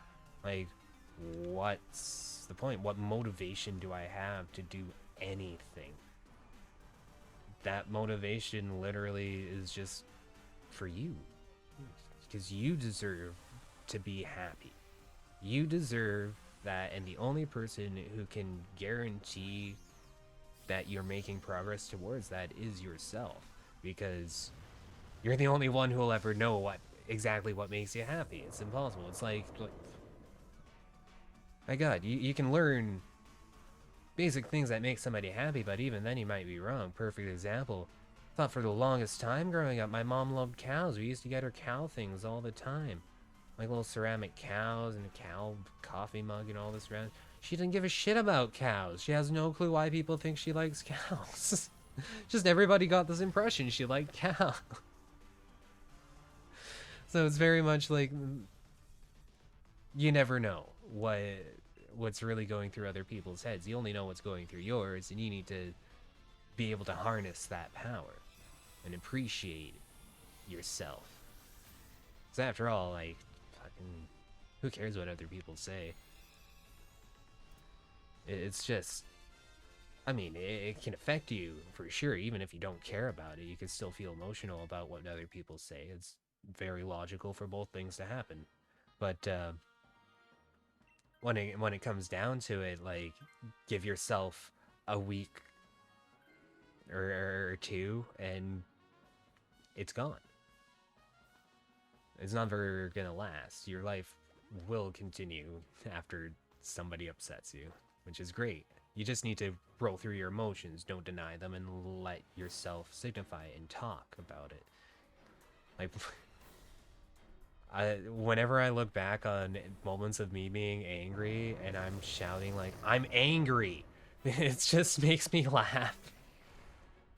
Like, what's the point? What motivation do I have to do anything? That motivation literally is just for you. Because you deserve to be happy. You deserve that, and the only person who can guarantee that you're making progress towards that is yourself. Because you're the only one who will ever know exactly what makes you happy. It's impossible. It's like my god, you can learn basic things that make somebody happy, but even then you might be wrong. Perfect example. Thought for the longest time growing up, my mom loved cows. We used to get her cow things all the time. Like little ceramic cows and a cow coffee mug and all this around. She didn't give a shit about cows. She has no clue why people think she likes cows. Just everybody got this impression she liked cows. So it's very much like you never know what's really going through other people's heads. You only know what's going through yours, and you need to be able to harness that power and appreciate yourself. Because after all, like, fucking, who cares what other people say? It's just, I mean, it can affect you for sure. Even if you don't care about it, you can still feel emotional about what other people say. It's very logical for both things to happen. But when it comes down to it, like, give yourself a week or two, and it's gone. It's never gonna last. Your life will continue after somebody upsets you, which is great. You just need to roll through your emotions, don't deny them, and let yourself signify and talk about it. Like, whenever I look back on moments of me being angry and I'm shouting like, I'm angry, it just makes me laugh.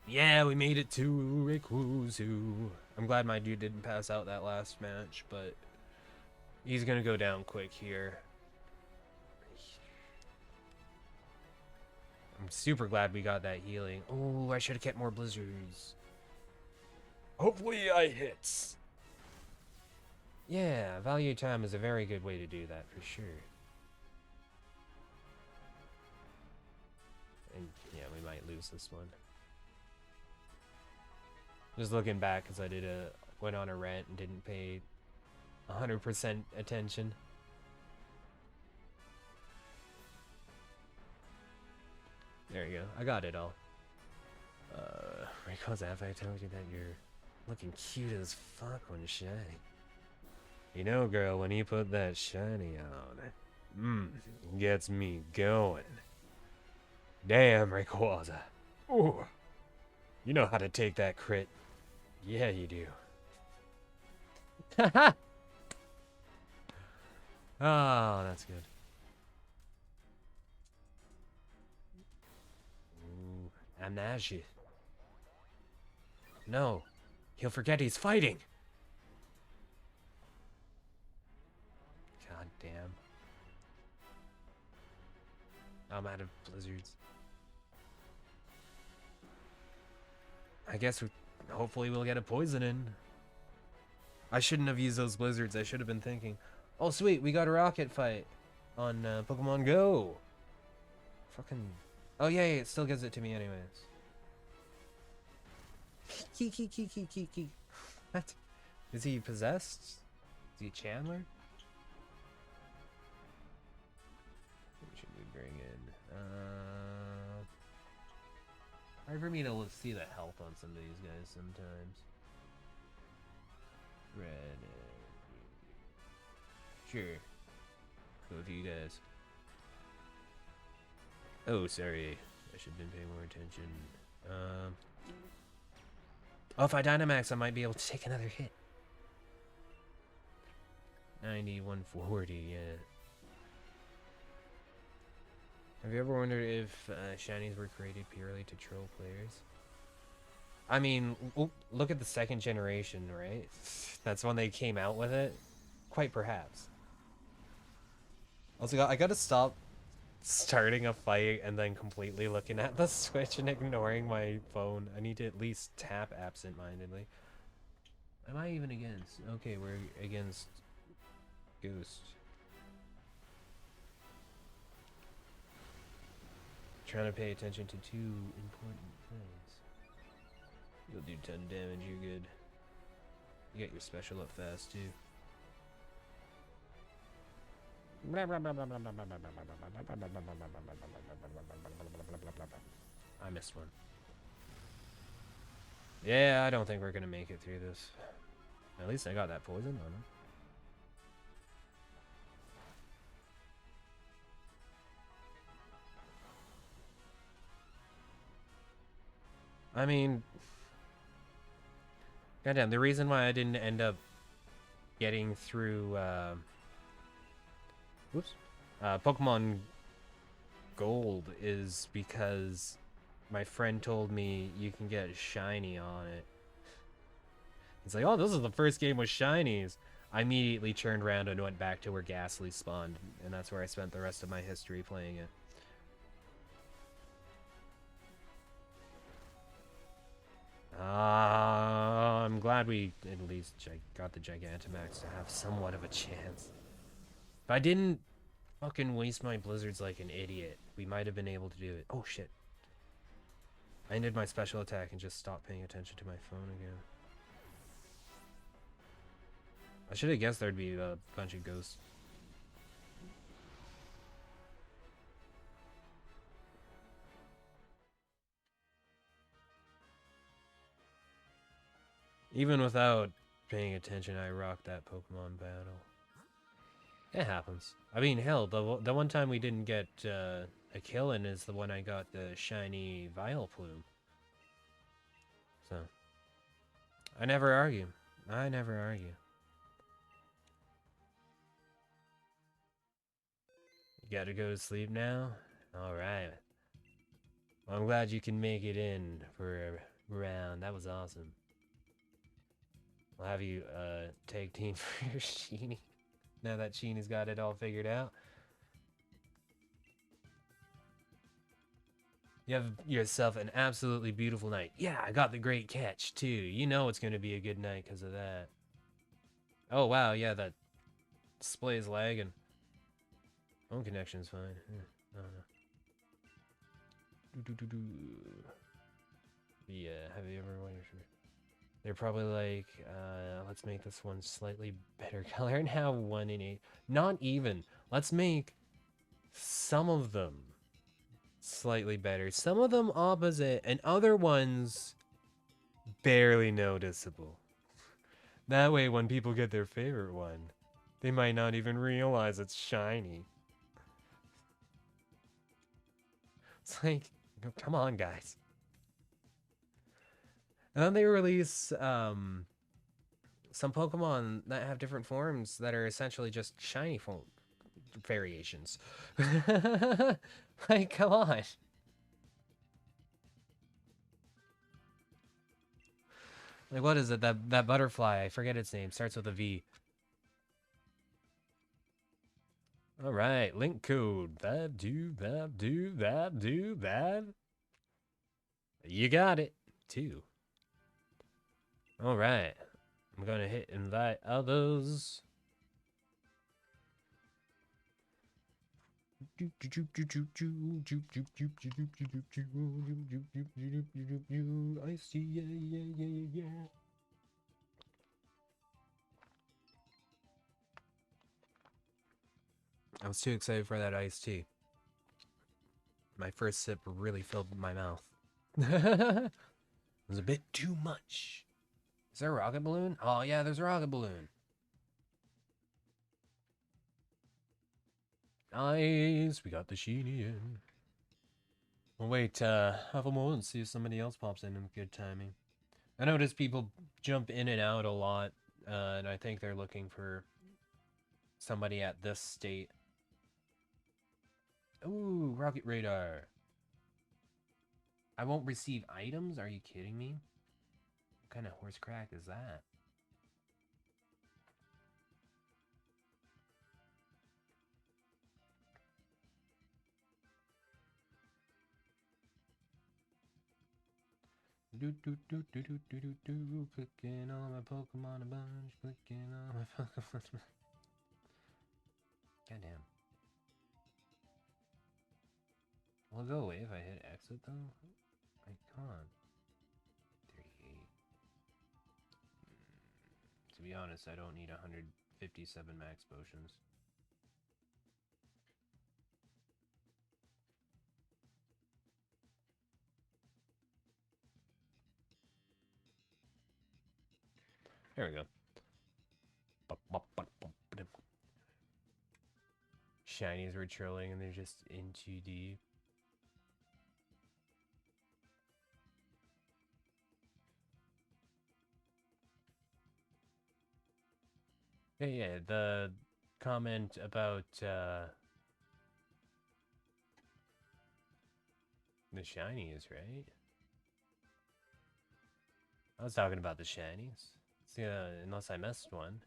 Yeah, we made it to Rikuzu. I'm glad my dude didn't pass out that last match, but he's gonna go down quick here. I'm super glad we got that healing. Oh, I should have kept more blizzards. Hopefully I hits. Yeah, value time is a very good way to do that for sure. And yeah, we might lose this one. Just looking back, because I went on a rant and didn't pay 100% attention. There you go. I got it all. Because have I told you that you're looking cute as fuck when shiny? You know, girl, when you put that shiny on, gets me going. Damn, Rayquaza. Ooh. You know how to take that crit. Yeah, you do. Oh, that's good. Ooh, amnesia. No, he'll forget he's fighting. God damn. I'm out of blizzards. I guess hopefully we'll get a poison in. I shouldn't have used those blizzards. I should have been thinking. Oh, sweet. We got a rocket fight on Pokemon Go. Fucking. Oh, yeah, it still gives it to me anyways. Key. What? Is he possessed? Is he a Chandler? What should we bring in? Hard for me to see the health on some of these guys sometimes. Red. Sure. Go with you guys. Oh, sorry. I should have been paying more attention. Oh, if I Dynamax, I might be able to take another hit. 90, 140, yeah. Have you ever wondered if shinies were created purely to troll players? I mean, look at the second generation, right? That's when they came out with it. Quite perhaps. Also, I gotta stop starting a fight and then completely looking at the Switch and ignoring my phone. I need to at least tap absent-mindedly. Am I even against? Okay, we're against Ghost. Trying to pay attention to two important things. You'll do 10 damage, you're good. You get your special up fast too. I missed one. Yeah, I don't think we're gonna make it through this. At least I got that poison on him. I mean, goddamn, the reason why I didn't end up getting through, Pokemon Gold is because my friend told me you can get shiny on it. He's like, oh, this is the first game with shinies. I immediately turned around and went back to where Ghastly spawned, and that's where I spent the rest of my history playing it. I'm glad we at least got the Gigantamax to have somewhat of a chance. If I didn't fucking waste my blizzards like an idiot, we might have been able to do it. Oh shit. I ended my special attack and just stopped paying attention to my phone again. I should have guessed there'd be a bunch of ghosts. Even without paying attention, I rocked that Pokemon battle. It happens. I mean, hell, the one time we didn't get a kill in is the one I got the shiny Vileplume. So, I never argue. I never argue. You gotta go to sleep now? Alright. Well, I'm glad you can make it in for a round. That was awesome. I'll have you tag team for your Sheeny. Now that Sheeny's got it all figured out. You have yourself an absolutely beautiful night. Yeah, I got the great catch, too. You know it's going to be a good night because of that. Oh, wow, yeah, that display is lagging. Phone connection's fine. I don't know. Yeah, have you ever wondered? They're probably like, let's make this one slightly better color and have 1 in 8. Not even. Let's make some of them slightly better. Some of them opposite, and other ones barely noticeable. That way, when people get their favorite one, they might not even realize it's shiny. It's like, come on, guys. And then they release some Pokemon that have different forms that are essentially just shiny form variations. Like, come on. Like, what is it? That butterfly, I forget its name, starts with a V. Alright, link code. That. You got it. 2. Alright. I'm gonna hit invite others. I see, yeah. I was too excited for that iced tea. My first sip really filled my mouth. It was a bit too much. Is there a rocket balloon? Oh yeah, there's a rocket balloon. Nice, we got the Sheeny in. We'll wait half a moment and see if somebody else pops in with good timing. I notice people jump in and out a lot, and I think they're looking for somebody at this state. Ooh, rocket radar. I won't receive items? Are you kidding me? What kind of horse crack is that? Clicking on my Pokemon a bunch, clicking on my Pokemon. Goddamn. Will it go away if I hit exit though? I can't. 38. To be honest, I don't need 157 max potions. There we go. Shinies were trolling and they're just in too deep. Yeah, the comment about the shinies, right? I was talking about the shinies. See, unless I missed one.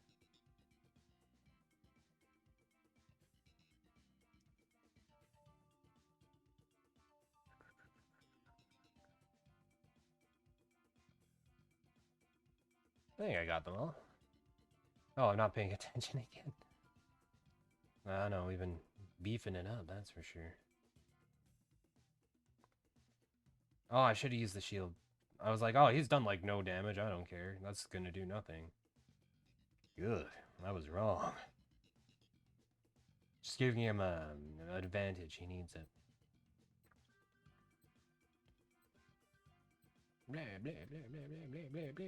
I think I got them all. Oh, I'm not paying attention again. I don't know, we've been beefing it up, that's for sure. Oh, I should have used the shield. I was like, oh, he's done like no damage. I don't care. That's gonna do nothing. Good. I was wrong. Just giving him an advantage. He needs it. Blah, blah, blah, blah, blah, blah, blah, blah.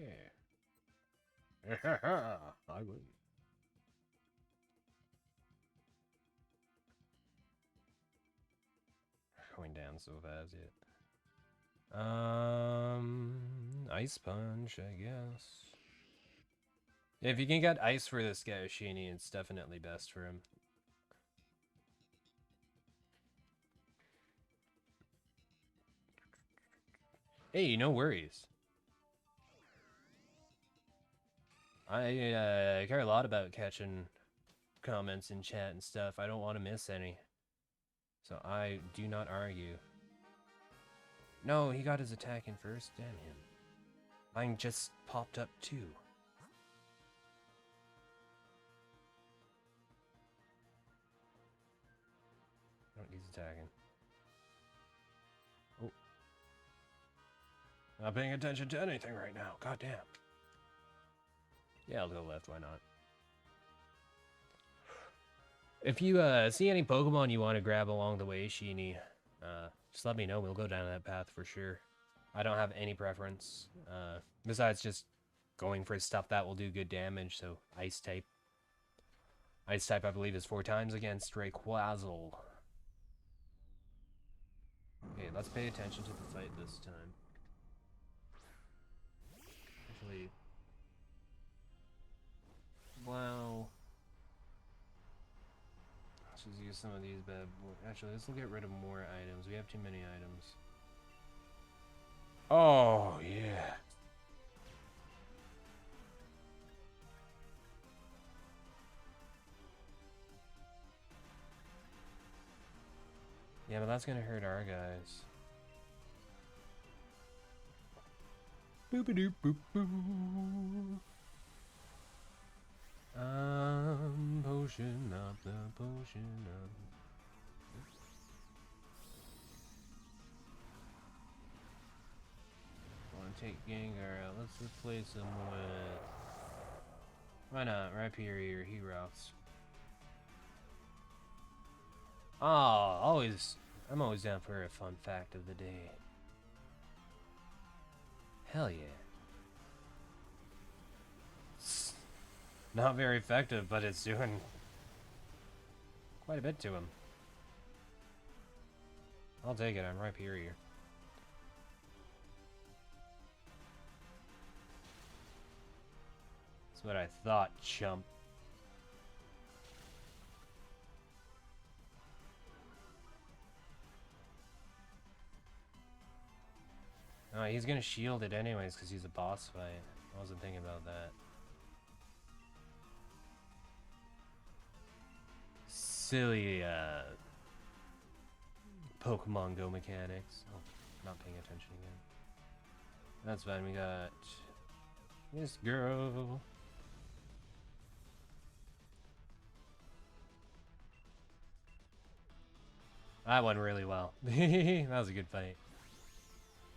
I win. Going down so fast yet. Ice punch, I guess. If you can get ice for this guy, Sheeny, it's definitely best for him. Hey, no worries. I care a lot about catching comments in chat and stuff. I don't want to miss any. So I do not argue. No, he got his attack in first. Damn him. Mine just popped up too. Oh, he's attacking. Oh. Not paying attention to anything right now. God damn. Yeah, I'll go left. Why not? If you see any Pokemon you want to grab along the way, Sheeny, just let me know. We'll go down that path for sure. I don't have any preference. Besides just going for stuff that will do good damage, so Ice type. Ice type, I believe, is 4 times against Rayquaza. Okay, let's pay attention to the fight this time. Actually, wow. Let's just use some of these bad boys. Actually, let's get rid of more items. We have too many items. Oh, yeah. Yeah, but that's gonna hurt our guys. Boop-a-doop boop boo. Potion up the potion up. Wanna take Gengar out. Let's replace him with... Why not? Rhyperior, he rocks. Oh, I'm always down for a fun fact of the day. Hell yeah. It's not very effective, but it's doing quite a bit to him. I'll take it, I'm Rhyperior. That's what I thought, chump. Oh, he's gonna shield it anyways because he's a boss fight. I wasn't thinking about that. Silly, Pokemon Go mechanics. Oh, not paying attention again. That's fine, we got this girl. That went really well. That was a good fight.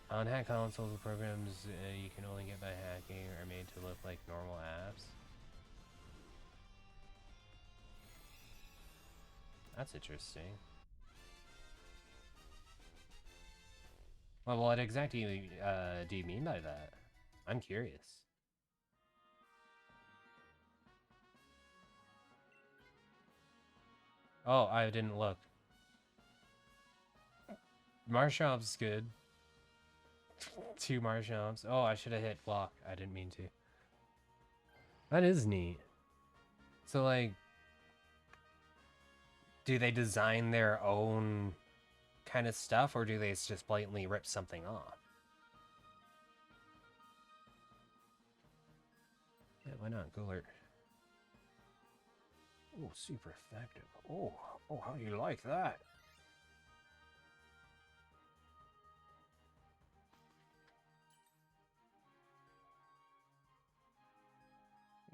On hack consoles, the programs you can only get by hacking are made to look like normal apps. That's interesting. Well, what exactly do you mean by that? I'm curious. Oh, I didn't look. Marshamp's good. 2 Marshamps. Oh, I should have hit block. I didn't mean to. That is neat. So, like, do they design their own kind of stuff, or do they just blatantly rip something off? Yeah, why not? Cooler. Oh, super effective. Oh, how do you like that?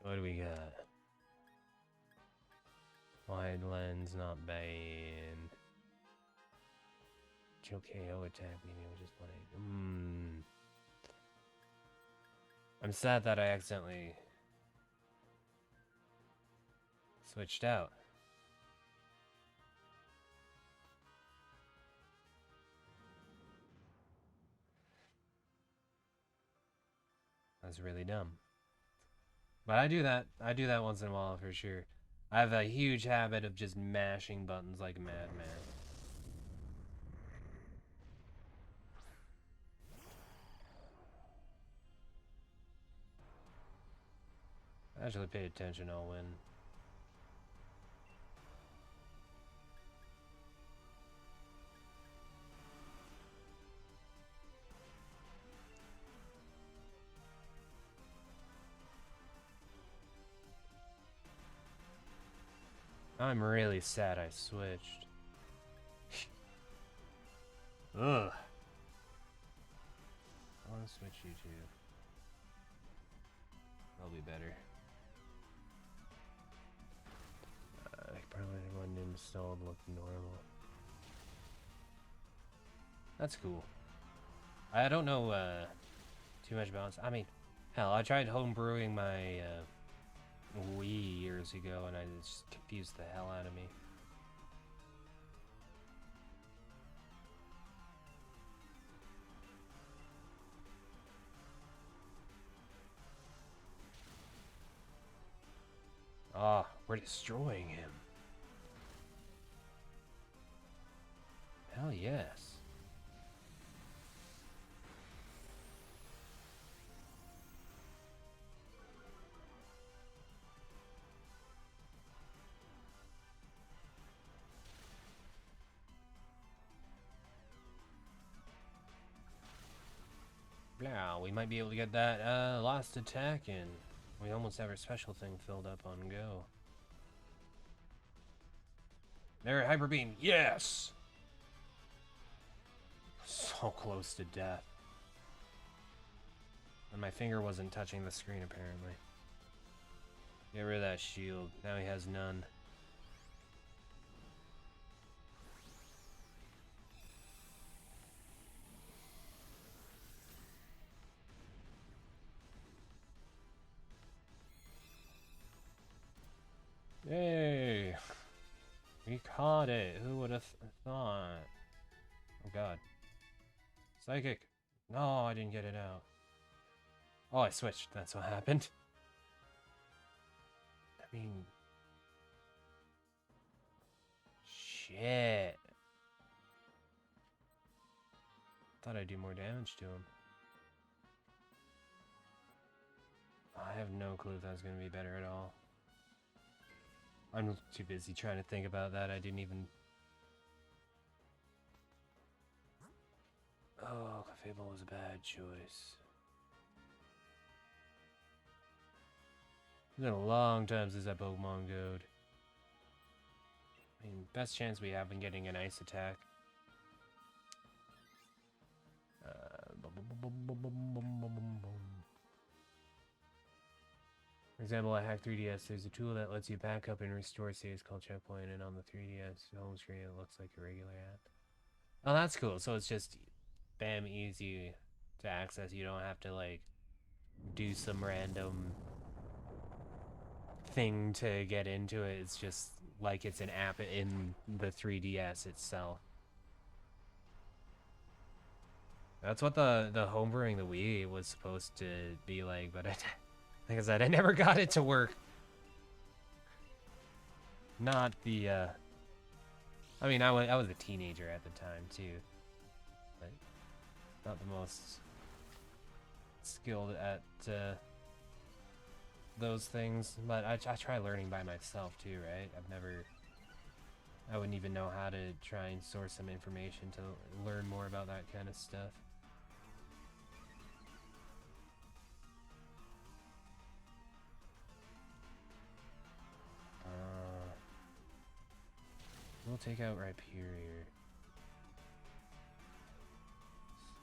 What do we got? Wide lens, not bad. Chill KO attack, which is funny. I'm sad that I accidentally switched out. That's really dumb. But I do that. I do that once in a while for sure. I have a huge habit of just mashing buttons like a madman. Actually pay attention, I'll win. I'm really sad I switched. Ugh. I want to switch you too. That'll be better. Probably wasn't installed looking normal. That's cool. I don't know too much about it. I mean, hell, I tried home brewing my Wii years ago, and it just confused the hell out of me. Ah, we're destroying him. Hell yes. Now we might be able to get that last attack in. We almost have our special thing filled up on go. There, Hyper Beam. Yes! So close to death. And my finger wasn't touching the screen, apparently. Get rid of that shield. Now he has none. Yay! We caught it. Who would have thought? Oh god. Psychic. No, I didn't get it out. Oh, I switched. That's what happened. I mean... Shit. Thought I'd do more damage to him. I have no clue if that's going to be better at all. I'm too busy trying to think about that. I didn't even... Oh, Fable was a bad choice. It's been a long time since I Pokemon Go'd. I mean, best chance we have in getting an ice attack. For example, at Hack 3DS, there's a tool that lets you back up and restore saves called Checkpoint, and on the 3DS home screen, it looks like a regular app. Oh, that's cool. So it's just, bam, easy to access. You don't have to, like, do some random thing to get into it. It's just like it's an app in the 3DS itself. That's what the homebrewing the Wii was supposed to be like, but like I said, I never got it to work. Not the, I mean, I was a teenager at the time, too. But not the most skilled at, those things, but I try learning by myself too, right? I wouldn't even know how to try and source some information to learn more about that kind of stuff. We'll take out Rhyperior.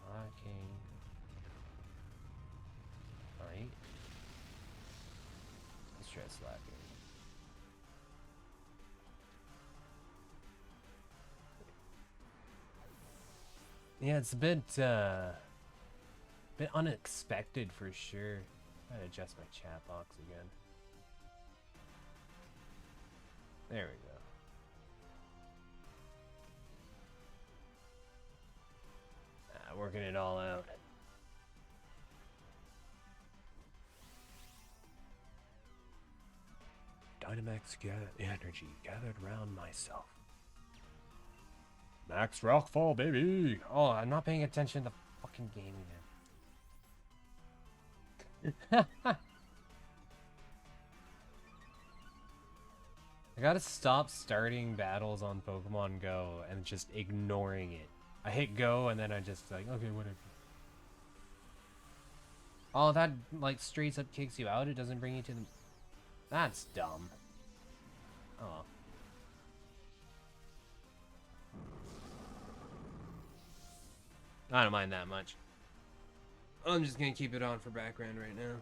Slacking. Right? Let's try slacking. Yeah, it's a bit unexpected for sure. I'd adjust my chat box again. There we go. Working it all out. Dynamax energy gathered round myself. Max Rockfall, baby! Oh, I'm not paying attention to the fucking game again. I gotta stop starting battles on Pokemon Go and just ignoring it. I hit go and then I just like, okay, whatever. Oh, that like straight up kicks you out. It doesn't bring you to the... That's dumb. Oh. I don't mind that much. I'm just gonna keep it on for background right now.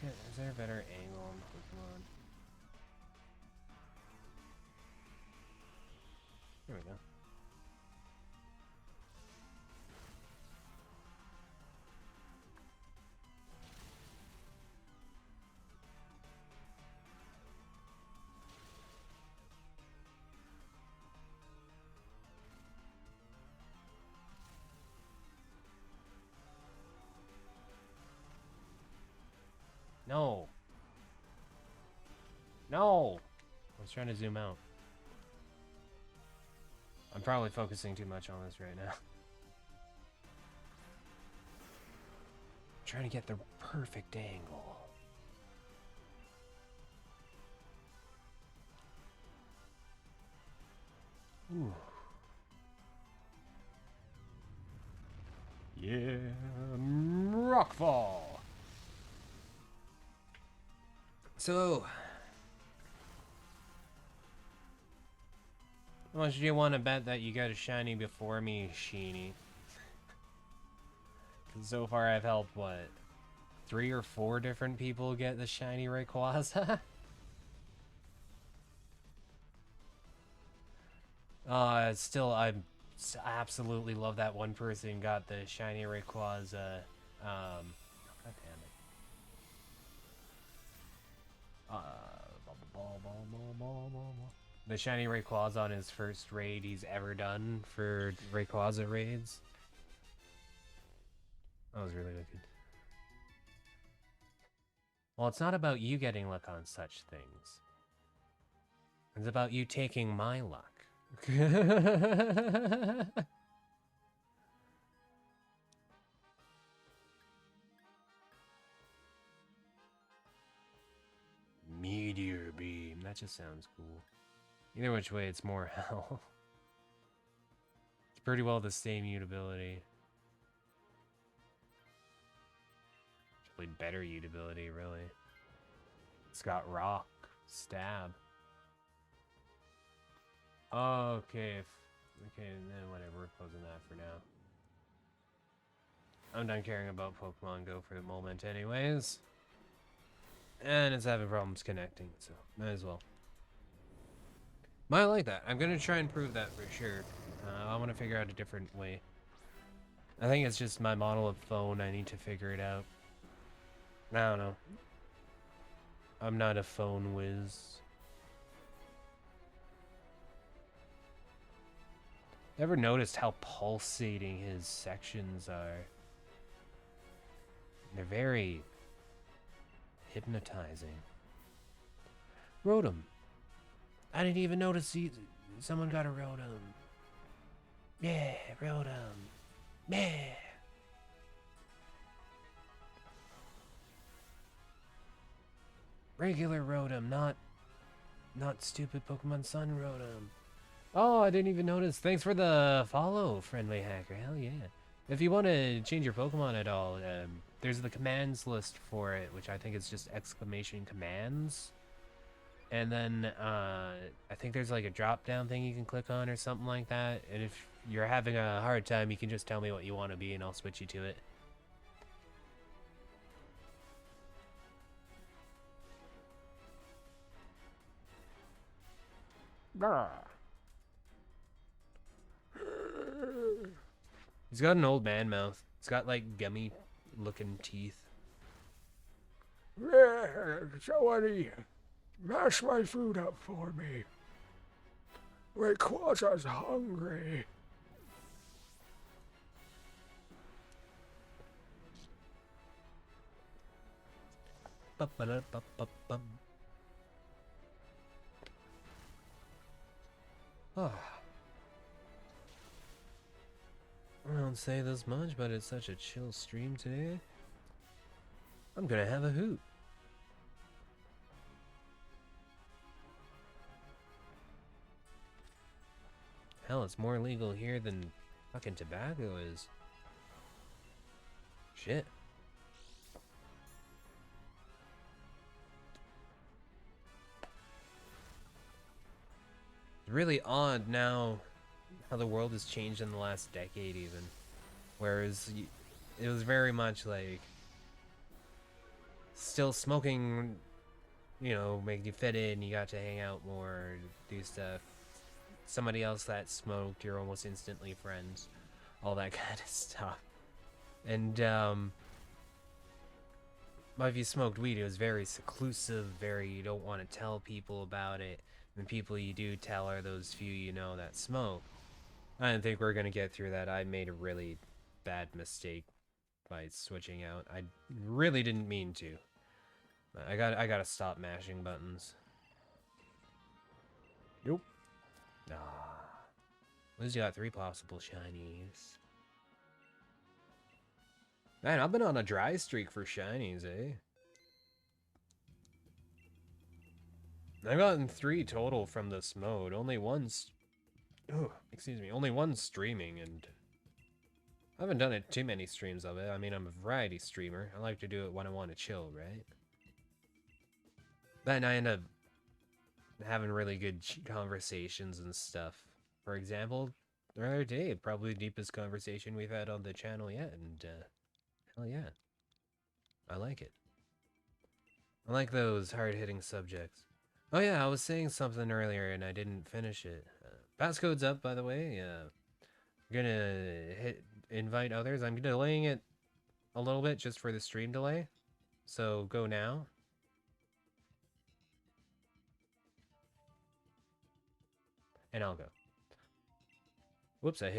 Is there a better angle on Pokemon? There we go. No. No! I was trying to zoom out. I'm probably focusing too much on this right now. Trying to get the perfect angle. Ooh. Yeah, Rockfall. So, how much do you want to bet that you got a shiny before me, Sheeny? Because so far I've helped, what, 3 or 4 different people get the shiny Rayquaza? Still, I absolutely love that one person got the shiny Rayquaza. God damn it. The shiny Rayquaza on his first raid he's ever done for Rayquaza raids. That was really wicked. Well, it's not about you getting luck on such things. It's about you taking my luck. Meteor Beam. That just sounds cool. Either which way, it's more health. It's pretty well the same mutability. Actually, better mutability, really. It's got rock, stab. Okay, okay, then whatever, we're closing that for now. I'm done caring about Pokemon Go for the moment anyways. And it's having problems connecting, so might as well. Might like that. I'm gonna try and prove that for sure. I want to figure out a different way. I think it's just my model of phone. I need to figure it out. I don't know. I'm not a phone whiz. Ever noticed how pulsating his sections are? They're very hypnotizing. Rotom. I didn't even notice someone got a Rotom. Yeah, Rotom. Yeah. Regular Rotom, not stupid Pokemon Sun Rotom. Oh, I didn't even notice. Thanks for the follow, friendly hacker. Hell yeah. If you want to change your Pokemon at all, there's the commands list for it, which I think is just exclamation commands. And then I think there's like a drop down thing you can click on or something like that. And if you're having a hard time, you can just tell me what you want to be and I'll switch you to it. He's got an old man mouth. He's got like gummy looking teeth. Somebody mash my food up for me. Rayquaza's hungry. Oh. I don't say this much, but it's such a chill stream today. I'm gonna have a hoot. Hell, it's more legal here than fucking tobacco is. Shit. It's really odd now how the world has changed in the last decade even. Whereas it was very much like still smoking, you know, made you fit in, you got to hang out more, do stuff. Somebody else that smoked, you're almost instantly friends. All that kind of stuff. And but if you smoked weed, it was very seclusive, very, you don't want to tell people about it. And the people you do tell are those few you know that smoke. I didn't think we were going to get through that. I made a really bad mistake by switching out. I really didn't mean to. I gotta stop mashing buttons. Nope. Ah. At least you got 3 possible shinies. Man, I've been on a dry streak for shinies, eh? I've gotten 3 total from this mode. Only one's... Oh, excuse me. Only one's streaming, and... I haven't done it too many streams of it. I mean, I'm a variety streamer. I like to do it when I want to chill, right? Then I end up having really good conversations and stuff. For example, the other day, probably the deepest conversation we've had on the channel yet, and hell yeah. I like it. I like those hard-hitting subjects. Oh yeah, I was saying something earlier and I didn't finish it. Passcode's up, by the way. Gonna invite others. I'm delaying it a little bit just for the stream delay. So go now. And I'll go. Whoops, I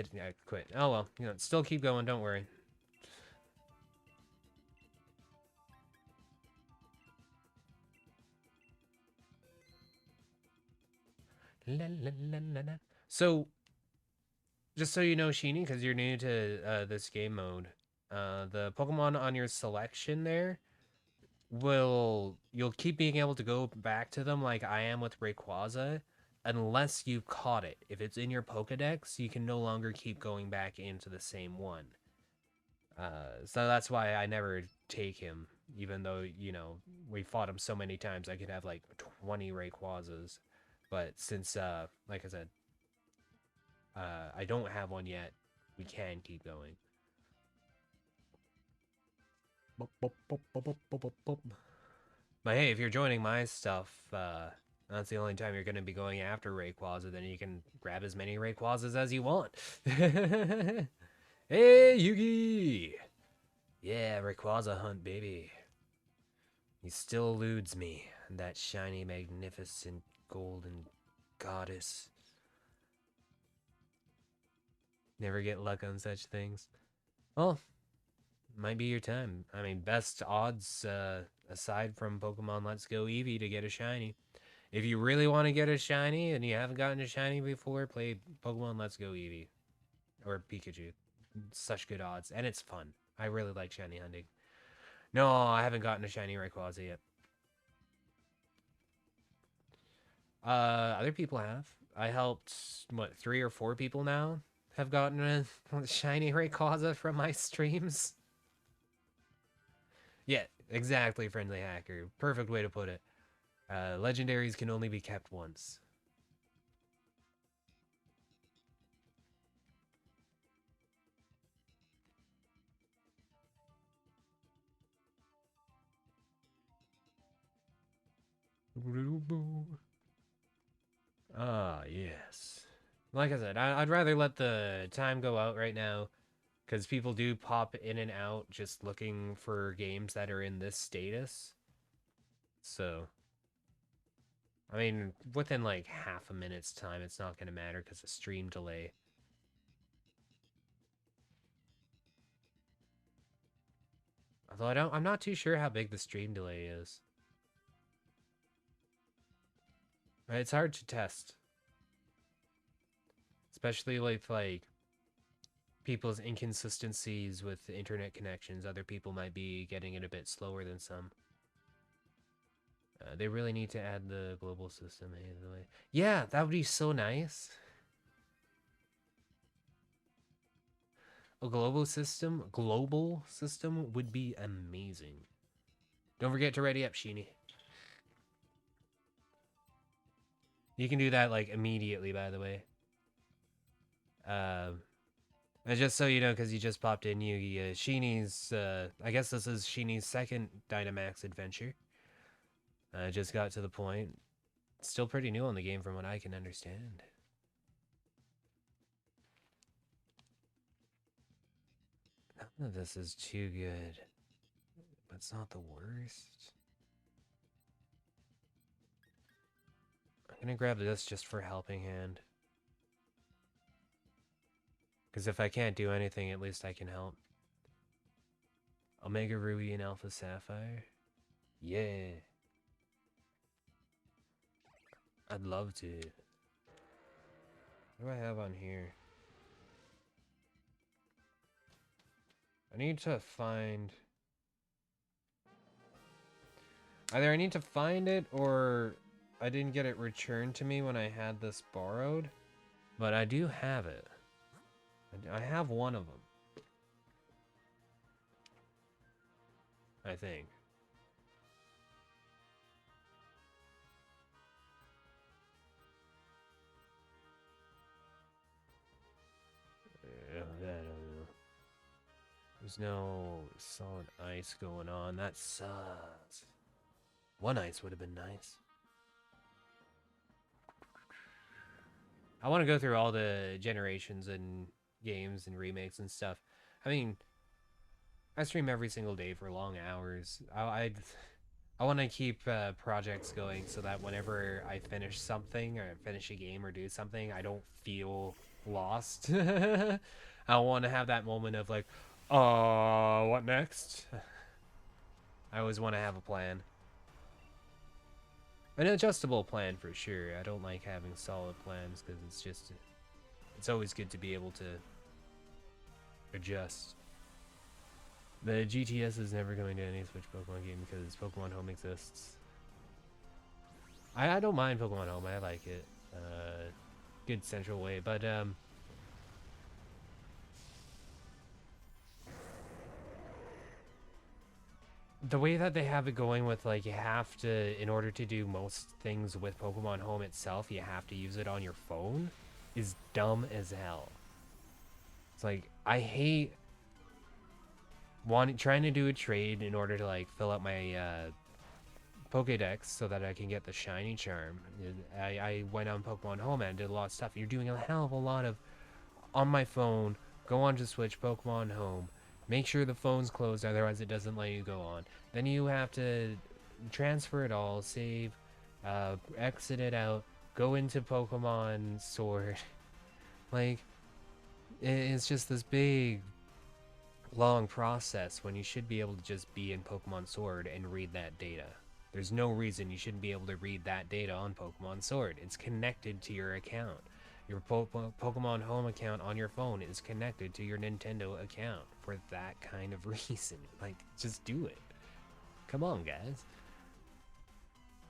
quit. Oh well, you know, still keep going, don't worry. So, just so you know, Sheeny, because you're new to this game mode, the Pokemon on your selection there you'll keep being able to go back to them like I am with Rayquaza, unless you've caught it. If it's in your Pokedex, you can no longer keep going back into the same one. So that's why I never take him, even though, you know, we fought him so many times, I could have like 20 Rayquazas. But since, like I said, I don't have one yet, we can keep going. But hey, if you're joining my stuff, that's the only time you're going to be going after Rayquaza, then you can grab as many Rayquazas as you want. Hey, Yugi! Yeah, Rayquaza hunt, baby. He still eludes me, that shiny, magnificent, golden goddess. Never get luck on such things. Well, might be your time. I mean, best odds, aside from Pokemon Let's Go Eevee to get a shiny. If you really want to get a shiny and you haven't gotten a shiny before, play Pokemon Let's Go Eevee. or Pikachu. Such good odds, and it's fun. I really like shiny hunting. No, I haven't gotten a shiny Rayquaza yet. Other people have. I helped, what, 3 or 4 people now have gotten a shiny Rayquaza from my streams. Yeah, exactly, friendly hacker. Perfect way to put it. Legendaries can only be kept once. Ah, yes. Like I said, I'd rather let the time go out right now, because people do pop in and out just looking for games that are in this status. So, I mean, within like half a minute's time, it's not going to matter because of stream delay. Although I'm not too sure how big the stream delay is. It's hard to test. Especially with like people's inconsistencies with internet connections. Other people might be getting it a bit slower than some. They really need to add the global system, anyway. Yeah, that would be so nice. A global system would be amazing. Don't forget to ready up, Sheeny. You can do that like immediately, by the way. And just so you know, because you just popped in, Yugi, Sheeny's, I guess this is Sheeny's second Dynamax adventure. Just got to the point. Still pretty new on the game from what I can understand. None of this is too good. But it's not the worst. I'm gonna grab this just for helping hand. Because if I can't do anything, at least I can help. Omega Ruby and Alpha Sapphire? Yeah. I'd love to. What do I have on here? I need to find... Either I need to find it, or I didn't get it returned to me when I had this borrowed. But I do have it. I have one of them. I think. I don't know. There's no solid ice going on. That sucks. One ice would have been nice. I want to go through all the generations and games and remakes and stuff. I mean, I stream every single day for long hours. I want to keep projects going so that whenever I finish something or finish a game or do something, I don't feel lost. I want to have that moment of like, what next? I always want to have a plan. An adjustable plan for sure. I don't like having solid plans because it's always good to be able to adjust. The GTS is never going to any Switch Pokemon game because Pokemon Home exists. I don't mind Pokemon Home. I like it. Good central way, but the way that they have it going with like you have to, in order to do most things with Pokemon Home itself, you have to use it on your phone is dumb as hell. It's like I hate trying to do a trade in order to like fill up my Pokédex so that I can get the shiny charm. I went on Pokemon Home and did a lot of stuff. You're doing a hell of a lot of on my phone. Go on to Switch Pokemon Home. Make sure the phone's closed, otherwise it doesn't let you go on. Then you have to transfer it all, save, exit it out, go into Pokemon Sword. Like, it's just this big, long process when you should be able to just be in Pokemon Sword and read that data. There's no reason you shouldn't be able to read that data on Pokemon Sword. It's connected to your account. Your Pokemon Home account on your phone is connected to your Nintendo account for that kind of reason. Like, just do it. Come on, guys.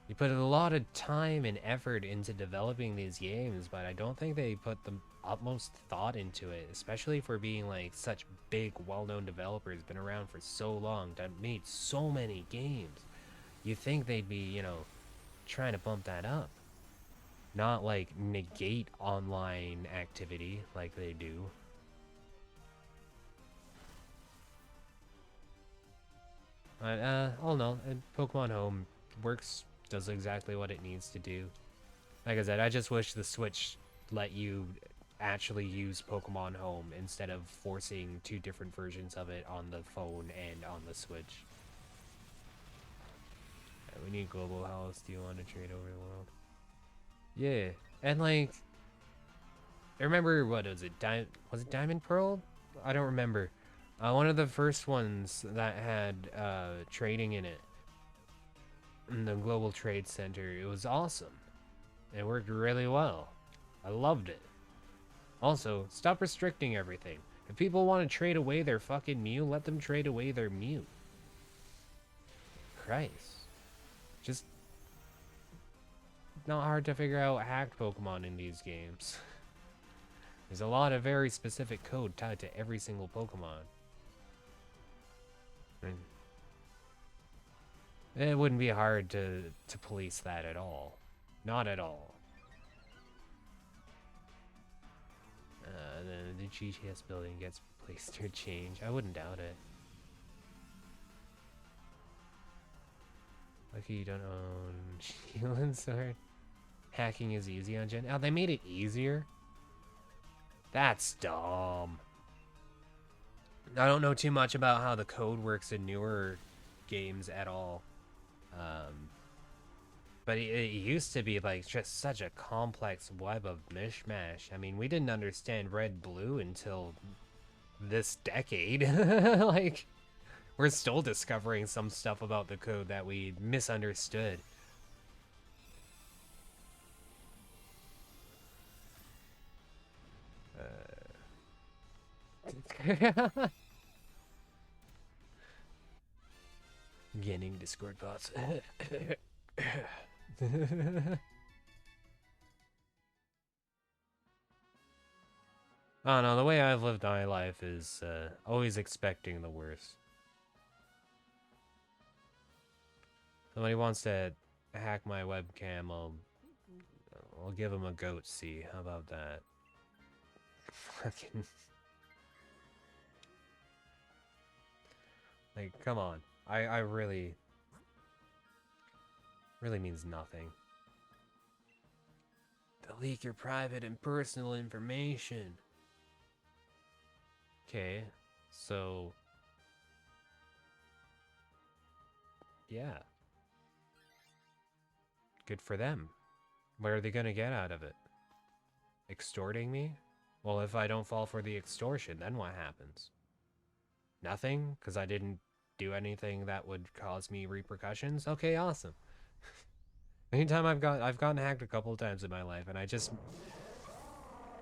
You put a lot of time and effort into developing these games, but I don't think they put the utmost thought into it, especially for being like such big, well-known developers, been around for so long, that made so many games. You think they'd be, you know, trying to bump that up, not like negate online activity like they do. But all in all, Pokemon Home works, does exactly what it needs to do. Like I said, I just wish the Switch let you actually use Pokemon Home instead of forcing two different versions of it on the phone and on the Switch. We need global health. Do you want to trade over the world? Yeah, and like, I remember, what was it? Was it Diamond Pearl? I don't remember. One of the first ones that had trading in it, in the Global Trade Center. It was awesome. It worked really well. I loved it. Also, stop restricting everything. If people want to trade away their fucking Mew, let them trade away their Mew. Christ. Just not hard to figure out hacked Pokemon in these games. There's a lot of very specific code tied to every single Pokemon. And it wouldn't be hard to police that at all. Not at all. The GTS building gets placed or changed. I wouldn't doubt it. Lucky you don't own Shield and Sword. Hacking is easy on Gen. Oh, they made it easier? That's dumb. I don't know too much about how the code works in newer games at all. But it used to be like just such a complex web of mishmash. I mean, we didn't understand red blue until this decade. Like, we're still discovering some stuff about the code that we misunderstood. Getting Discord bots. I don't know, the way I've lived my life is always expecting the worst. Somebody wants to hack my webcam, I'll give them a goat see. How about that? Fucking... Like, come on. I really means nothing. To leak your private and personal information. Okay, so... yeah. Good for them. What are they gonna get out of it? Extorting me? Well, if I don't fall for the extortion, then what happens? Nothing? Because I didn't do anything that would cause me repercussions? Okay, awesome. Anytime I've gotten hacked a couple of times in my life, and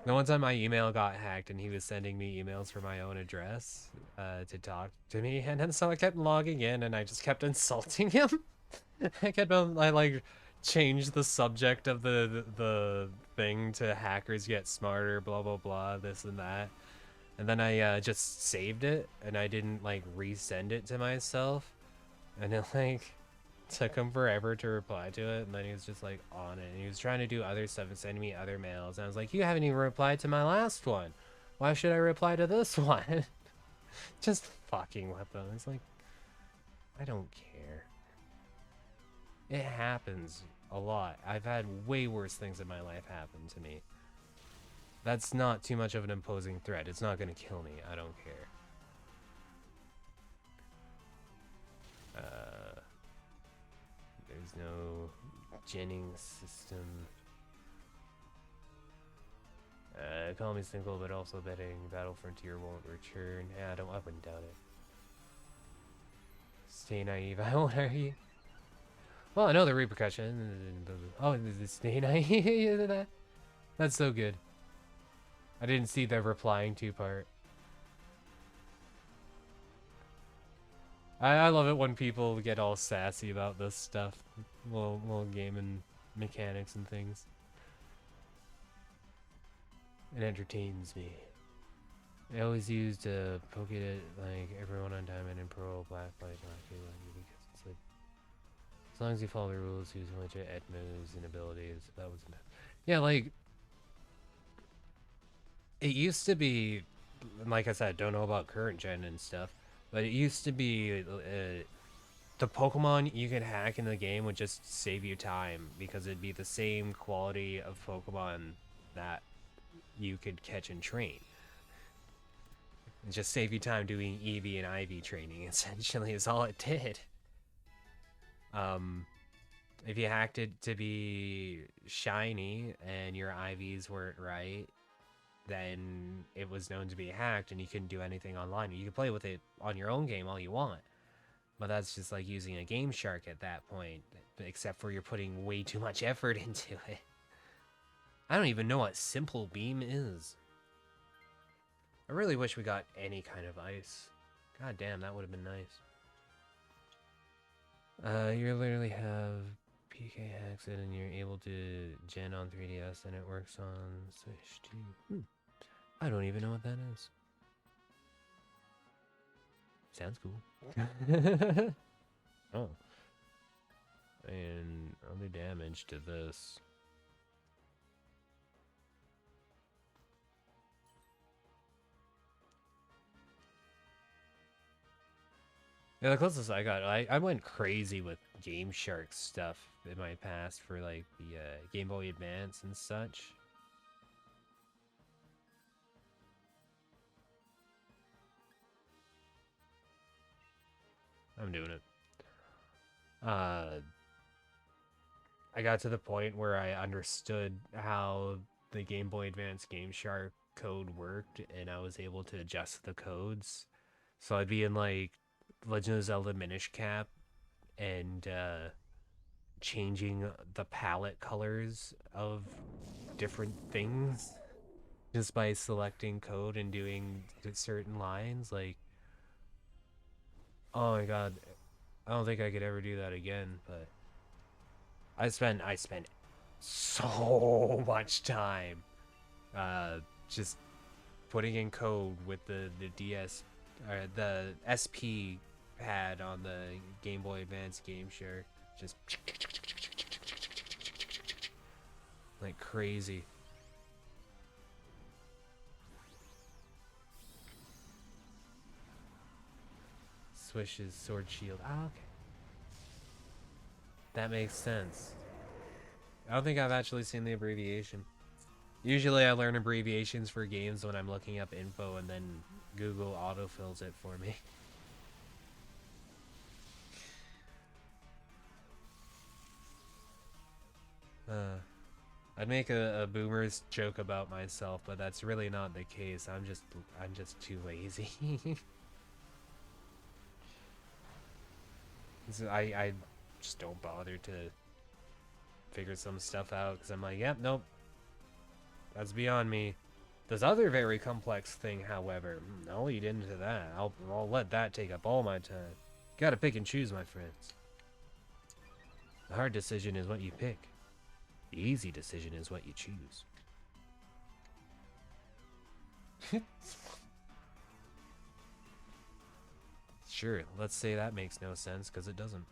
the one time my email got hacked and he was sending me emails from my own address to talk to me, and then so I kept logging in and I just kept insulting him. I like changed the subject of the thing to hackers get smarter, blah blah blah, this and that. And then I just saved it and I didn't like resend it to myself. And it like took him forever to reply to it, and then he was just like on it, and he was trying to do other stuff and sending me other mails, and I was like, you haven't even replied to my last one, why should I reply to this one? Just fucking with them. It's like, I don't care. It happens a lot. I've had way worse things in my life happen to me. That's not too much of an imposing threat. It's not gonna kill me. I don't care. There's no Jennings system. Call me single, but also betting Battle Frontier won't return. Yeah, I wouldn't doubt it. Stay naive. I won't hurt you. Well, I know the repercussion. Oh, stay naive. That's so good. I didn't see the replying to part. I love it when people get all sassy about this stuff. Little gaming mechanics and things. It entertains me. I always used to poke it at like everyone on Diamond and Pearl, Black, White, because it's like as long as you follow the rules, use legit ed moves and abilities. That was enough. Yeah, like it used to be. Like I said, don't know about current gen and stuff, but it used to be the Pokemon you could hack in the game would just save you time because it'd be the same quality of Pokemon that you could catch and train. It just save you time doing EV and IV training, essentially, is all it did. If you hacked it to be shiny and your IVs weren't right, then it was known to be hacked and you couldn't do anything online. You could play with it on your own game all you want, but that's just like using a Game Shark at that point, except for you're putting way too much effort into it. I don't even know what Simple Beam is. I really wish we got any kind of ice. God damn, that would have been nice. You literally have PK hacks it and you're able to gen on 3DS and it works on Switch too. I don't even know what that is. Sounds cool. Oh. And other damage to this. Yeah, the closest I got, I went crazy with Game Shark stuff in my past for like the Game Boy Advance and such. I'm doing it. I got to the point where I understood how the Game Boy Advance Game Shark code worked, and I was able to adjust the codes. So I'd be in like Legend of Zelda Minish Cap and changing the palette colors of different things just by selecting code and doing certain lines. Like, oh my god, I don't think I could ever do that again. But I spent so much time just putting in code with the DS the SP pad on the Game Boy Advance Game Share, just like crazy. Swish's sword shield. Ah, okay. That makes sense. I don't think I've actually seen the abbreviation. Usually I learn abbreviations for games when I'm looking up info and then Google autofills it for me. I'd make a boomer's joke about myself, but that's really not the case. I'm just too lazy. So I just don't bother to figure some stuff out because I'm like, yep, nope, that's beyond me. This other very complex thing, however, I'll lead into that. I'll let that take up all my time. Gotta pick and choose, my friends. The hard decision is what you pick. The easy decision is what you choose. Sure, let's say that makes no sense, because it doesn't.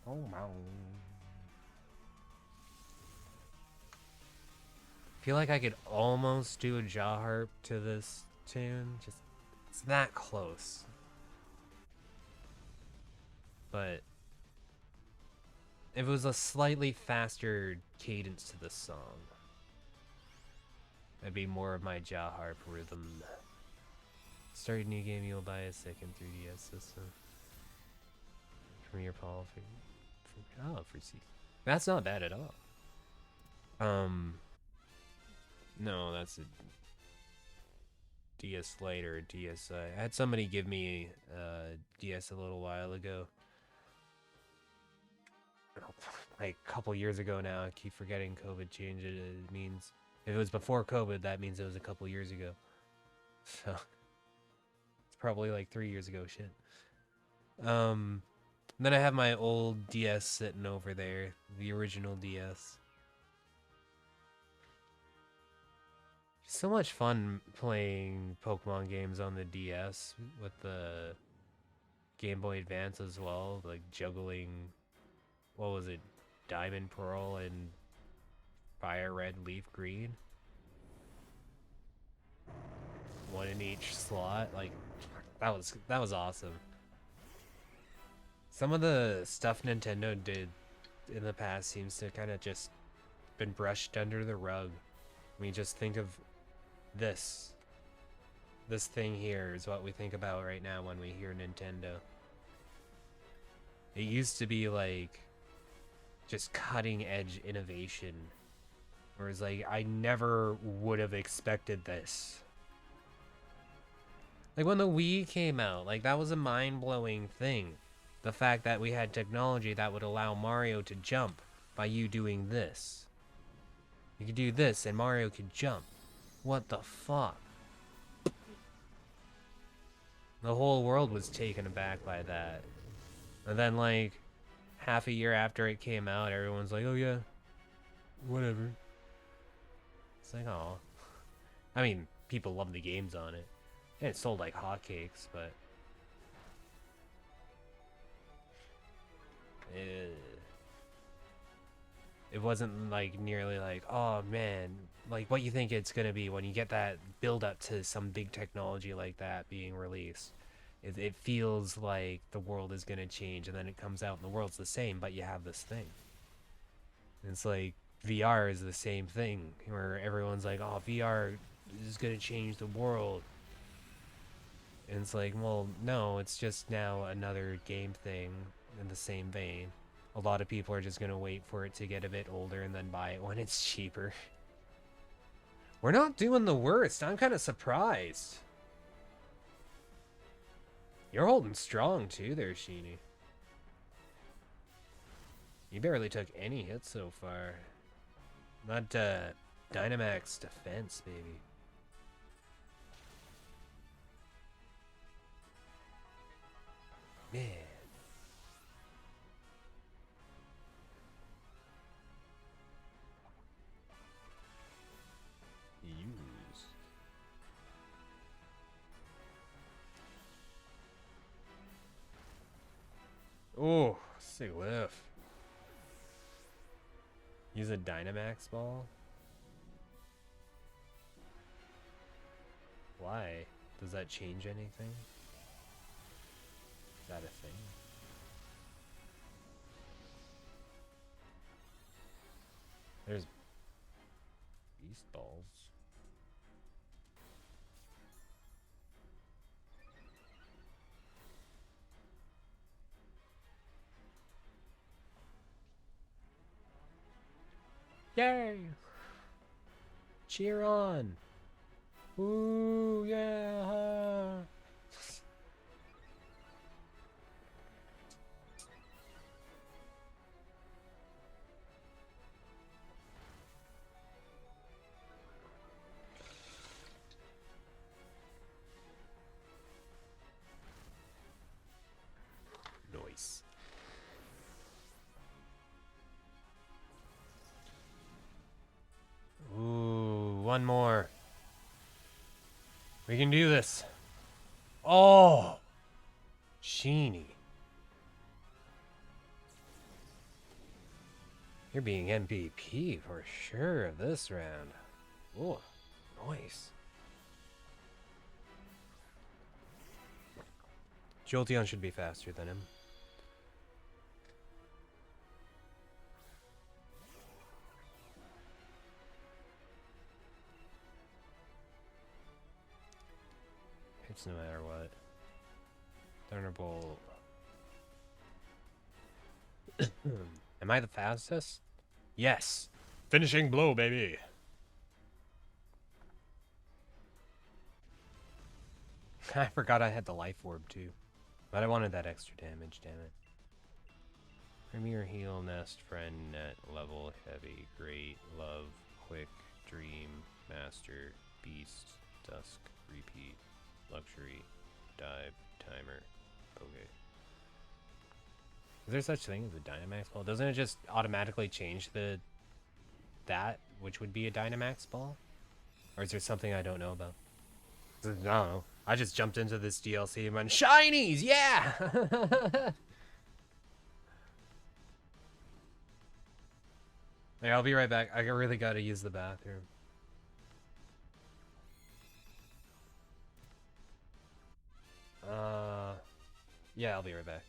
Oh, wow. I feel like I could almost do a jaw harp to this tune. Just, it's that close. But if it was a slightly faster cadence to the song, that'd be more of my jaw harp rhythm. Start a new game, you'll buy a second 3DS system. From your Paul for C. That's not bad at all. No, that's a DS Lite or DSi. I had somebody give me DS a little while ago. like a couple years ago now. I keep forgetting COVID changed it. It means if it was before COVID, that means it was a couple years ago. So it's probably like 3 years ago. Shit. Then I have my old DS sitting over there, the original DS. So much fun playing Pokemon games on the DS with the Game Boy Advance as well, like juggling, what was it, Diamond Pearl and Fire Red, Leaf Green? One in each slot, like, that was awesome. Some of the stuff Nintendo did in the past seems to kind of just been brushed under the rug. I mean, just think of this. This thing here is what we think about right now when we hear Nintendo. It used to be like just cutting edge innovation. Whereas like I never would have expected this. Like when the Wii came out, like that was a mind-blowing thing. The fact that we had technology that would allow Mario to jump by you doing this. You could do this and Mario could jump. What the fuck? The whole world was taken aback by that. And then like half a year after it came out, everyone's like, oh yeah, whatever. It's like, oh. I mean, people love the games on it. And it sold like hotcakes, but... It wasn't like nearly like, oh man, like what you think it's gonna be when you get that build up to some big technology like that being released. It feels like the world is gonna change, and then it comes out and the world's the same, but you have this thing. And it's like VR is the same thing, where everyone's like, oh, VR is gonna change the world. And it's like, well, no, it's just now another game thing in the same vein. A lot of people are just gonna wait for it to get a bit older and then buy it when it's cheaper. We're not doing the worst. I'm kind of surprised. You're holding strong too there, Sheeny. You barely took any hits so far. Not Dynamax defense, baby. Man. Use. Oh, sick whiff. Use a Dynamax ball? Why? Does that change anything? Is that a thing? There's beast balls. Yay! Cheer on! Ooh, yeah! Nice. Ooh, one more. We can do this. Oh! Sheeny. You're being MVP for sure this round. Oh, nice. Jolteon should be faster than him. Hits no matter what. Thunderbolt. Am I the fastest? Yes. Finishing blow, baby. I forgot I had the life orb too. But I wanted that extra damage, damn it. Premier Heal, Nest, Friend, Net, Level, Heavy, Great, Love, Quick, Dream, Master, Beast, Dusk, Repeat, Luxury, Dive, Timer, Okay. Is there such thing as a Dynamax ball? Doesn't it just automatically change that, which would be a Dynamax ball? Or is there something I don't know about? I don't know. I just jumped into this DLC and went, shinies, yeah! Hey, I'll be right back. I really gotta use the bathroom. Yeah, I'll be right back.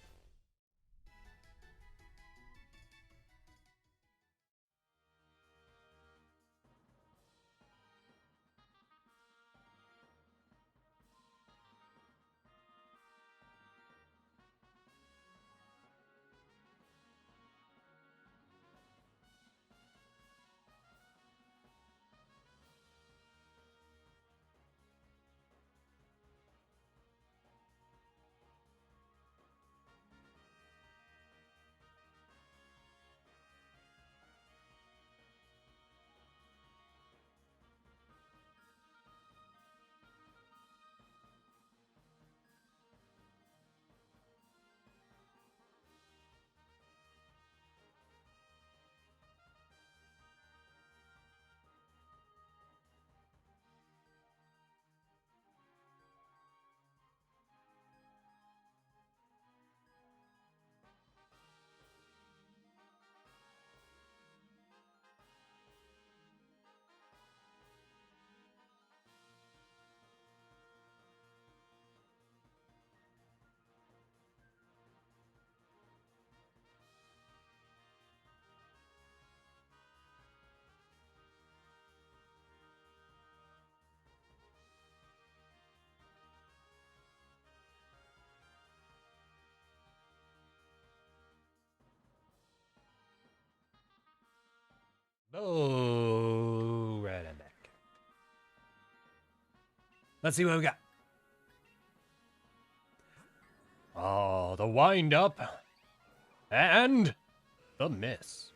Oh, right, I'm back. Let's see what we got. Oh, the wind up and the miss.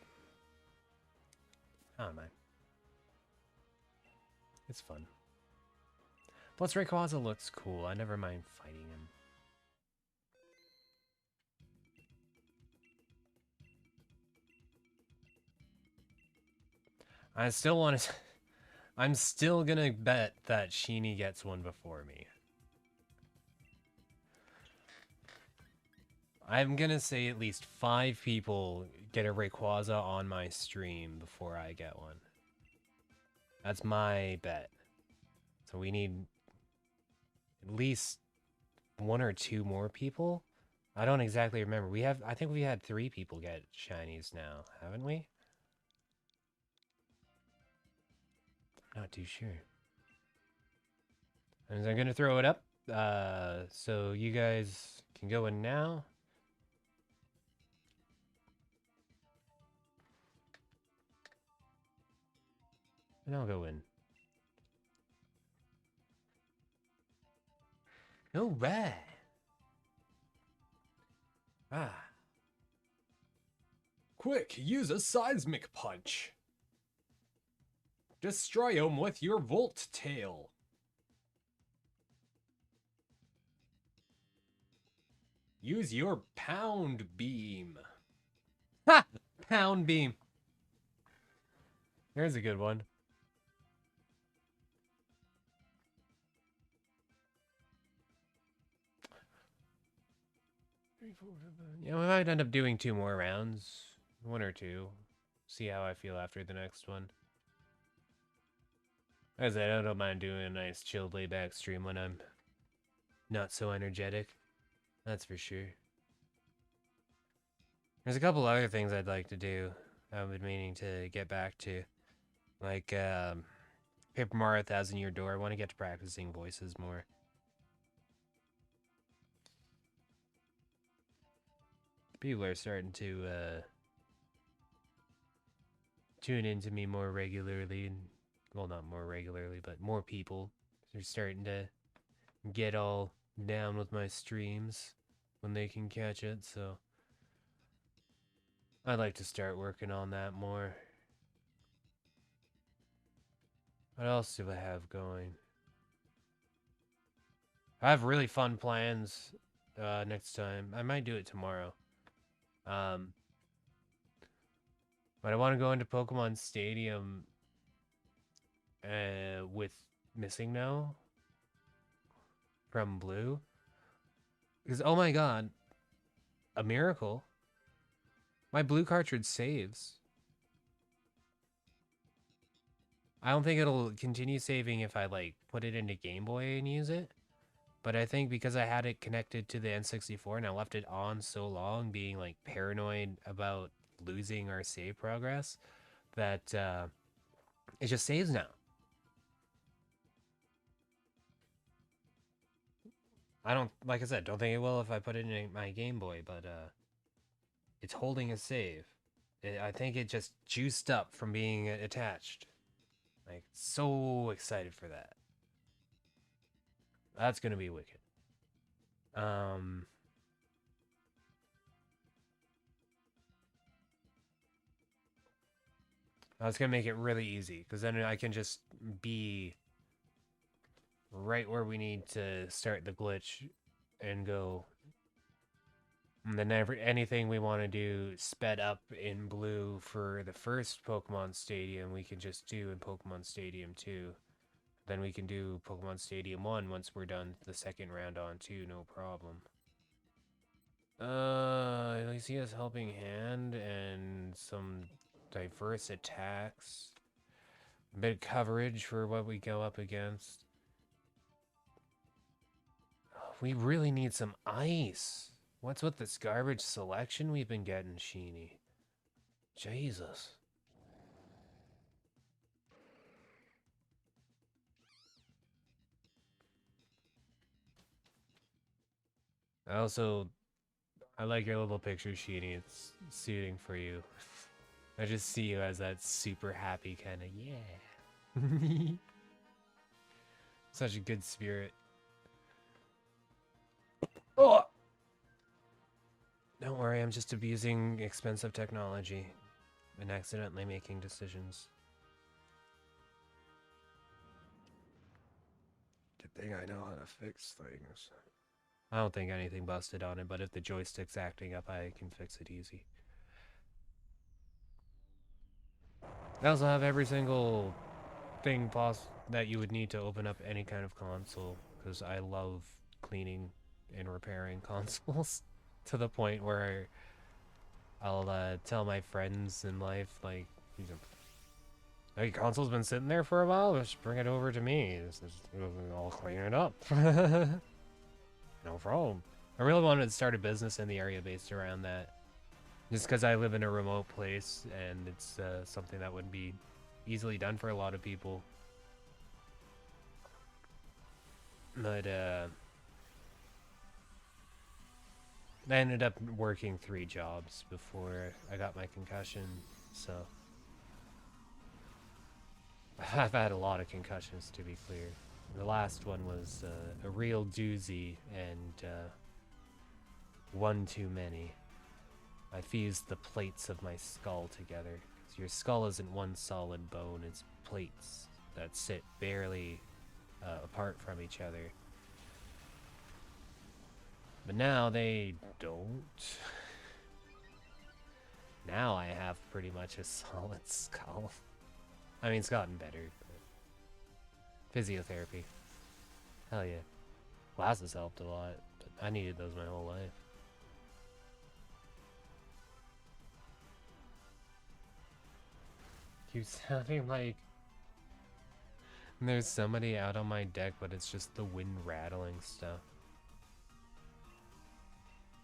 How am I? It's fun. Plus, Rayquaza looks cool. I never mind fighting him. I still want to... I'm still gonna bet that Sheeny gets one before me. I'm gonna say at least 5 people get a Rayquaza on my stream before I get one. That's my bet. So we need at least 1 or 2 more people. I don't exactly remember. I think we had 3 people get shinies now, haven't we? Not too sure. And I'm gonna throw it up, so you guys can go in now. And I'll go in. All right. Ah. Quick, use a seismic punch. Destroy him with your Volt Tail. Use your Pound Beam. Ha! Pound Beam. There's a good one. Yeah, we might end up doing 2 more rounds. 1 or 2. See how I feel after the next one. As I don't mind doing a nice chilled layback stream when I'm not so energetic. That's for sure. There's a couple other things I'd like to do. I've been meaning to get back to. Like, Paper Mario 1000 Year Door. I want to get to practicing voices more. People are starting to, tune into me more regularly. Well, not more regularly, but more people. They're starting to get all down with my streams when they can catch it, so... I'd like to start working on that more. What else do I have going? I have really fun plans next time. I might do it tomorrow. Um, but I want to go into Pokemon Stadium with Missing No from Blue. Because, oh my god, a miracle. My Blue cartridge saves. I don't think it'll continue saving if I, like, put it into Game Boy and use it. But I think because I had it connected to the N64 and I left it on so long, being, like, paranoid about losing our save progress, that it just saves now. I don't, like I said, don't think it will if I put it in my Game Boy, but it's holding a save. I think it just juiced up from being attached. Like, so excited for that. That's gonna be wicked. That's gonna make it really easy, because then I can just be right where we need to start the glitch and go. And then anything we want to do sped up in Blue for the first Pokemon Stadium, we can just do in Pokemon Stadium 2. Then we can do Pokemon Stadium 1 once we're done the second round on 2, no problem. I see us helping hand and some diverse attacks. A bit of coverage for what we go up against. We really need some ice. What's with this garbage selection we've been getting, Sheeny? Jesus. I like your little picture, Sheeny. It's suiting for you. I just see you as that super happy kind of, yeah. Such a good spirit. Oh! Don't worry, I'm just abusing expensive technology and accidentally making decisions. Good thing I know how to fix things. I don't think anything busted on it, but if the joystick's acting up, I can fix it easy. I also have every single thing that you would need to open up any kind of console, because I love cleaning and repairing consoles to the point where I'll tell my friends in life, like, hey, console's been sitting there for a while, just bring it over to me. I'll clean it up. No problem. I really wanted to start a business in the area based around that. Just because I live in a remote place, and it's something that would be easily done for a lot of people. But I ended up working 3 jobs before I got my concussion, so I've had a lot of concussions, to be clear. The last one was a real doozy, and one too many. I fused the plates of my skull together. So your skull isn't one solid bone, it's plates that sit barely apart from each other. But now they don't. Now I have pretty much a solid skull. I mean, it's gotten better. But physiotherapy. Hell yeah. Glasses helped a lot, but I needed those my whole life. You sounding like there's somebody out on my deck, but it's just the wind rattling stuff.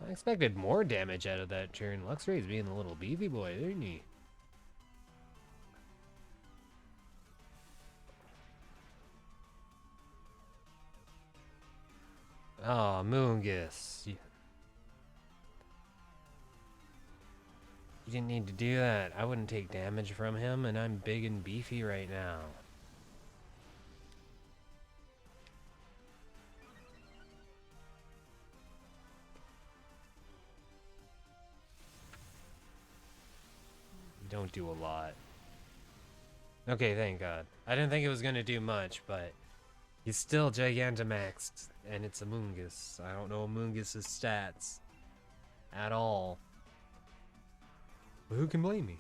I expected more damage out of that turn. Luxray's being a little beefy boy, isn't he? Oh, Moongus. You didn't need to do that. I wouldn't take damage from him, and I'm big and beefy right now. don't do a lot. Okay, thank God. I didn't think it was gonna do much, but he's still Gigantamaxed, and it's Amoonguss. I don't know Amoongus's stats at all. But who can blame me?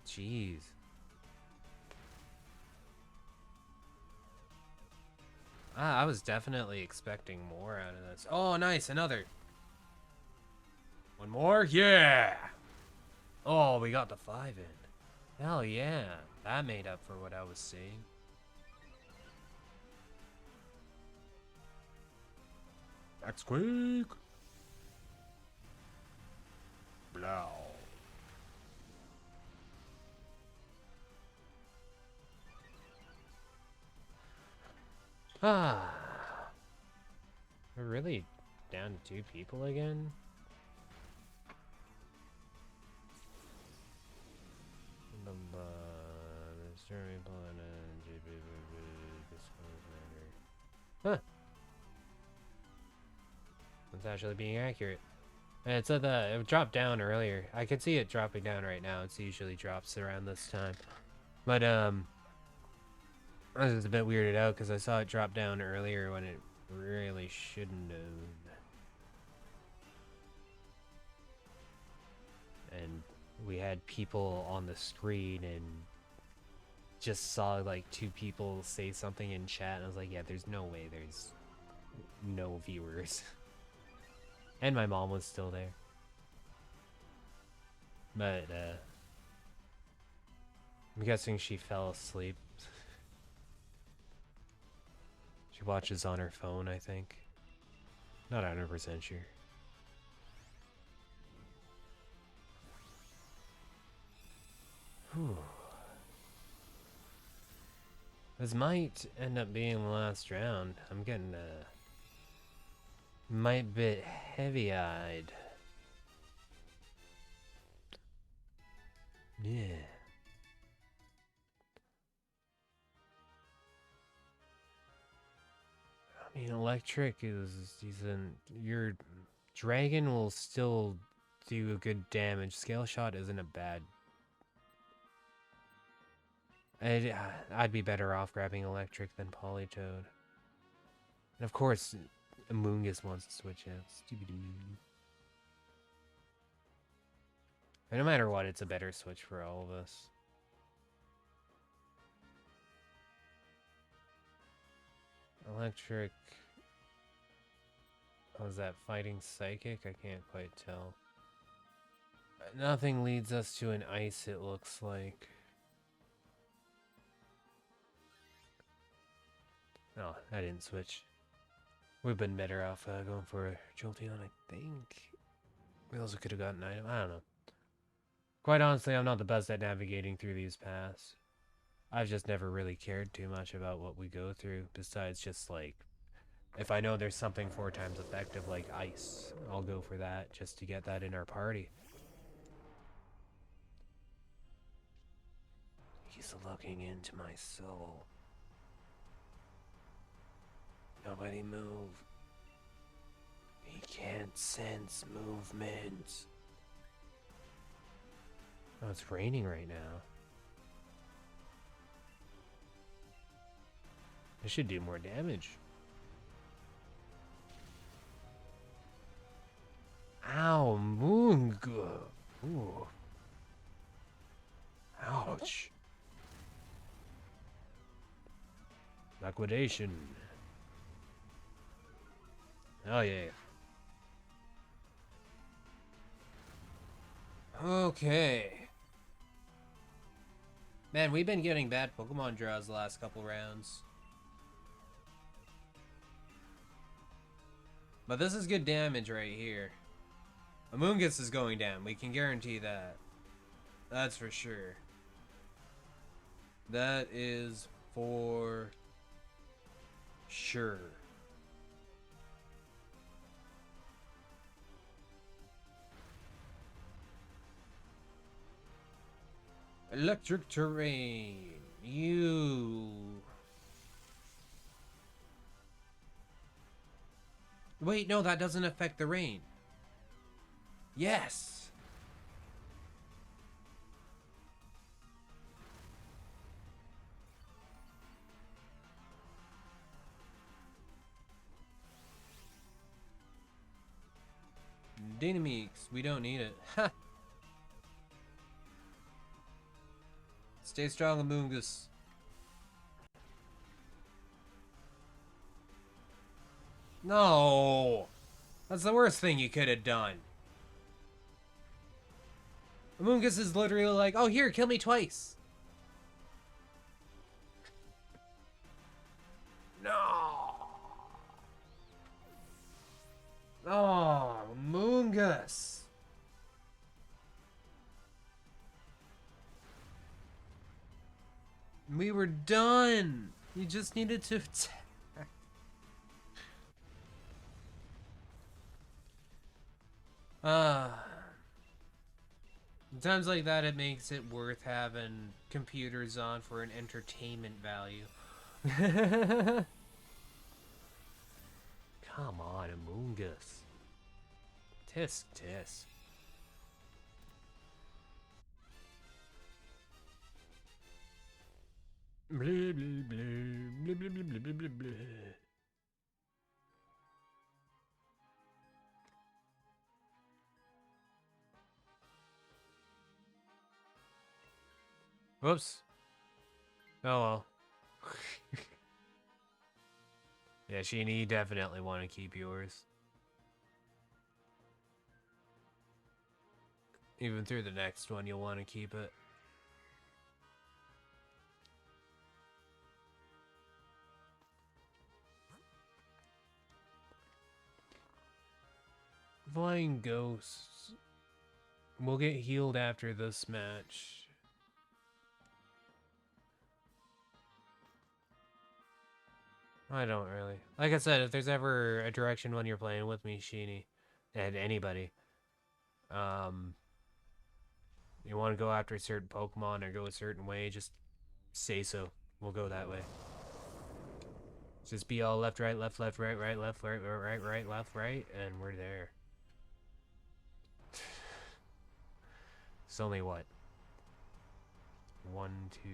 Jeez. I was definitely expecting more out of this. Oh, nice, another. One more? Yeah! Oh, we got the 5 in. Hell yeah. That made up for what I was seeing. That's quick. Blow. Ah. We're really down to 2 people again? Huh. It's actually being accurate. It said that it dropped down earlier. I could see it dropping down right now. It usually drops around this time. But, I was just a bit weirded out because I saw it drop down earlier when it really shouldn't have. And we had people on the screen and just saw like 2 people say something in chat, and I was like, yeah, there's no way there's no viewers. And my mom was still there. But, I'm guessing she fell asleep. She watches on her phone, I think. Not 100% sure. Whew. This might end up being the last round. I'm getting, might bit heavy-eyed. Yeah. I mean, electric is decent. Your dragon will still do a good damage. Scale shot isn't a bad. I'd be better off grabbing electric than Polytoad. And of course, Amoonguss wants to switch out. And no matter what, it's a better switch for all of us. Electric. Oh, is that fighting psychic? I can't quite tell. Nothing leads us to an ice, it looks like. Oh, I didn't switch. We've been better off going for Jolteon, I think. We also could have gotten an item. I don't know. Quite honestly, I'm not the best at navigating through these paths. I've just never really cared too much about what we go through, besides just like, if I know there's something 4 times effective like ice, I'll go for that just to get that in our party. He's looking into my soul. Nobody move. He can't sense movement. Oh, it's raining right now. I should do more damage. Ow, Moonga. Ooh. Ouch. Liquidation. Oh yeah. Okay. Man, we've been getting bad Pokemon draws the last couple rounds. But this is good damage right here. Amoonguss is going down. We can guarantee that. That's for sure. That is for sure. Electric terrain. You. Wait, no, that doesn't affect the rain. Yes! Dynamics, we don't need it. Ha! Stay strong, Amoongus. No! That's the worst thing you could have done. Amoongus is literally like, oh, here, kill me twice. No! Oh, Amoongus. We were done. You just needed to attack. Times like that, it makes it worth having computers on for an entertainment value. Come on, Amoongus. Tisk, tisk. Blah, blah, blah, blah, blah, blah, blah, blah, blah. Whoops. Oh well. Yeah, Sheeny, you definitely want to keep yours. Even through the next one, you'll want to keep it. Flying Ghosts. We'll get healed after this match. I don't really. Like I said, if there's ever a direction when you're playing with me, Sheeny, and anybody, you want to go after a certain Pokemon or go a certain way, just say so. We'll go that way. Just be all left, right, left, left, right, right, left, right, right, right, left, right, and we're there. It's only what? 1, 2,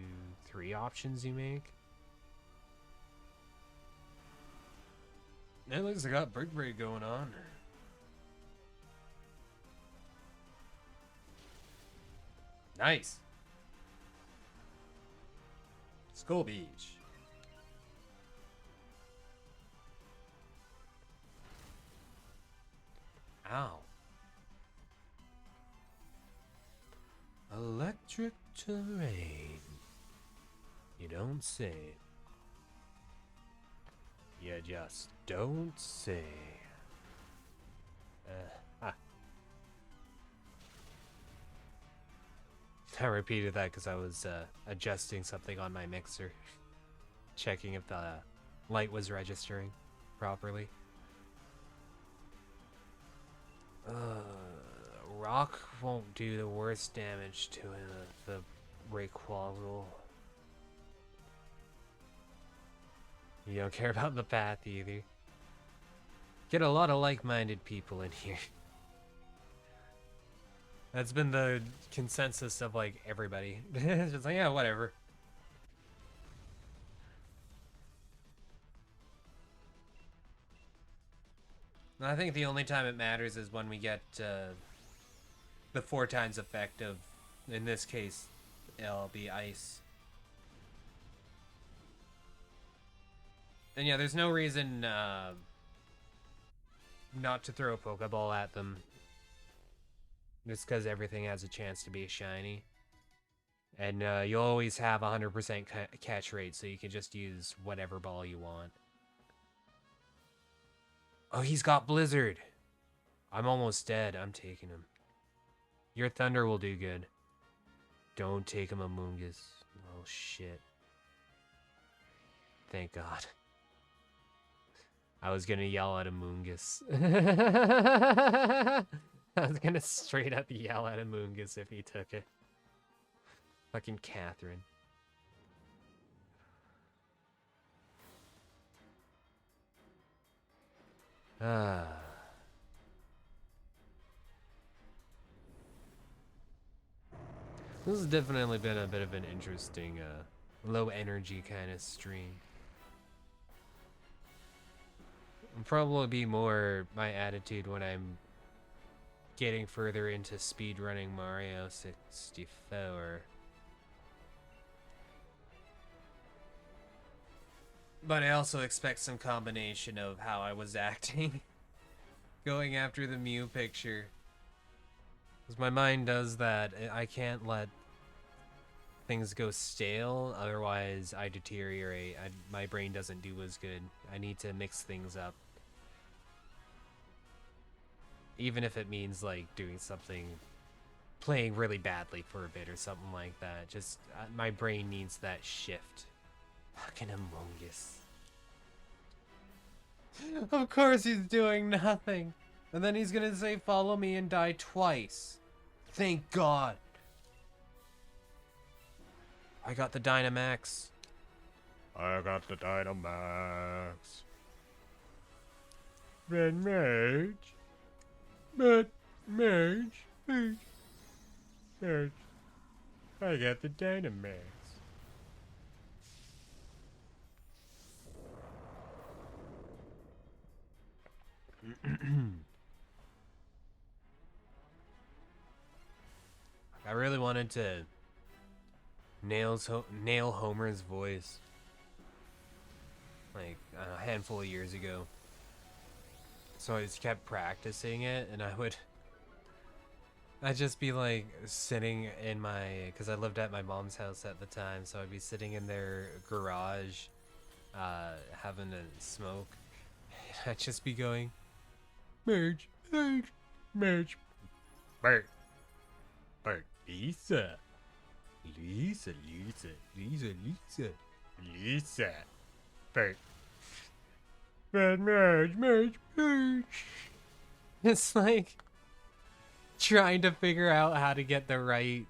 3 options you make? At least I got Brick Break going on. Nice. Skull Beach. Ow. Electric terrain. You don't say. You just don't say. I repeated that because I was adjusting something on my mixer. Checking if the light was registering properly. Rock won't do the worst damage to him if the Rayquaza. You don't care about the path either. Get a lot of like-minded people in here. That's been the consensus of like everybody. It's just like, yeah, whatever. I think the only time it matters is when we get the 4 times effect of, in this case, it'll be ice. And yeah, there's no reason not to throw a Pokeball at them. Just because everything has a chance to be a shiny. And you'll always have 100% catch rate, so you can just use whatever ball you want. Oh, he's got Blizzard. I'm almost dead. I'm taking him. Your Thunder will do good. Don't take him, Amoongus. Oh, shit. Thank God. I was gonna yell at Amoongus. I was gonna straight up yell at Amoongus if he took it. Fucking Catherine. Ah. This has definitely been a bit of an interesting, low energy kind of stream. It'll probably be more my attitude when I'm getting further into speedrunning Mario 64. But I also expect some combination of how I was acting going after the Mew picture. Because my mind does that. I can't let things go stale, otherwise I deteriorate. My brain doesn't do as good. I need to mix things up. Even if it means like doing something, playing really badly for a bit or something like that. Just, my brain needs that shift. Fucking Among Us. Of course he's doing nothing. And then he's gonna say follow me and die twice. Thank God. I got the Dynamax. I got the Dynamax. But Mage. Mage. I got the Dynamax. I really wanted to nail Homer's voice like a handful of years ago. So I just kept practicing it, and I'd just be like sitting in because I lived at my mom's house at the time, so I'd be sitting in their garage, having a smoke. And I'd just be going, Mage. Bert. Lisa. Bert. But Mage. it's like trying to figure out how to get the right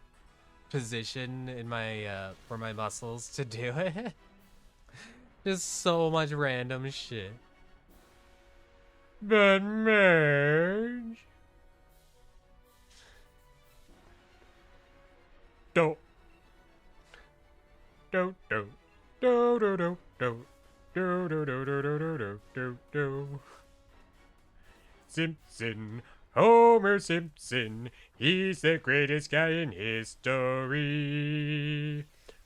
position in my for my muscles to do it. Just so much random shit. But Mage. Don't. Simpson, Homer Simpson, he's the greatest guy in history.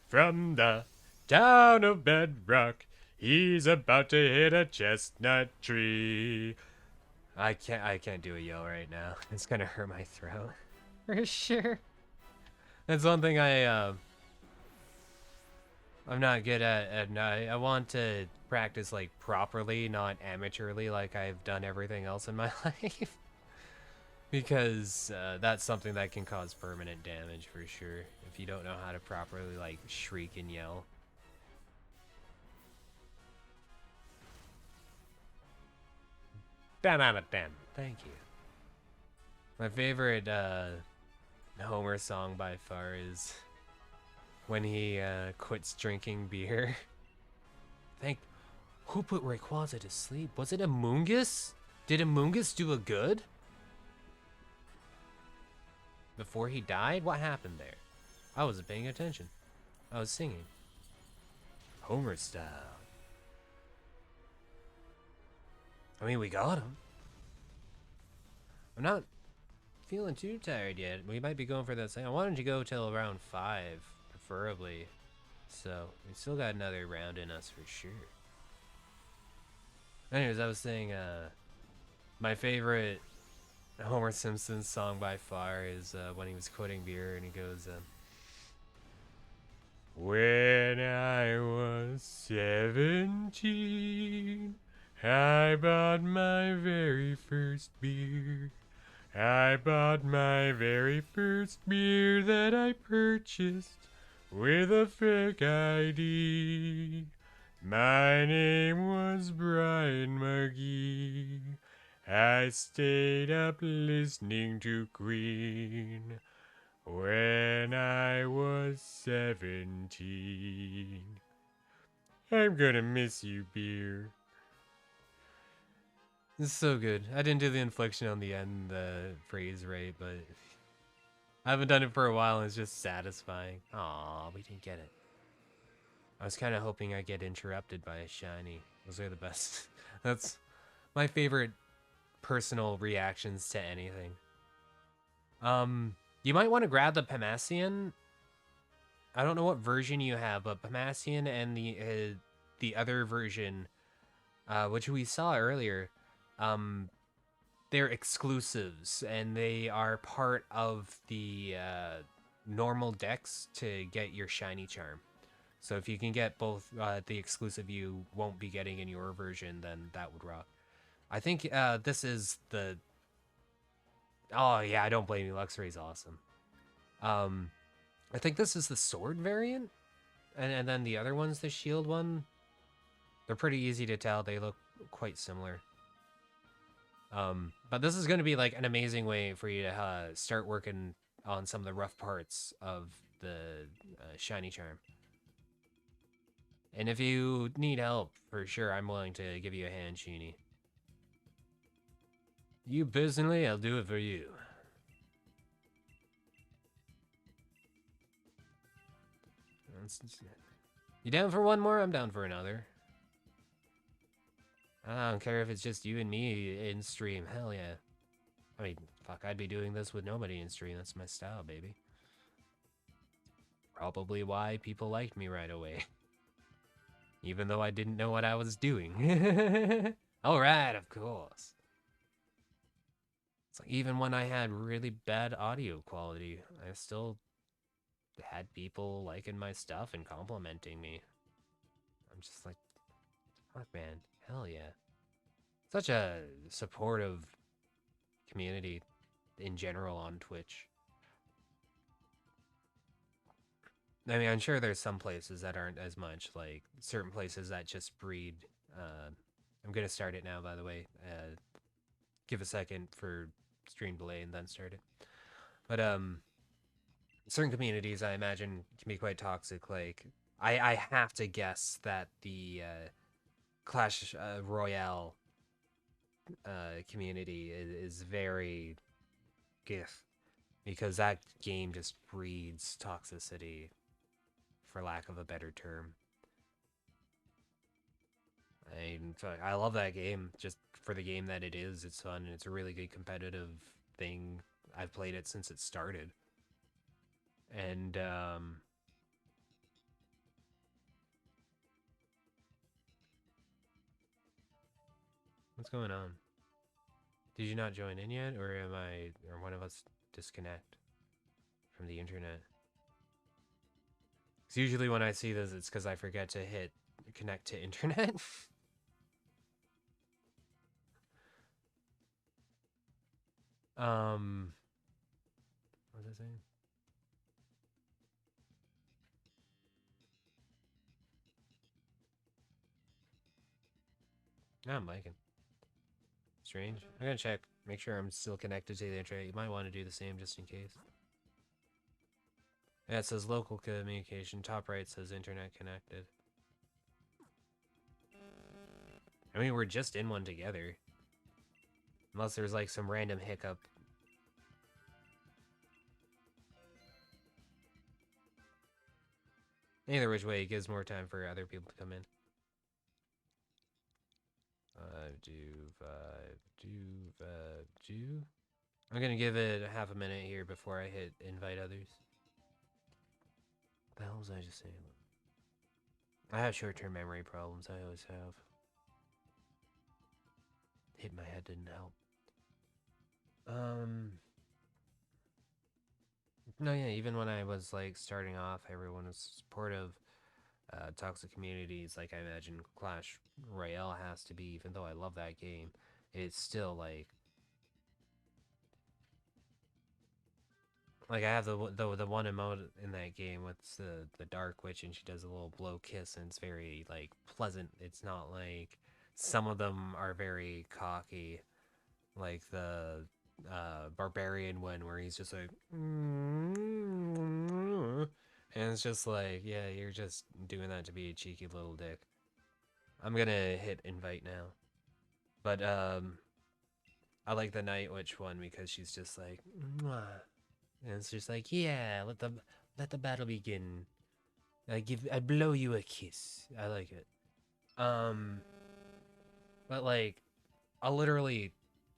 From the town of Bedrock, he's about to hit a chestnut tree. I can't do a yell right now. It's gonna hurt my throat. For sure. That's one thing I'm not good at. I want to practice like properly, not amateurly like I've done everything else in my life. Because that's something that can cause permanent damage for sure if you don't know how to properly like shriek and yell. 10 out of 10. Thank you. My favorite Homer song by far is when he quits drinking beer. Who put Rayquaza to sleep? Was it Amoonguss? Did Amoonguss do a good? Before he died? What happened there? I wasn't paying attention. I was singing. Homer style. I mean, we got him. I'm not feeling too tired yet. We might be going for that same. I wanted to go till around 5, preferably. So, we still got another round in us for sure. Anyways, I was saying, my favorite Homer Simpson song by far is when he was quitting beer and he goes, When I was 17, I bought my very first beer. I bought my very first beer that I purchased with a fake ID. My name was Brian McGee. I stayed up listening to Queen when I was 17. I'm gonna miss you, beer. It's so good. I didn't do the inflection on the end, the phrase right, but I haven't done it for a while and it's just satisfying. Aw, we didn't get it. I was kind of hoping I'd get interrupted by a shiny. Those are the best. That's my favorite personal reactions to anything. You might want to grab the Pamacian. I don't know what version you have, but Pamacian and the other version, which we saw earlier, they're exclusives and they are part of the normal decks to get your shiny charm. So if you can get both the exclusive you won't be getting in your version, then that would rock. I think this is the... Oh yeah, I don't blame you. Luxray's awesome. I think this is the sword variant, and then the other one's the shield one. They're pretty easy to tell. They look quite similar. But this is going to be like an amazing way for you to start working on some of the rough parts of the shiny charm. And if you need help, for sure, I'm willing to give you a hand, Sheeny. You personally, I'll do it for you. You down for one more? I'm down for another. I don't care if it's just you and me in stream. Hell yeah. I mean, fuck, I'd be doing this with nobody in stream. That's my style, baby. Probably why people liked me right away. Even though I didn't know what I was doing. Alright, of course. It's like even when I had really bad audio quality, I still had people liking my stuff and complimenting me. I'm just like, fuck, man. Hell yeah. Such a supportive community in general on Twitch. I mean, I'm sure there's some places that aren't as much, like certain places that just breed. I'm gonna start it now, by the way. Give a second for stream delay and then start it. But certain communities, I imagine, can be quite toxic. Like, I have to guess that the Clash Royale community is very gif, because that game just breeds toxicity, for lack of a better term. I love that game just for the game that it is. It's fun and it's a really good competitive thing. I've played it since it started. And what's going on? Did you not join in yet, or or one of us disconnect from the internet? Because usually when I see this, it's because I forget to hit connect to internet. What was I saying? No, I'm liking. Strange. I'm gonna check, make sure I'm still connected to the internet. You might want to do the same just in case. Yeah, it says local communication. Top right says internet connected. I mean, we're just in one together. Unless there's like some random hiccup. Either which way, it gives more time for other people to come in. 5-2. I'm gonna give it half a minute here before I hit invite others. What the hell was I just saying? I have short-term memory problems. I always have. Hit my head didn't help. No, yeah, even when I was like starting off, everyone was supportive. Toxic communities, like I imagine Clash Royale has to be, even though I love that game, it's still like I have the one emote in that game with the Dark Witch, and she does a little blow kiss, and it's very like pleasant. It's not like some of them are very cocky, like the Barbarian one where he's just like, and it's just like, yeah, you're just doing that to be a cheeky little dick. I'm gonna hit invite now, but I like the Night Witch one because she's just like, mwah. And it's just like, yeah, let the battle begin. I blow you a kiss. I like it. Um, but like, I'll literally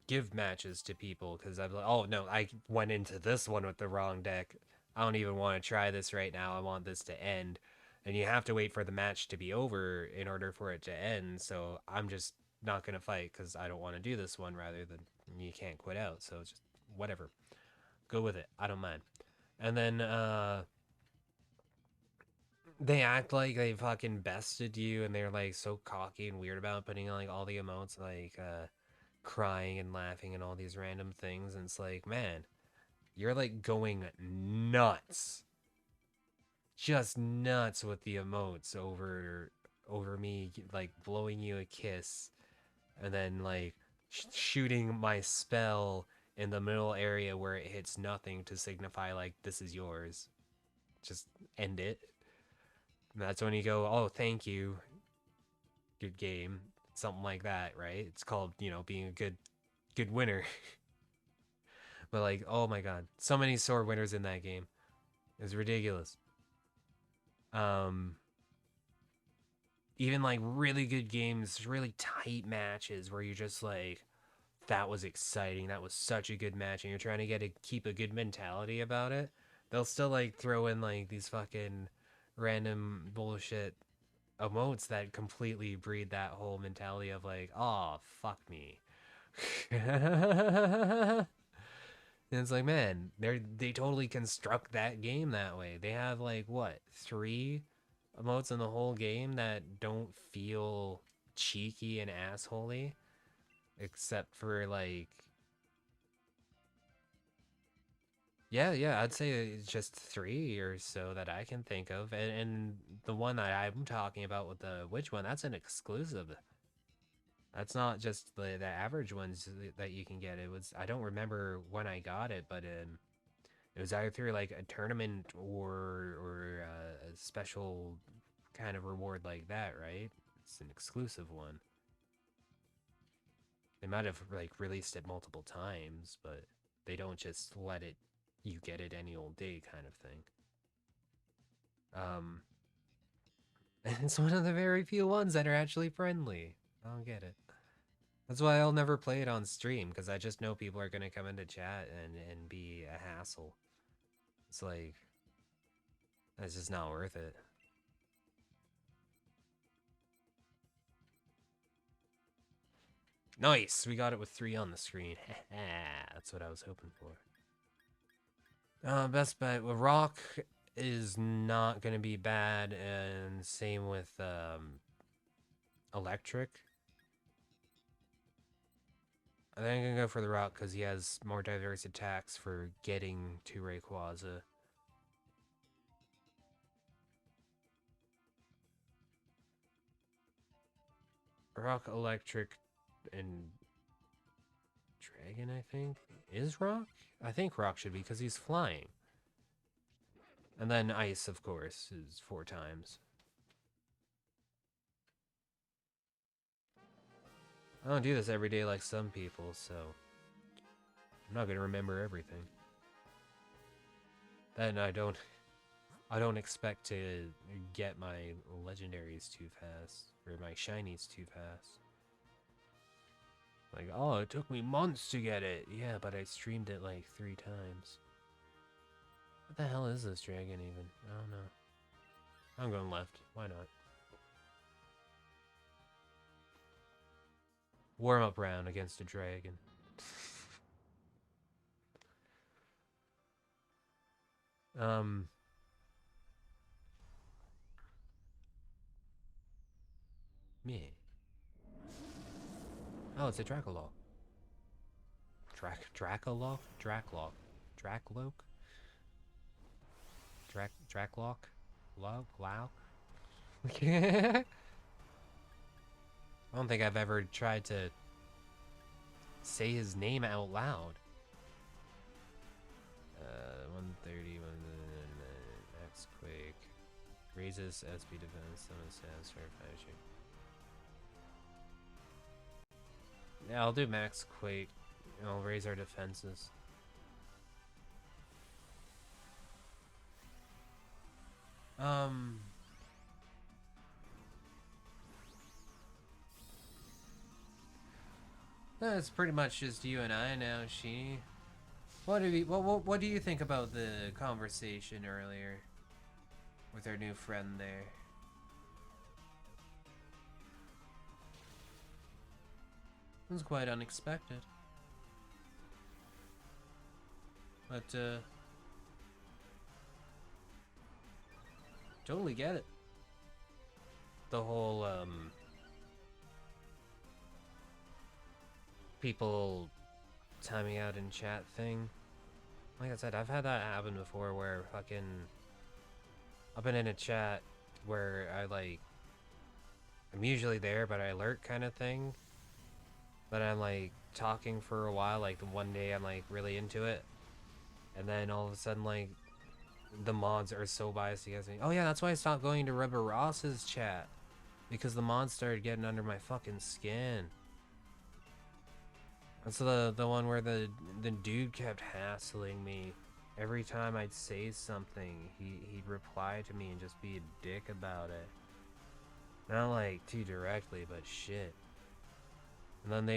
give matches to people because I'm like, oh no, I went into this one with the wrong deck. I don't even want to try this right now. I want this to end. And you have to wait for the match to be over in order for it to end. So I'm just not going to fight because I don't want to do this one rather than you can't quit out. So it's just whatever. Go with it. I don't mind. And then they act like they fucking bested you and they're like so cocky and weird about putting like all the emotes like crying and laughing and all these random things, and it's like, man, you're like going nuts, just nuts with the emotes over me like blowing you a kiss and then like shooting my spell in the middle area where it hits nothing to signify like this is yours. Just end it. And that's when you go, oh, thank you, good game, something like that, right? It's called, being a good winner. But like, oh my god, so many sword winners in that game. It's ridiculous. Um, Even like really good games, really tight matches where you're just like, that was exciting. That was such a good match, and you're trying to keep a good mentality about it. They'll still like throw in like these fucking random bullshit emotes that completely breed that whole mentality of like, oh fuck me. And it's like, man, they totally construct that game that way. They have like what, 3 emotes in the whole game that don't feel cheeky and assholey, except for like, yeah, I'd say it's just 3 or so that I can think of, and the one that I'm talking about with the witch one, that's an exclusive. That's not just the average ones that you can get. It was, I don't remember when I got it, but it was either through like a tournament or a special kind of reward like that, right? It's an exclusive one. They might have like released it multiple times, but they don't just let it you get it any old day kind of thing. Um, and it's one of the very few ones that are actually friendly. I don't get it. That's why I'll never play it on stream, because I just know people are gonna come into chat and be a hassle. It's like, it's just not worth it. Nice! We got it with 3 on the screen. That's what I was hoping for. Best bet with Rock is not gonna be bad, and same with Electric. I think I'm gonna go for the Rock because he has more diverse attacks for getting to Rayquaza. Rock, Electric, and Dragon, I think. Is Rock? I think Rock should be because he's flying. And then Ice, of course, is 4 times. I don't do this every day like some people, so I'm not gonna remember everything. Then I don't expect to get my legendaries too fast, or my shinies too fast. Like, oh, it took me months to get it. Yeah, but I streamed it like 3 times. What the hell is this dragon even? I don't know. I'm going left. Why not? Warm-up round against a dragon. Me. Oh, it's a Dracolock. Dracolock? Draclock. Dracloak? Draclock? Lock? I don't think I've ever tried to say his name out loud. 130, Max Quake. Raises SP defense, summons stats, yeah, I'll do Max Quake It'll raise our defenses. That's pretty much just you and I now, Sheeny. What do you think about the conversation earlier with our new friend there? It was quite unexpected. But totally get it. The whole people timing out in chat thing. Like I said, I've had that happen before where fucking I've been in a chat where I'm usually there but I alert kind of thing. But I'm like talking for a while, like the one day I'm like really into it. And then all of a sudden like the mods are so biased against me. Oh yeah, that's why I stopped going to Rebel Ross's chat. Because the mods started getting under my fucking skin. That's the one where the dude kept hassling me. Every time I'd say something, he'd reply to me and just be a dick about it. Not like too directly, but shit. And then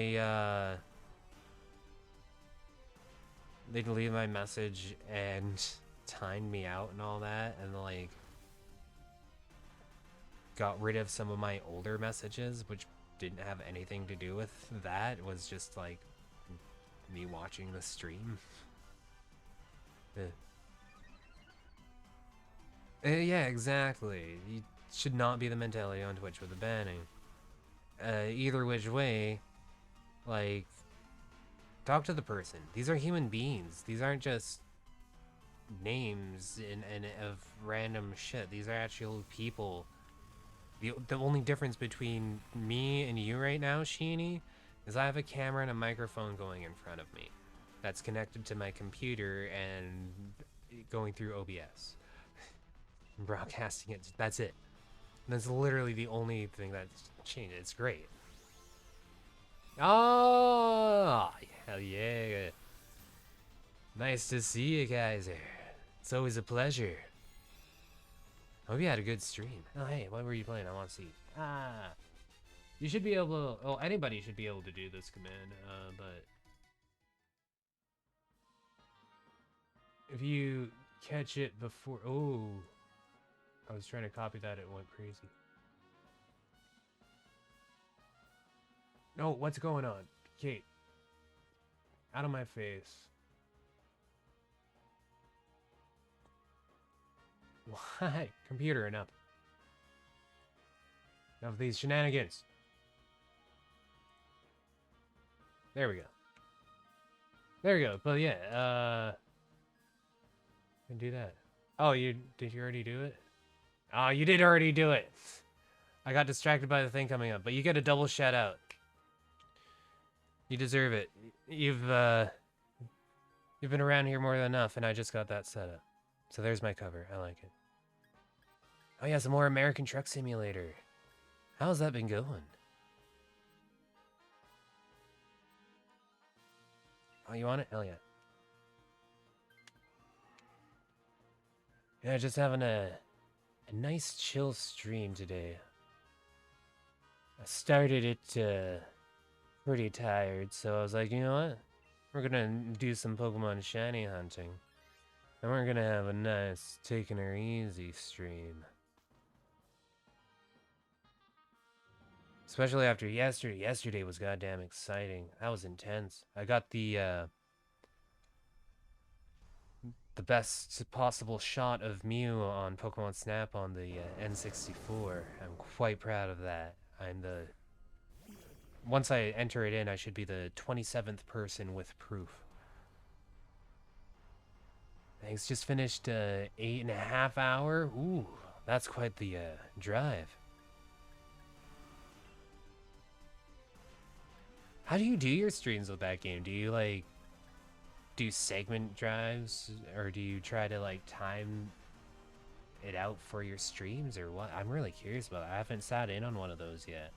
they'd leave my message and timed me out and all that, and like got rid of some of my older messages, which didn't have anything to do with that. It was just like me watching the stream. Yeah, exactly. You should not be the mentality on Twitch with the banning. Either which way, like, talk to the person. These are human beings. These aren't just names and of random shit. These are actual people. The only difference between me and you right now, Sheeny, is I have a camera and a microphone going in front of me that's connected to my computer and going through OBS. Broadcasting it. That's it. That's literally the only thing that's changed. It's great. Oh, hell yeah. Nice to see you guys here. It's always a pleasure. Hope you had a good stream. Oh, hey, what were you playing? I want to see. You should be able to... Oh, anybody should be able to do this command, but... If you catch it before... Oh. I was trying to copy that, it went crazy. No, what's going on? Kate. Out of my face. Why? Computer, enough. Enough of these shenanigans. There we go. There we go. But yeah, can do that. Oh, did you already do it? Oh, you did already do it. I got distracted by the thing coming up, but you get a double shout out. You deserve it. You've been around here more than enough, and I just got that set up. So there's my cover. I like it. Oh yeah, some more American Truck Simulator. How's that been going? Oh, you want it? Hell yeah. Yeah, just having a nice chill stream today. I started it pretty tired, so I was like, you know what? We're gonna do some Pokemon shiny hunting. And we're gonna have a nice taking her easy stream. Especially after yesterday. Yesterday was goddamn exciting. That was intense. I got the best possible shot of Mew on Pokemon Snap on the N64. I'm quite proud of that. Once I enter it in, I should be the 27th person with proof. Thanks, just finished 8.5 hour. Ooh, that's quite the drive. How do you do your streams with that game? Do you like do segment drives, or do you try to like time it out for your streams, or what? I'm really curious about it. I haven't sat in on one of those yet.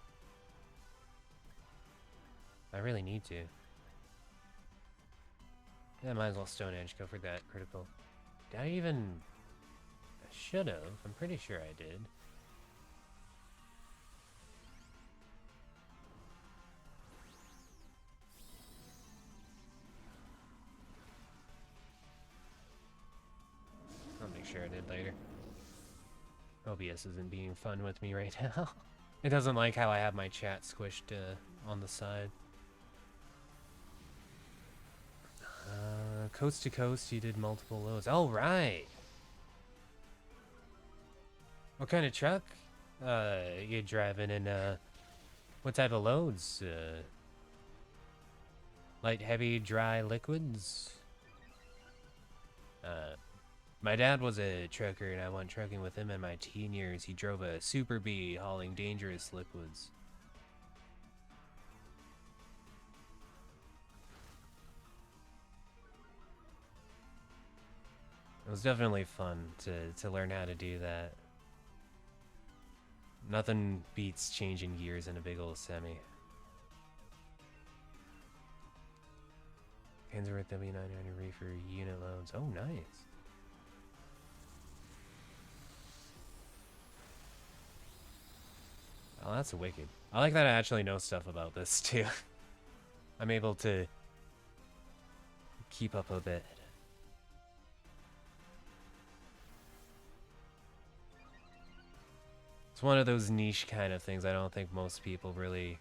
I really need to. Yeah, might as well Stone Edge, go for that critical. Did I even... I should have. I'm pretty sure I did. I'll make sure I did later. OBS isn't being fun with me right now. It doesn't like how I have my chat squished on the side. Coast to coast, you did multiple loads. Oh, right! What kind of truck you driving, and what type of loads? Light, heavy, dry, liquids? My dad was a trucker, and I went trucking with him in my teen years. He drove a Super Bee hauling dangerous liquids. It was definitely fun to learn how to do that. Nothing beats changing gears in a big old semi. Handsworth W900 reefer unit loads. Oh, nice. Oh, that's wicked. I like that I actually know stuff about this, too. I'm able to keep up a bit. It's one of those niche kind of things I don't think most people really...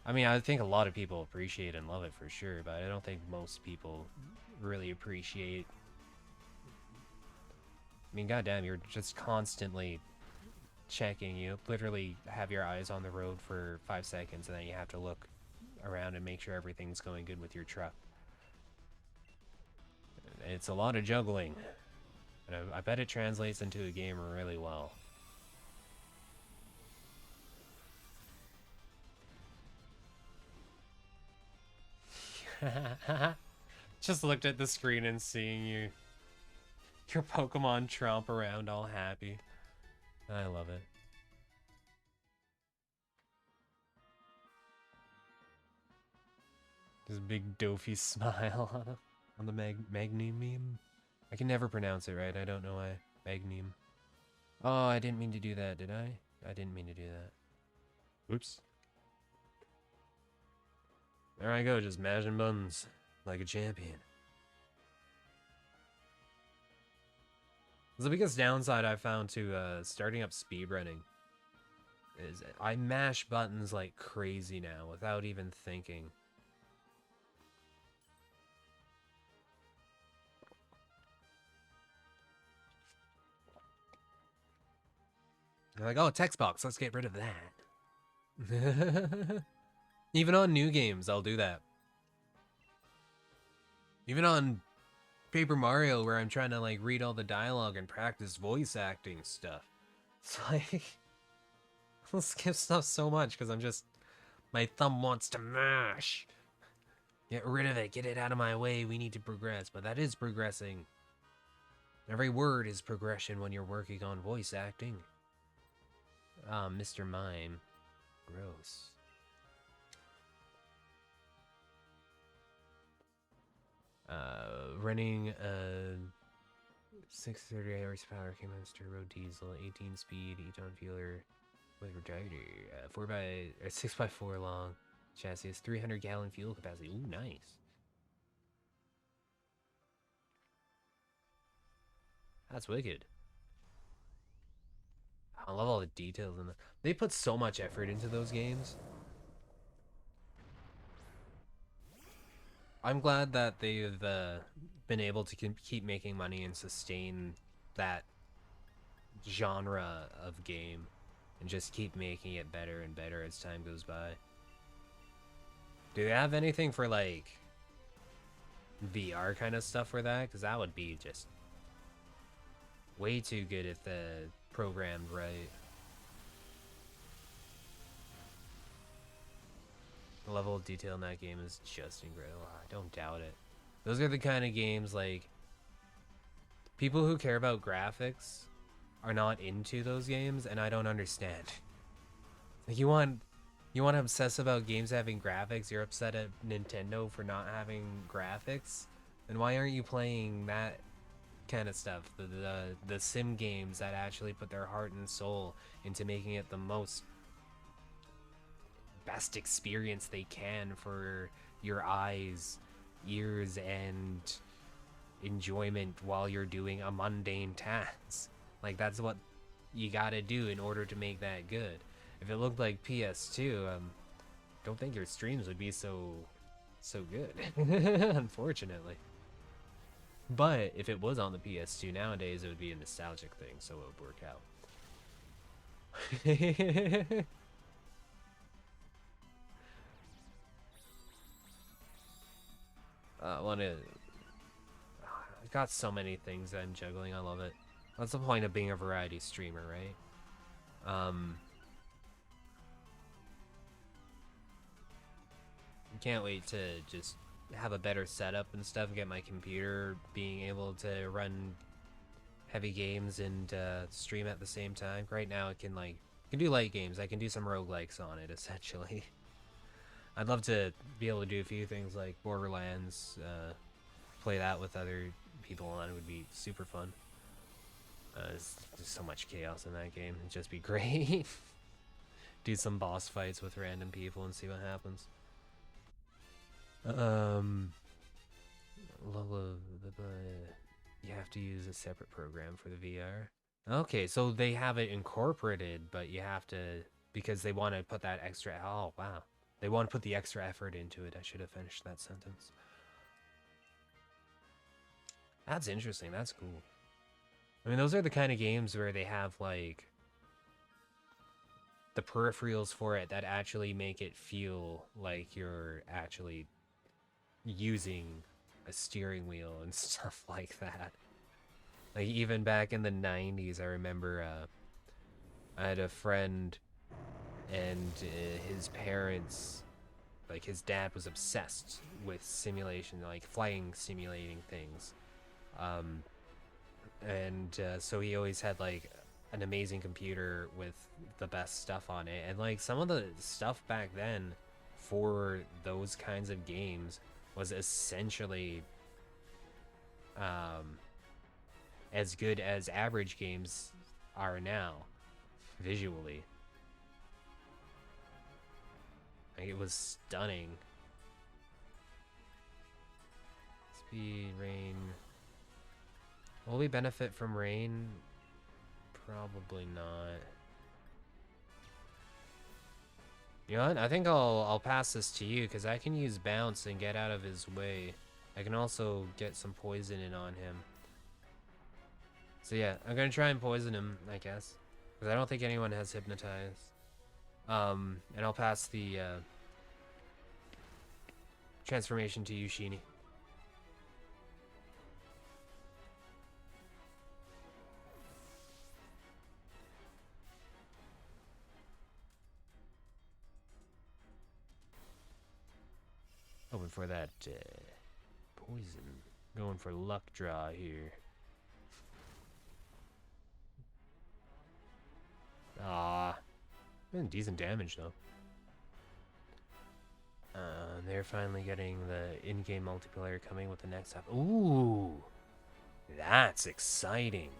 I mean, I think a lot of people appreciate and love it for sure, but I don't think most people really appreciate... I mean, goddamn, you're just constantly checking. You literally have your eyes on the road for 5 seconds, and then you have to look around and make sure everything's going good with your truck. It's a lot of juggling. And I bet it translates into a game really well. Just looked at the screen and seeing your Pokemon tromp around all happy. I love it. This big doofy smile on the Magnum meme. I can never pronounce it right. I don't know why. Magnum. Oh, I didn't mean to do that, did I? I didn't mean to do that. Oops. There I go, just mashing buttons like a champion. The biggest downside I found to starting up speedrunning is I mash buttons like crazy now without even thinking. They're like, oh, text box, let's get rid of that. Even on new games, I'll do that. Even on Paper Mario, where I'm trying to like read all the dialogue and practice voice acting stuff. It's like, I'll skip stuff so much because I'm just, my thumb wants to mash. Get rid of it, get it out of my way, we need to progress. But that is progressing. Every word is progression when you're working on voice acting. Ah, Mr. Mime. Gross. Running a 630 horsepower Cummins turbo diesel, 18 speed, e-ton fueler with retarder, 6x4 long chassis, has 300-gallon fuel capacity. Ooh, nice. That's wicked. I love all the details in them. They put so much effort into those games. I'm glad that they've been able to keep making money and sustain that genre of game and just keep making it better and better as time goes by. Do they have anything for like VR kind of stuff for that? Because that would be just way too good if the programmed right. The level of detail in that game is just incredible. I don't doubt it. Those are the kind of games like people who care about graphics are not into those games, and I don't understand. Like, you want You want to obsess about games having graphics? You're upset at Nintendo for not having graphics? Then why aren't you playing that kind of stuff? The sim games that actually put their heart and soul into making it the most best experience they can for your eyes, ears, and enjoyment while you're doing a mundane task. Like, that's what you gotta do in order to make that good. If it looked like PS2, don't think your streams would be so good. Unfortunately. But if it was on the PS2 nowadays, it would be a nostalgic thing, so it would work out. I want to. I've got so many things that I'm juggling. I love it. That's the point of being a variety streamer, right? Can't wait to just have a better setup and stuff and get my computer being able to run heavy games and stream at the same time. Right now it can do light games. I can do some roguelikes on it essentially. I'd love to be able to do a few things like Borderlands, play that with other people, and it would be super fun. There's just so much chaos in that game. It'd just be great. Do some boss fights with random people and see what happens. You have to use a separate program for the VR. Okay, so they have it incorporated, but you have to, because they want to put that extra. Oh wow, they want to put the extra effort into it. I should have finished that sentence. That's interesting. That's cool. I mean, those are the kind of games where they have like the peripherals for it that actually make it feel like you're actually using a steering wheel and stuff like that. Like, even back in the 90s, I remember I had a friend, and his parents, like his dad was obsessed with simulation, like flying simulating things. So he always had like an amazing computer with the best stuff on it. And like some of the stuff back then for those kinds of games was essentially as good as average games are now, visually. Like, it was stunning. Speed, rain. Will we benefit from rain? Probably not. You know what? I think I'll pass this to you, because I can use bounce and get out of his way. I can also get some poison in on him. So yeah, I'm gonna try and poison him, I guess, because I don't think anyone has hypnotized. And I'll pass the transformation to you, Sheeny. Hoping for that poison. Going for luck draw here. Ah, decent damage though. They're finally getting the in-game multiplayer coming with the next app. Ooh, that's exciting.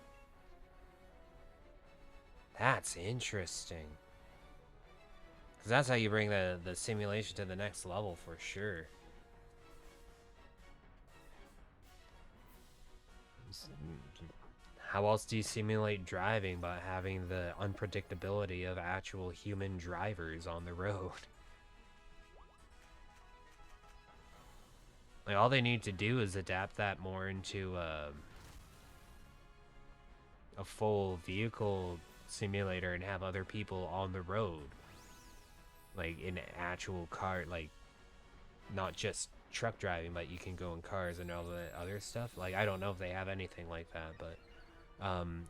That's interesting. Because that's how you bring the simulation to the next level for sure. How else do you simulate driving but having the unpredictability of actual human drivers on the road? Like, all they need to do is adapt that more into a full vehicle simulator and have other people on the road. Like, in actual car, like, not just truck driving, but you can go in cars and all the other stuff. Like, I don't know if they have anything like that, but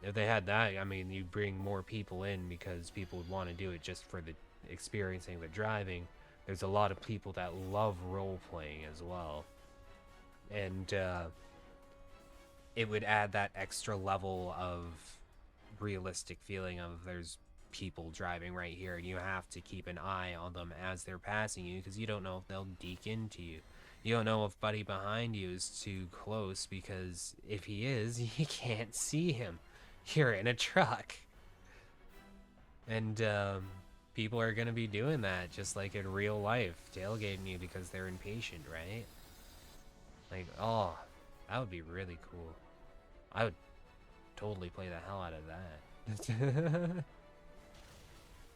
if they had that, I mean, you bring more people in because people would want to do it just for the experiencing the driving. There's a lot of people that love role-playing as well. And it would add that extra level of realistic feeling of there's people driving right here, and you have to keep an eye on them as they're passing you, because you don't know if they'll deke into you. You don't know if buddy behind you is too close, because if he is, you can't see him. You're in a truck. And people are going to be doing that just like in real life, tailgating you because they're impatient, right? Like, oh, that would be really cool. I would totally play the hell out of that.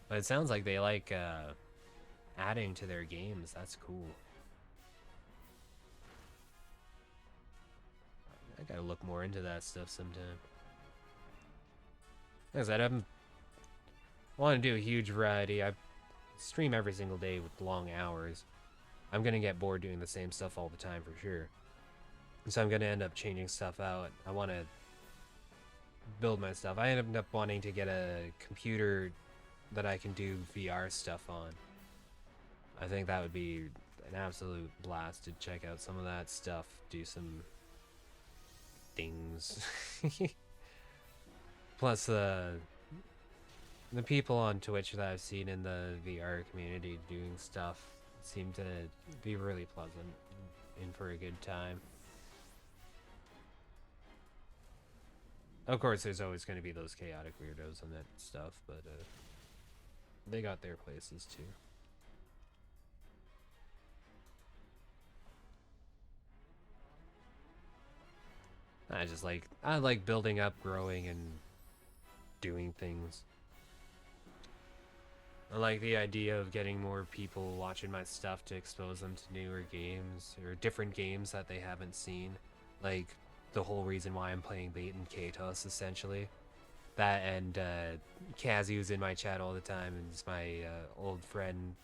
But it sounds like they like adding to their games. That's cool. I gotta look more into that stuff sometime. Like I said, I want to do a huge variety. I stream every single day with long hours. I'm gonna get bored doing the same stuff all the time for sure. So I'm gonna end up changing stuff out. I want to build my stuff. I ended up wanting to get a computer that I can do VR stuff on. I think that would be an absolute blast to check out some of that stuff, do some things. Plus, the people on Twitch that I've seen in the VR community doing stuff seem to be really pleasant, in for a good time. Of course, there's always going to be those chaotic weirdos and that stuff, but they got their places too. I like building up, growing, and doing things. I like the idea of getting more people watching my stuff to expose them to newer games, or different games that they haven't seen. Like, the whole reason why I'm playing Latent Katos, essentially. That and Kazu's in my chat all the time, and he's my old friend.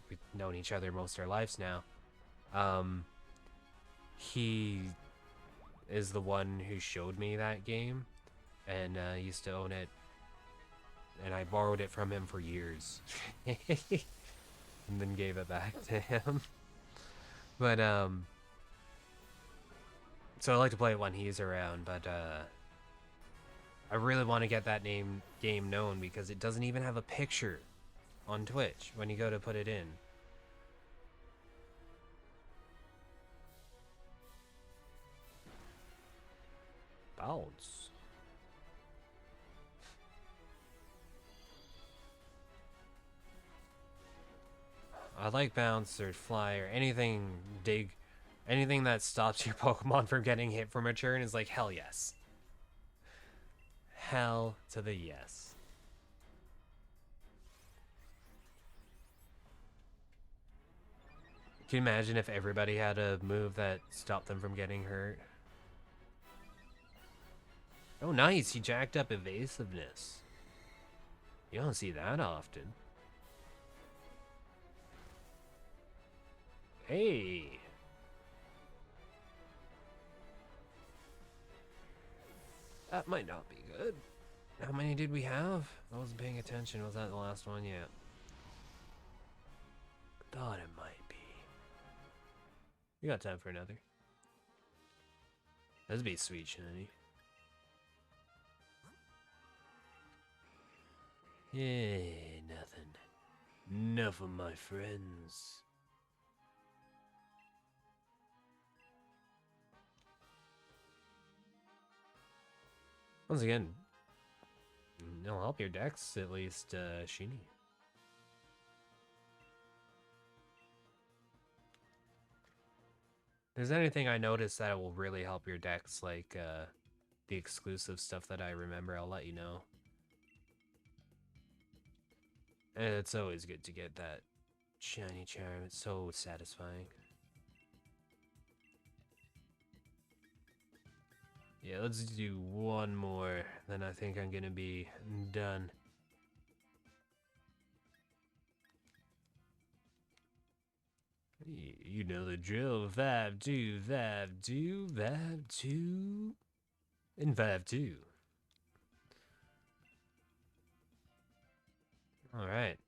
We've known each other most of our lives now. He is the one who showed me that game, and used to own it, and I borrowed it from him for years, and then gave it back to him. But so I like to play it when he's around, but I really want to get that game known because it doesn't even have a picture on Twitch when you go to put it in. Bounce. I like bounce or fly or anything dig. Anything that stops your Pokemon from getting hit from a turn is like, hell yes. Hell to the yes. Can you imagine if everybody had a move that stopped them from getting hurt? Oh, nice. He jacked up evasiveness. You don't see that often. Hey. That might not be good. How many did we have? I wasn't paying attention. Was that the last one? Yeah. Thought it might be. We got time for another. That'd be sweet, shiny. Yeah, nothing. Enough of my friends. Once again, it'll help your decks at least, Sheeny. If there's anything I notice that will really help your decks, like the exclusive stuff that I remember, I'll let you know. And it's always good to get that shiny charm. It's so satisfying. Yeah, let's do one more, then I think I'm gonna be done. You know the drill. Vibe 2, Vibe 2, Vibe 2, and Vibe 2. Alright.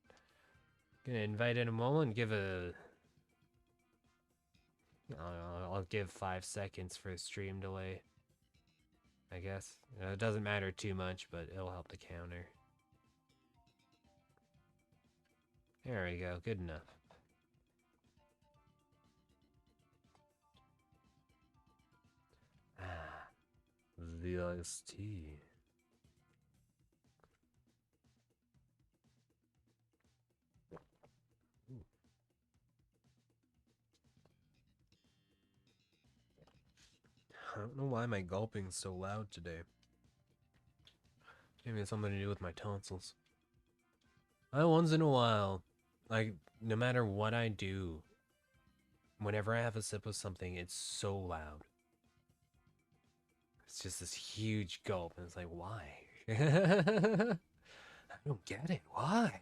Gonna invite in a moment, give a... I'll give 5 seconds for a stream delay, I guess. It doesn't matter too much, but it'll help the counter. There we go, good enough. Ah, the iced tea. I don't know why my gulping's so loud today. Maybe it's something to do with my tonsils. Once in a while, like, no matter what I do, whenever I have a sip of something, it's so loud. It's just this huge gulp, and it's like, why? I don't get it. Why?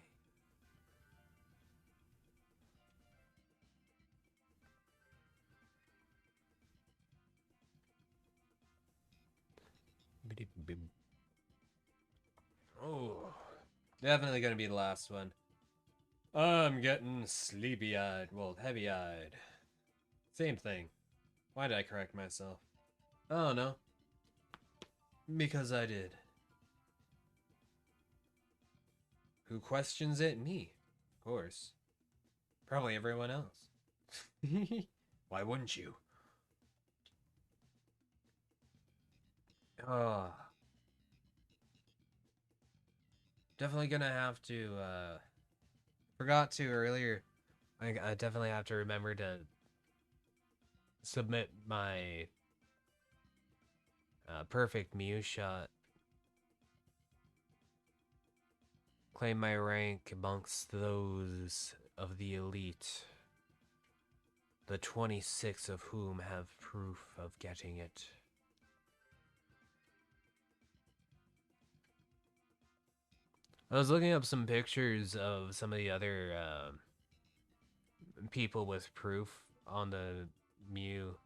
Oh, definitely gonna be the last one. I'm getting sleepy-eyed. Well, heavy-eyed. Same thing. Why did I correct myself? Oh, no. Because I did. Who questions it? Me. Of course. Probably everyone else. Why wouldn't you? Oh. Definitely gonna have to, forgot to earlier. I definitely have to remember to submit my perfect Mew shot. Claim my rank amongst those of the elite. The 26 of whom have proof of getting it. I was looking up some pictures of some of the other people with proof on the Mew.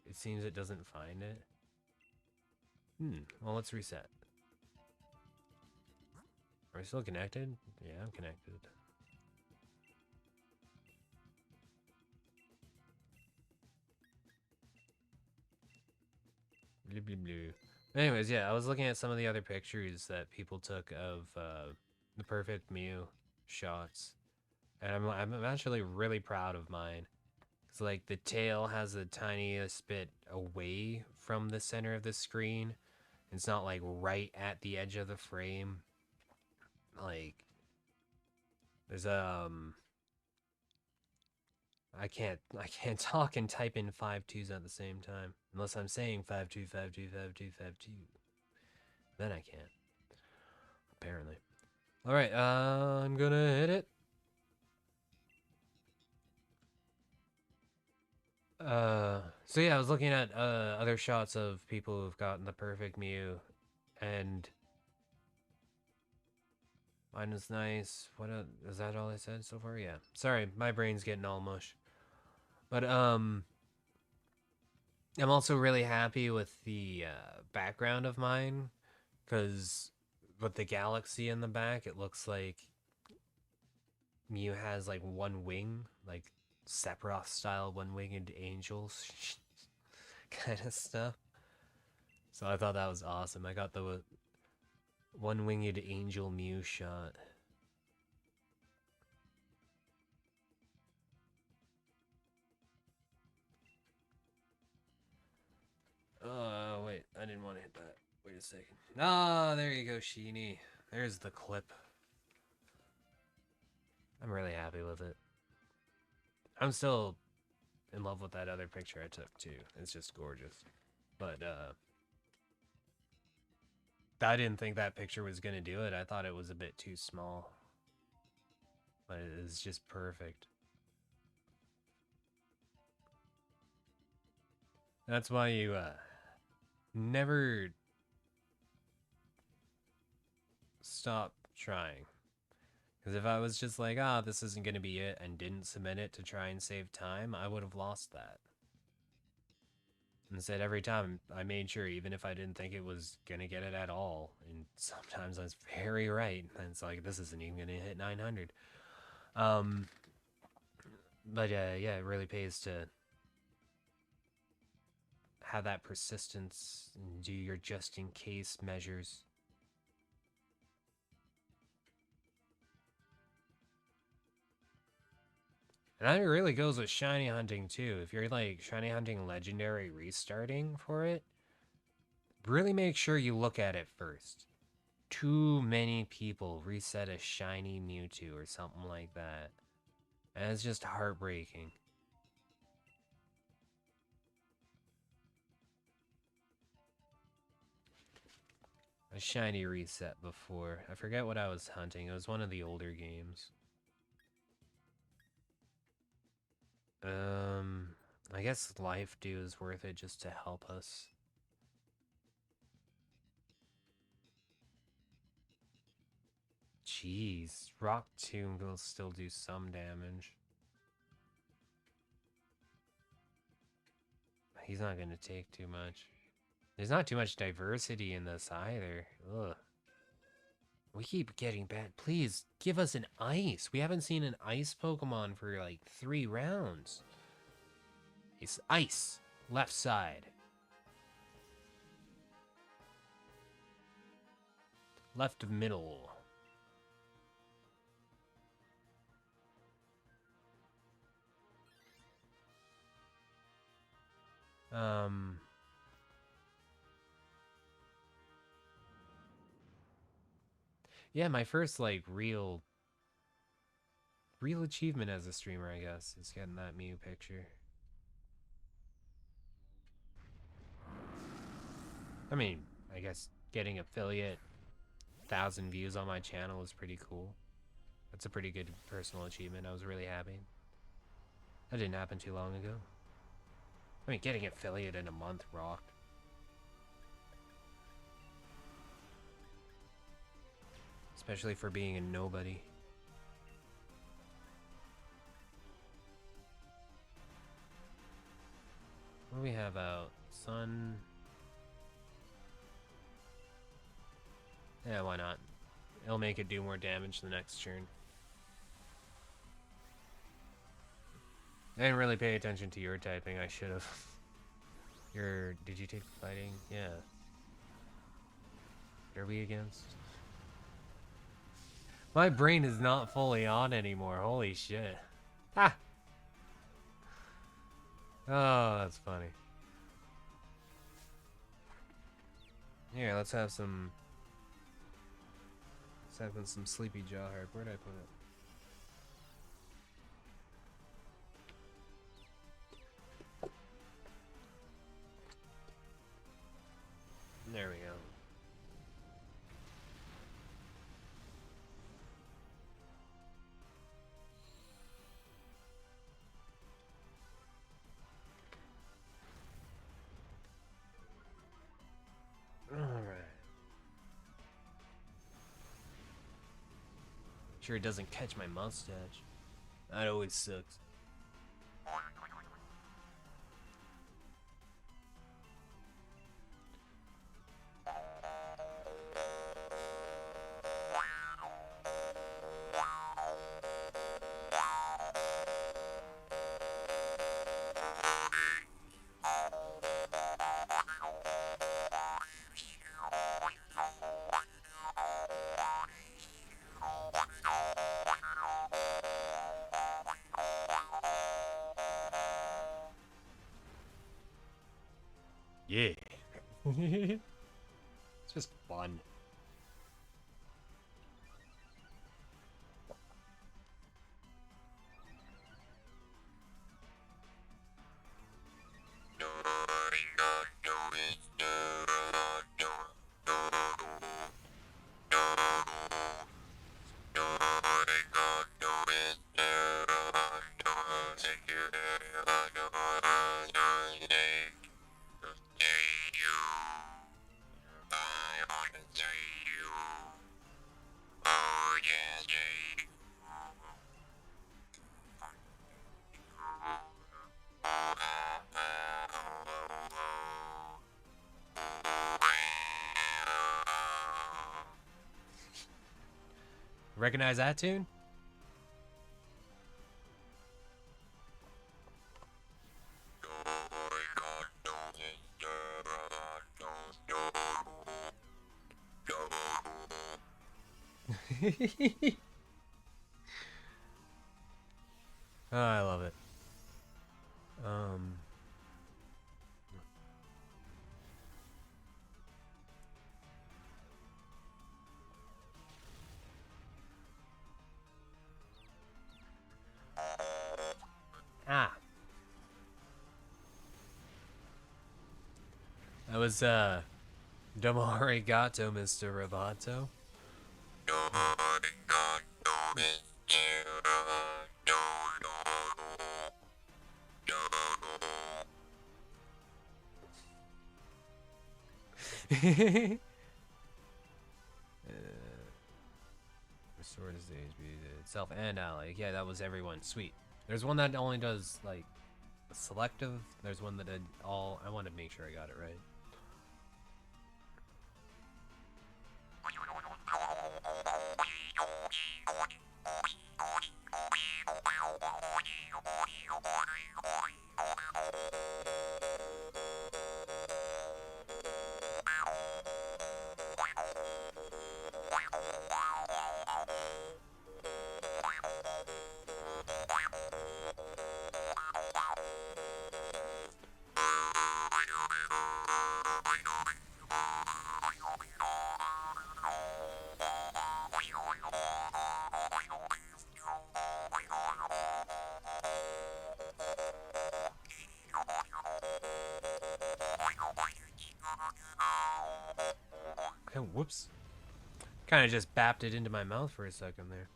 It seems it doesn't find it. Well, let's reset. Are we still connected? Yeah, I'm connected. Blah, blah, blah. Anyways, yeah, I was looking at some of the other pictures that people took of the perfect Mew shots. And I'm actually really proud of mine. It's like the tail has the tiniest bit away from the center of the screen. It's not like right at the edge of the frame. Like there's I can't talk and type in 5 2s at the same time. Unless I'm saying 5 2 5 2 5 2 5 2. Then I can't. Apparently. Alright, I'm gonna hit it. So yeah, I was looking at other shots of people who've gotten the perfect Mew, and mine was nice. What is that all I said so far? Yeah. Sorry, my brain's getting all mush. But I'm also really happy with the background of mine, because with the galaxy in the back, it looks like Mew has like one wing, like Sephiroth style one-winged angels kind of stuff. So I thought that was awesome. I got the one-winged angel Mew shot. Oh, wait. I didn't want to hit that. Wait a second. Ah, there you go, Sheeny. There's the clip. I'm really happy with it. I'm still in love with that other picture I took, too. It's just gorgeous. But, I didn't think that picture was going to do it. I thought it was a bit too small. But it is just perfect. That's why you, never stop trying. Because if I was just like, this isn't going to be it, and didn't submit it to try and save time, I would have lost that. Instead, every time I made sure, even if I didn't think it was going to get it at all, and sometimes I was very right, and it's like, this isn't even going to hit 900. But yeah, it really pays to have that persistence and do your just-in-case measures. And that really goes with shiny hunting too. If you're like shiny hunting legendary restarting for it, really make sure you look at it first. Too many people reset a shiny Mewtwo or something like that. And it's just heartbreaking. A shiny reset before. I forget what I was hunting. It was one of the older games. I guess Life Dew is worth it just to help us. Jeez, Rock Tomb will still do some damage. He's not going to take too much. There's not too much diversity in this either. Ugh. We keep getting bad. Please, give us an ice. We haven't seen an ice Pokemon for like 3 rounds. It's ice. Left side. Left of middle. Yeah, my first like real achievement as a streamer, I guess, is getting that Mew picture. I mean, I guess getting affiliate 1,000 views on my channel is pretty cool. That's a pretty good personal achievement. I was really happy. That didn't happen too long ago. I mean, getting affiliate in a month rocked. Especially for being a nobody. What do we have out? Sun. Yeah, why not? It'll make it do more damage the next turn. I didn't really pay attention to your typing. I should have. Did you take fighting? Yeah. What are we against? My brain is not fully on anymore. Holy shit. Ah! Oh, that's funny. Here, let's have some... Let's have some Sleepy Jawheart. Where'd I put it? There we go. Alright. Sure it doesn't catch my mustache. That always sucks. Yeah. It's just fun. Recognize that tune? Oh, I love That was Domo Arigato, Mr. Roboto. Restore the stage itself and ally. Yeah, that was everyone. Sweet. There's one that only does like selective. There's one that did all. I want to make sure I got it right. Oh, whoops. Kind of just bapped it into my mouth for a second there.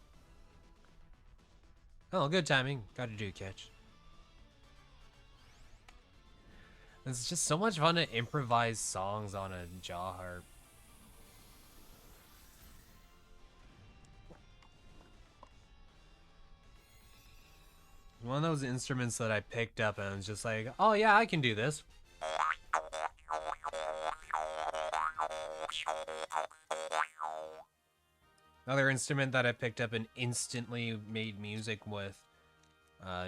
Oh, good timing. Got to do catch. It's just so much fun to improvise songs on a jaw harp. One of those instruments that I picked up and I was just like, oh yeah, I can do this. Another instrument that I picked up and instantly made music with,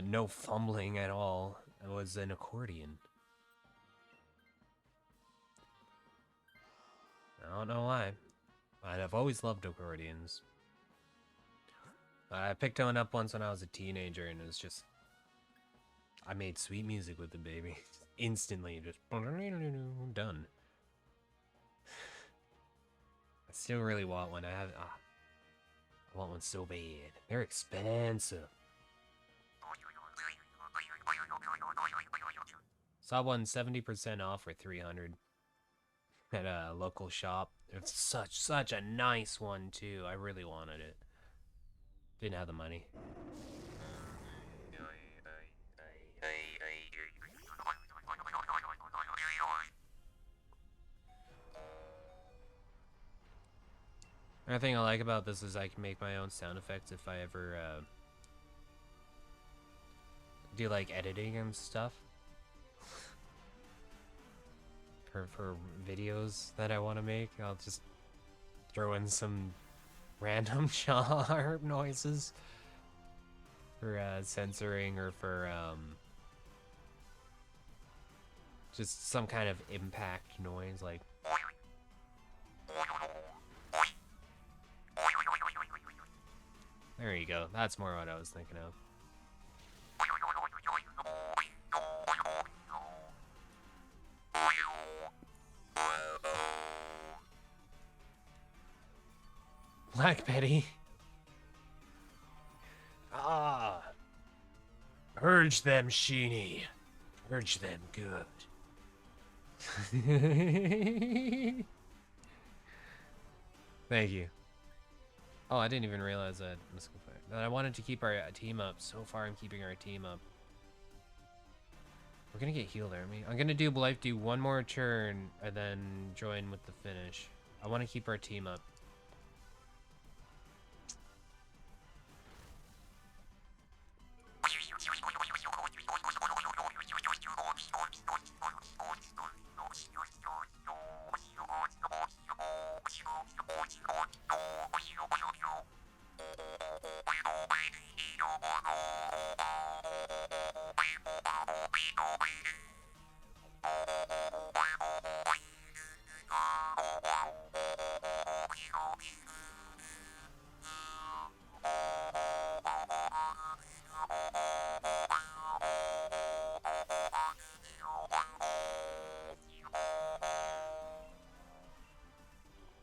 no fumbling at all, was an accordion. I don't know why, but I've always loved accordions. I picked one up once when I was a teenager and it was just, I made sweet music with the baby. Instantly, just done. I still really want one. I want one so bad. They're expensive. Saw one 70% off for 300 at a local shop. It's such a nice one too. I really wanted it. Didn't have the money. Another thing I like about this is I can make my own sound effects if I ever do like editing and stuff for videos that I want to make. I'll just throw in some random jaw harp noises for censoring or for just some kind of impact noise like. There you go. That's more what I was thinking of. Black Betty. Ah. Purge them, Sheeny. Purge them good. Thank you. Oh, I didn't even realize that. I wanted to keep our team up. So far, I'm keeping our team up. We're gonna get healed, aren't we? I'm gonna do Life do one more turn and then join with the finish. I want to keep our team up.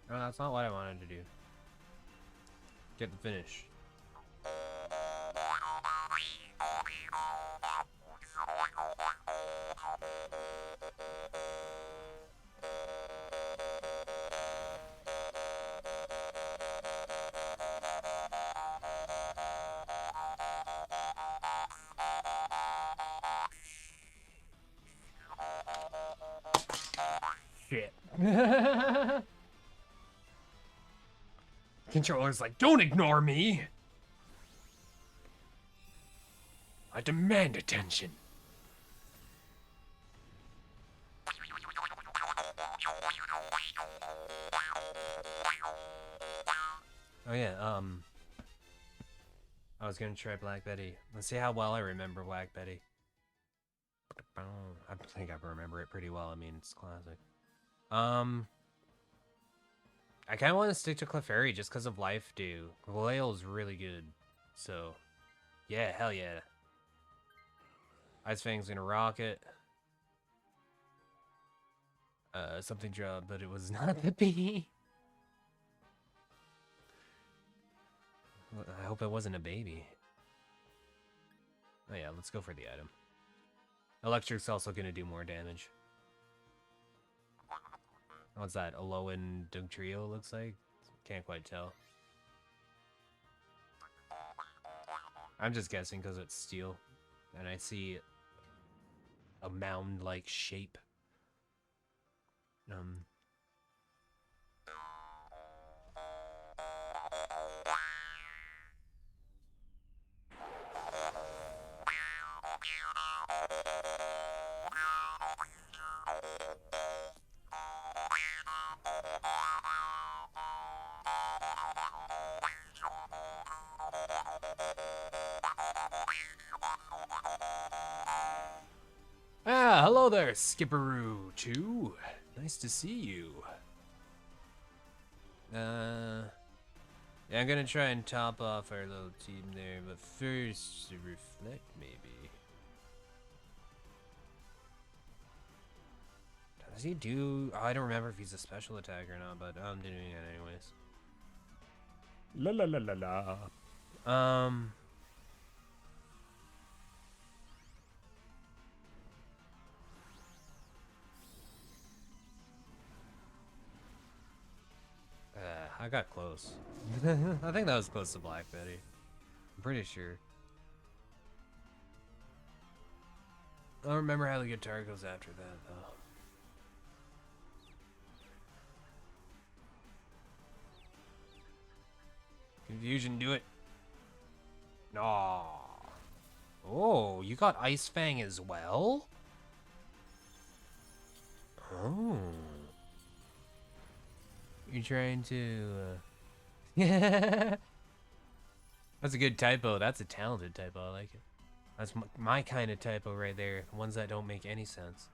No, that's not what I wanted to do. Get the finish. shit. Controller's like, don't ignore me. I demand attention. Oh yeah, I was gonna try Black Betty. Let's see how well I remember Black Betty. I think I remember it pretty well. I mean, it's classic. I kind of want to stick to Clefairy just because of Life Dew. Glail is really good. So, yeah, hell yeah. Ice Fang's gonna rock it. Something dropped, but it was not the bee. I hope it wasn't a baby. Oh yeah, let's go for the item. Electric's also gonna do more damage. What's that? Alolan Dugtrio looks like? Can't quite tell. I'm just guessing because it's steel. And I see a mound-like shape. Ah, hello there, Skipperoo 2. Nice to see you. Yeah, I'm gonna try and top off our little team there, but first, to reflect, maybe. Does he do... Oh, I don't remember if he's a special attack or not, but I'm doing it anyways. La la la la la. I got close. I think that was close to Black Betty. I'm pretty sure. I don't remember how the guitar goes after that, though. Confusion, do it. No. Oh, you got Ice Fang as well? Oh. You're trying to, Yeah. That's a good typo. That's a talented typo. I like it. That's my kind of typo right there. Ones that don't make any sense.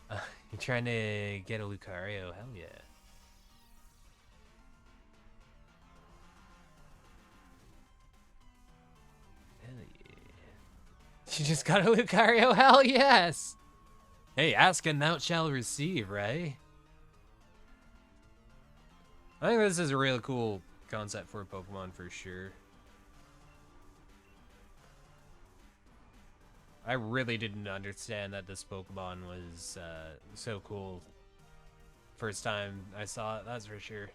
You're trying to get a Lucario. Hell yeah. Hell yeah. You just got a Lucario? Hell yes! Hey, ask and thou shalt receive, right? I think this is a real cool concept for Pokemon for sure. I really didn't understand that this Pokemon was so cool. First time I saw it, that's for sure.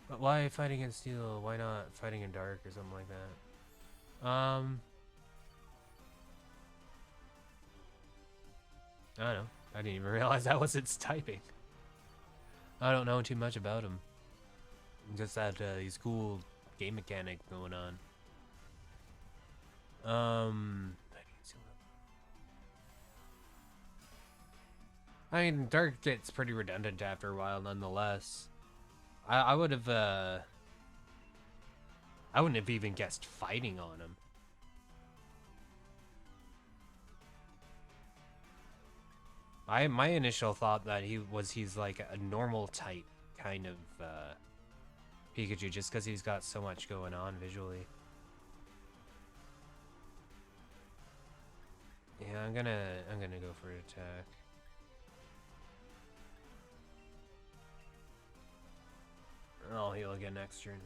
But why fighting in steel? Why not fighting in dark or something like that? I don't know. I didn't even realize that was its typing. I don't know too much about him. Just that he's cool game mechanic going on. I mean, dark gets pretty redundant after a while, nonetheless. I would have, I wouldn't have even guessed fighting on him. My initial thought that he's like a normal type kind of Pikachu, just because he's got so much going on visually. Yeah, I'm gonna go for an attack. I'll heal again next turn.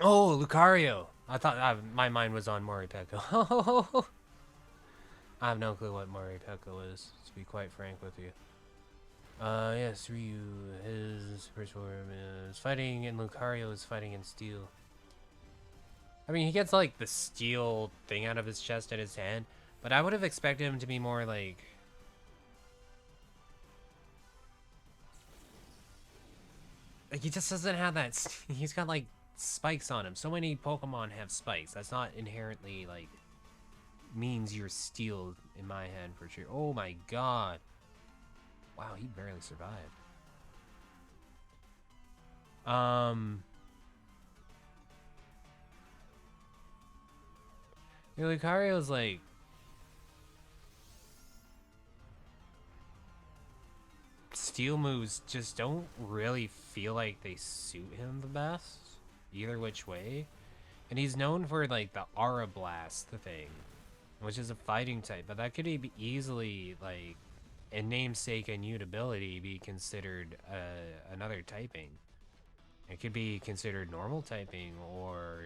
Oh, Lucario! I thought my mind was on Moripeko. I have no clue what Moripeko is, to be quite frank with you. Yes, Ryu, his first form is fighting, and Lucario is fighting in steel. I mean, he gets, like, the steel thing out of his chest and his hand, but I would have expected him to be more, like... Like, he just doesn't have that... He's got, like, spikes on him. So many Pokemon have spikes. That's not inherently, like, means you're steel in my head for sure. Oh my god. Wow, he barely survived. Yeah, Lucario's like... Steel moves just don't really feel like they suit him the best, either which way. And he's known for, like, the Aura Blast thing, which is a fighting type, but that could be easily, like, in namesake and mutability, be considered another typing. It could be considered normal typing or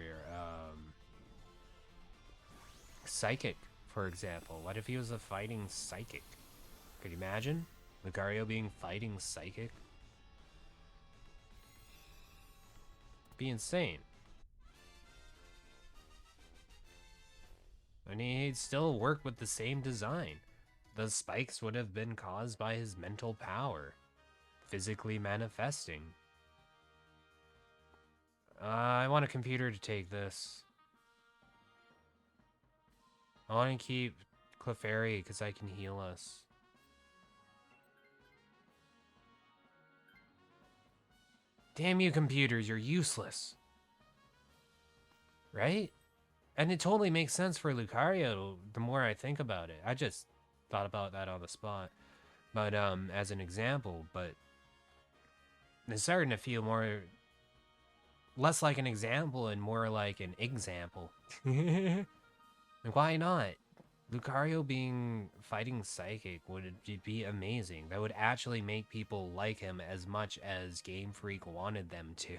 psychic, for example. What if he was a fighting psychic? Could you imagine Lucario being fighting psychic? Be insane. And he'd still work with the same design. The spikes would have been caused by his mental power, physically manifesting. I want a computer to take this. I want to keep Clefairy because I can heal us. Damn you computers, you're useless. Right? And it totally makes sense for Lucario the more I think about it. I just thought about that on the spot. But as an example, but it's starting to feel less like an example and more like an example. And why not? Lucario being fighting psychic would be amazing. That would actually make people like him as much as Game Freak wanted them to.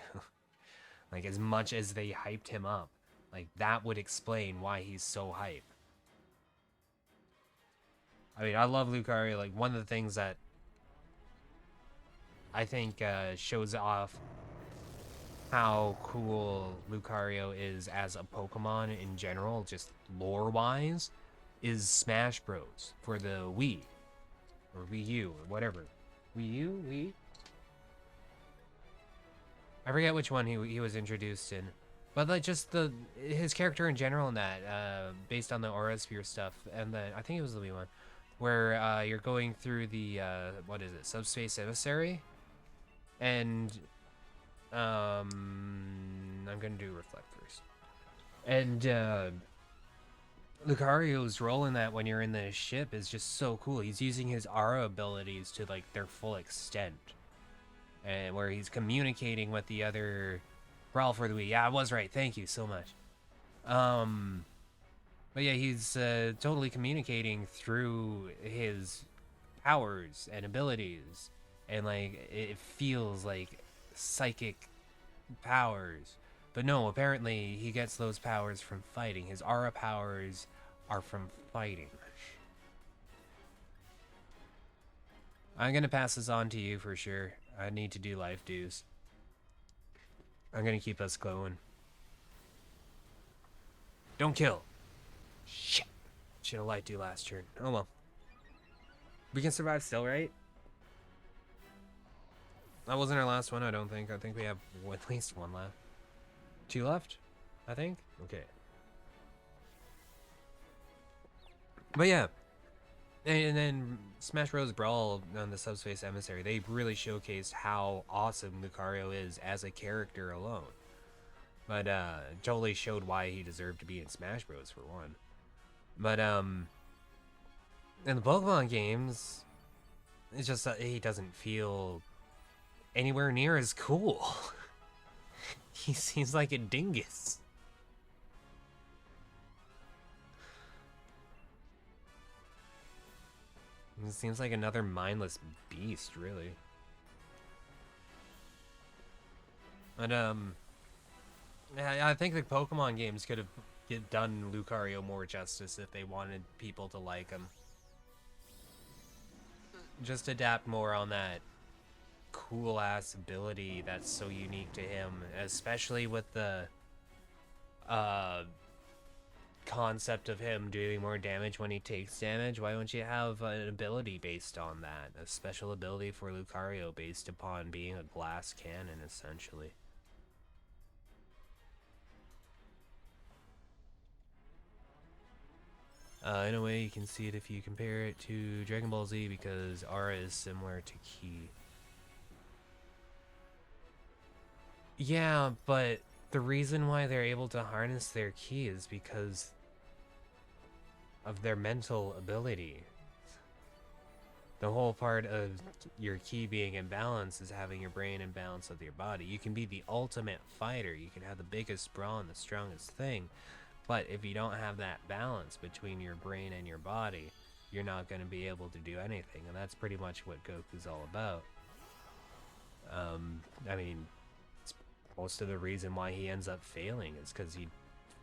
Like, as much as they hyped him up. Like, that would explain why he's so hype. I mean, I love Lucario. Like, one of the things that I think shows off how cool Lucario is as a Pokemon in general, just lore-wise, is Smash Bros. For the Wii. Or Wii U, or whatever. Wii U? Wii? I forget which one he was introduced in. But like just his character in general in that, based on the Aura Sphere stuff, and then I think it was the Wii one, where you're going through the what is it, Subspace Emissary, and I'm gonna do Reflect first, and Lucario's role in that when you're in the ship is just so cool. He's using his Aura abilities to like their full extent, and where he's communicating with the other. Brawl for the Wii. Yeah, I was right. Thank you so much. But yeah, he's totally communicating through his powers and abilities, and like it feels like psychic powers. But no, apparently he gets those powers from fighting. His aura powers are from fighting. I'm gonna pass this on to you for sure. I need to do life dues. I'm gonna keep us going. Don't kill. Shit. Should have liked you last turn. Oh well. We can survive still, right? That wasn't our last one, I don't think. I think we have at least one left. 2 left, I think? Okay. But yeah. And then Smash Bros. Brawl on the Subspace Emissary, they really showcased how awesome Lucario is as a character alone. But totally showed why he deserved to be in Smash Bros. For one. But in the Pokemon games, it's just that he doesn't feel anywhere near as cool. He seems like a dingus. He seems like another mindless beast, really. And I think the Pokemon games could have done Lucario more justice if they wanted people to like him. Just adapt more on that cool ass ability that's so unique to him, especially with the concept of him doing more damage when he takes damage. Why don't you have an ability based on that? A special ability for Lucario based upon being a glass cannon, essentially. In a way, you can see it if you compare it to Dragon Ball Z, because Aura is similar to Ki. Yeah, but the reason why they're able to harness their Ki is because of their mental ability. The whole part of your Ki being in balance is having your brain in balance with your body. You can be the ultimate fighter, you can have the biggest brawn, the strongest thing, but if you don't have that balance between your brain and your body, you're not going to be able to do anything, and that's pretty much what Goku's all about. I mean, most of the reason why he ends up failing is because he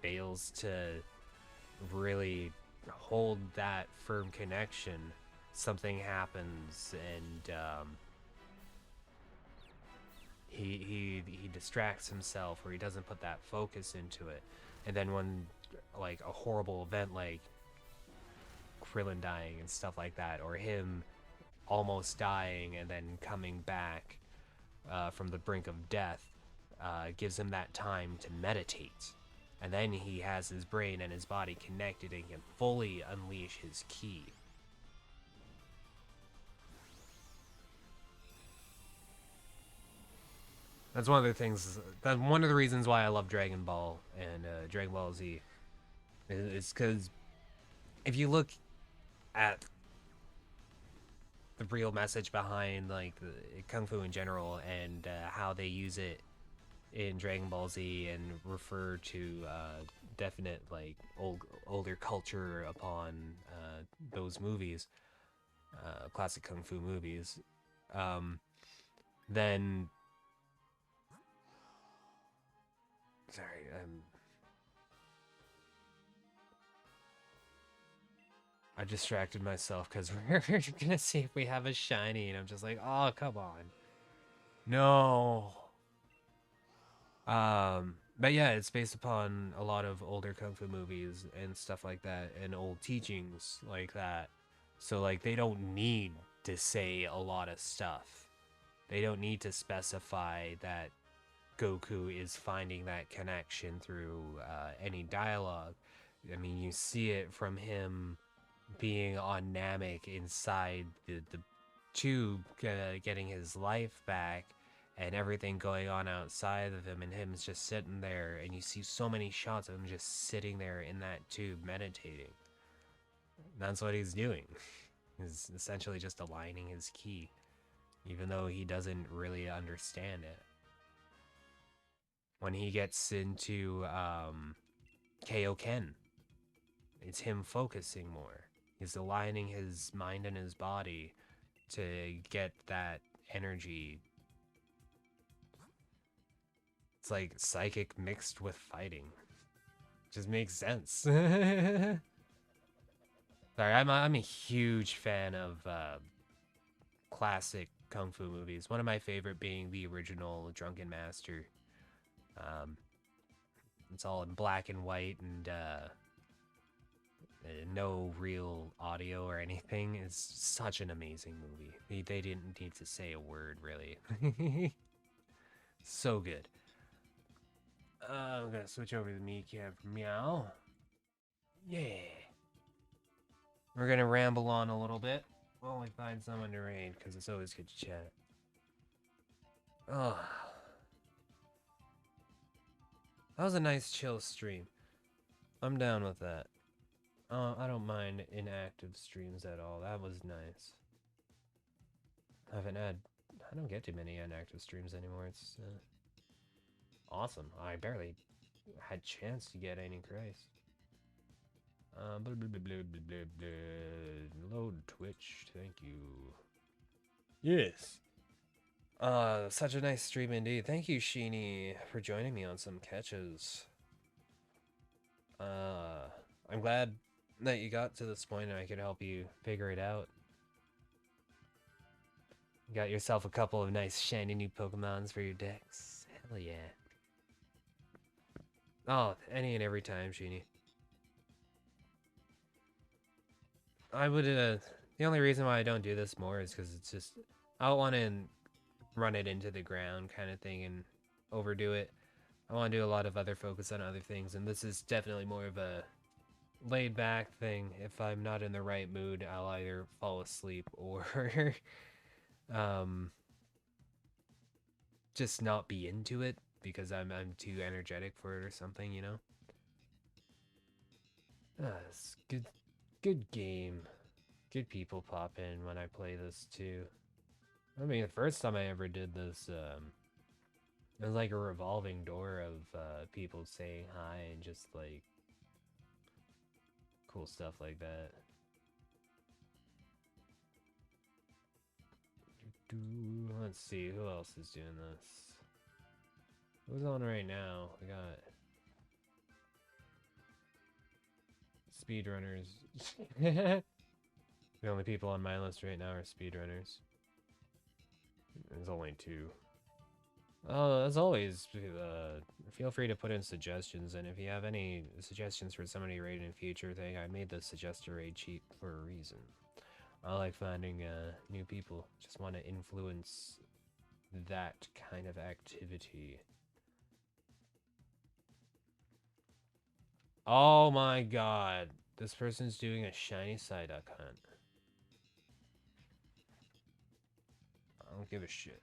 fails to really hold that firm connection. Something happens, and he distracts himself, or he doesn't put that focus into it, and then when like a horrible event like Krillin dying and stuff like that, or him almost dying and then coming back from the brink of death, gives him that time to meditate, and then he has his brain and his body connected and can fully unleash his Ki. That's one of the things. That's one of the reasons why I love Dragon Ball and Dragon Ball Z. Is because if you look at the real message behind like the kung fu in general, and how they use it in Dragon Ball Z and refer to definite like older culture upon those movies, classic kung fu movies, then sorry, I distracted myself because we're gonna see if we have a shiny, and I'm just like, oh, come on. No. But yeah, it's based upon a lot of older kung fu movies and stuff like that, and old teachings like that. So like they don't need to say a lot of stuff. They don't need to specify that Goku is finding that connection through any dialogue. I mean, you see it from him being on Namek inside the tube, getting his life back, and everything going on outside of him, and him just sitting there, and you see so many shots of him just sitting there in that tube meditating. That's what he's doing. He's essentially just aligning his Ki, even though he doesn't really understand it. When he gets into Kaioken, it's him focusing more. He's aligning his mind and his body to get that energy. It's like psychic mixed with fighting. Just makes sense. Sorry, I'm a huge fan of classic kung fu movies. One of my favorite being the original Drunken Master. It's all in black and white and no real audio or anything. It's such an amazing movie. They didn't need to say a word, really. So good. I'm gonna switch over to the me cam for meow. Yeah. We're gonna ramble on a little bit while we find someone to raid, because it's always good to chat. Oh. That was a nice chill stream. I'm down with that. I don't mind inactive streams at all. That was nice. I don't get too many inactive streams anymore. It's awesome. I barely had chance to get any, Christ. Blah, blah, blah, blah, blah, blah, blah. Load Twitch, thank you. Yes. Such a nice stream indeed. Thank you, Sheeny, for joining me on some catches. I'm glad that you got to this point and I could help you figure it out. You got yourself a couple of nice shiny new Pokemons for your decks. Hell yeah. Oh, any and every time, Sheeny. I would, the only reason why I don't do this more is because it's just, I don't want to run it into the ground kind of thing and overdo it. I want to do a lot of other focus on other things, and this is definitely more of a laid back thing. If I'm not in the right mood, I'll either fall asleep or just not be into it because I'm too energetic for it or something, you know. It's good game. Good people pop in when I play this too. I mean, the first time I ever did this, it was like a revolving door of people saying hi and just like cool stuff like that. Let's see, who else is doing this? Who's on right now? We got speedrunners. The only people on my list right now are speedrunners. There's only 2. As always, feel free to put in suggestions, and if you have any suggestions for somebody to raid in future thing, I made the suggest a raid sheet for a reason. I like finding new people. Just want to influence that kind of activity. Oh my god. This person's doing a shiny Psyduck hunt. I don't give a shit.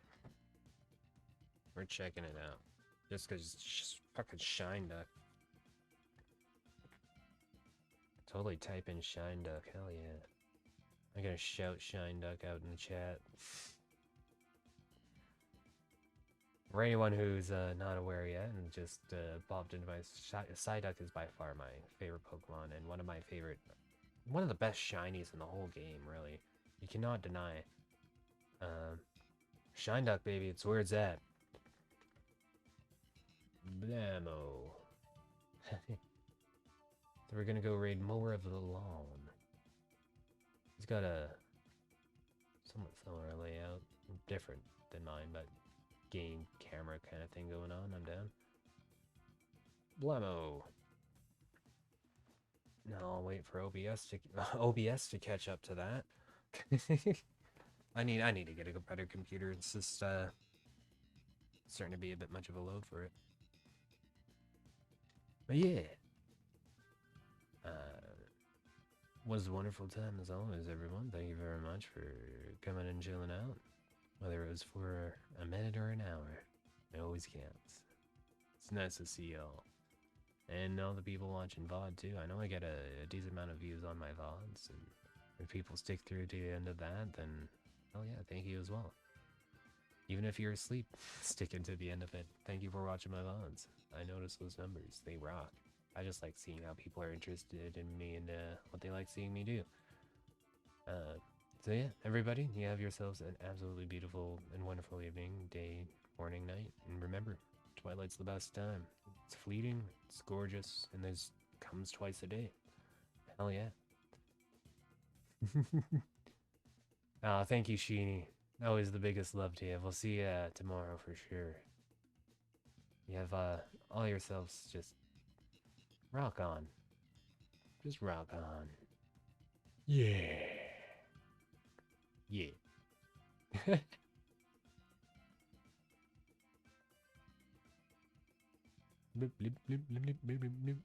We're checking it out. Just because it's just fucking Shineduck. Totally type in Shineduck. Hell yeah. I'm gonna shout Shineduck out in the chat. For anyone who's not aware yet and just popped into my Psyduck is by far my favorite Pokemon and one of the best shinies in the whole game, really. You cannot deny. Shineduck, baby, it's where it's at. Blammo. So we're gonna go raid more of the lawn. He's got a somewhat similar layout, different than mine, but game camera kind of thing going on. I'm down. Blammo. No, I'll wait for OBS to catch up to that. I need to get a better computer. It's just starting to be a bit much of a load for it. But yeah. Was a wonderful time as always, everyone. Thank you very much for coming and chilling out. Whether it was for a minute or an hour, it always counts. It's nice to see y'all. And all the people watching VOD too. I know I get a decent amount of views on my VODs, and if people stick through to the end of that, then hell yeah, thank you as well. Even if you're asleep, sticking to the end of it. Thank you for watching my VODs. I notice those numbers. They rock. I just like seeing how people are interested in me and what they like seeing me do. So yeah, everybody, you have yourselves an absolutely beautiful and wonderful evening, day, morning, night. And remember, Twilight's the best time. It's fleeting, it's gorgeous, and there's comes twice a day. Hell yeah. Thank you, Sheeny. Always the biggest love to you. We'll see you tomorrow for sure. You have all yourselves just Rock on. Just rock on. Yeah. Yeah. Bloop, bloop, bloop, bloop, bloop, bloop, bloop.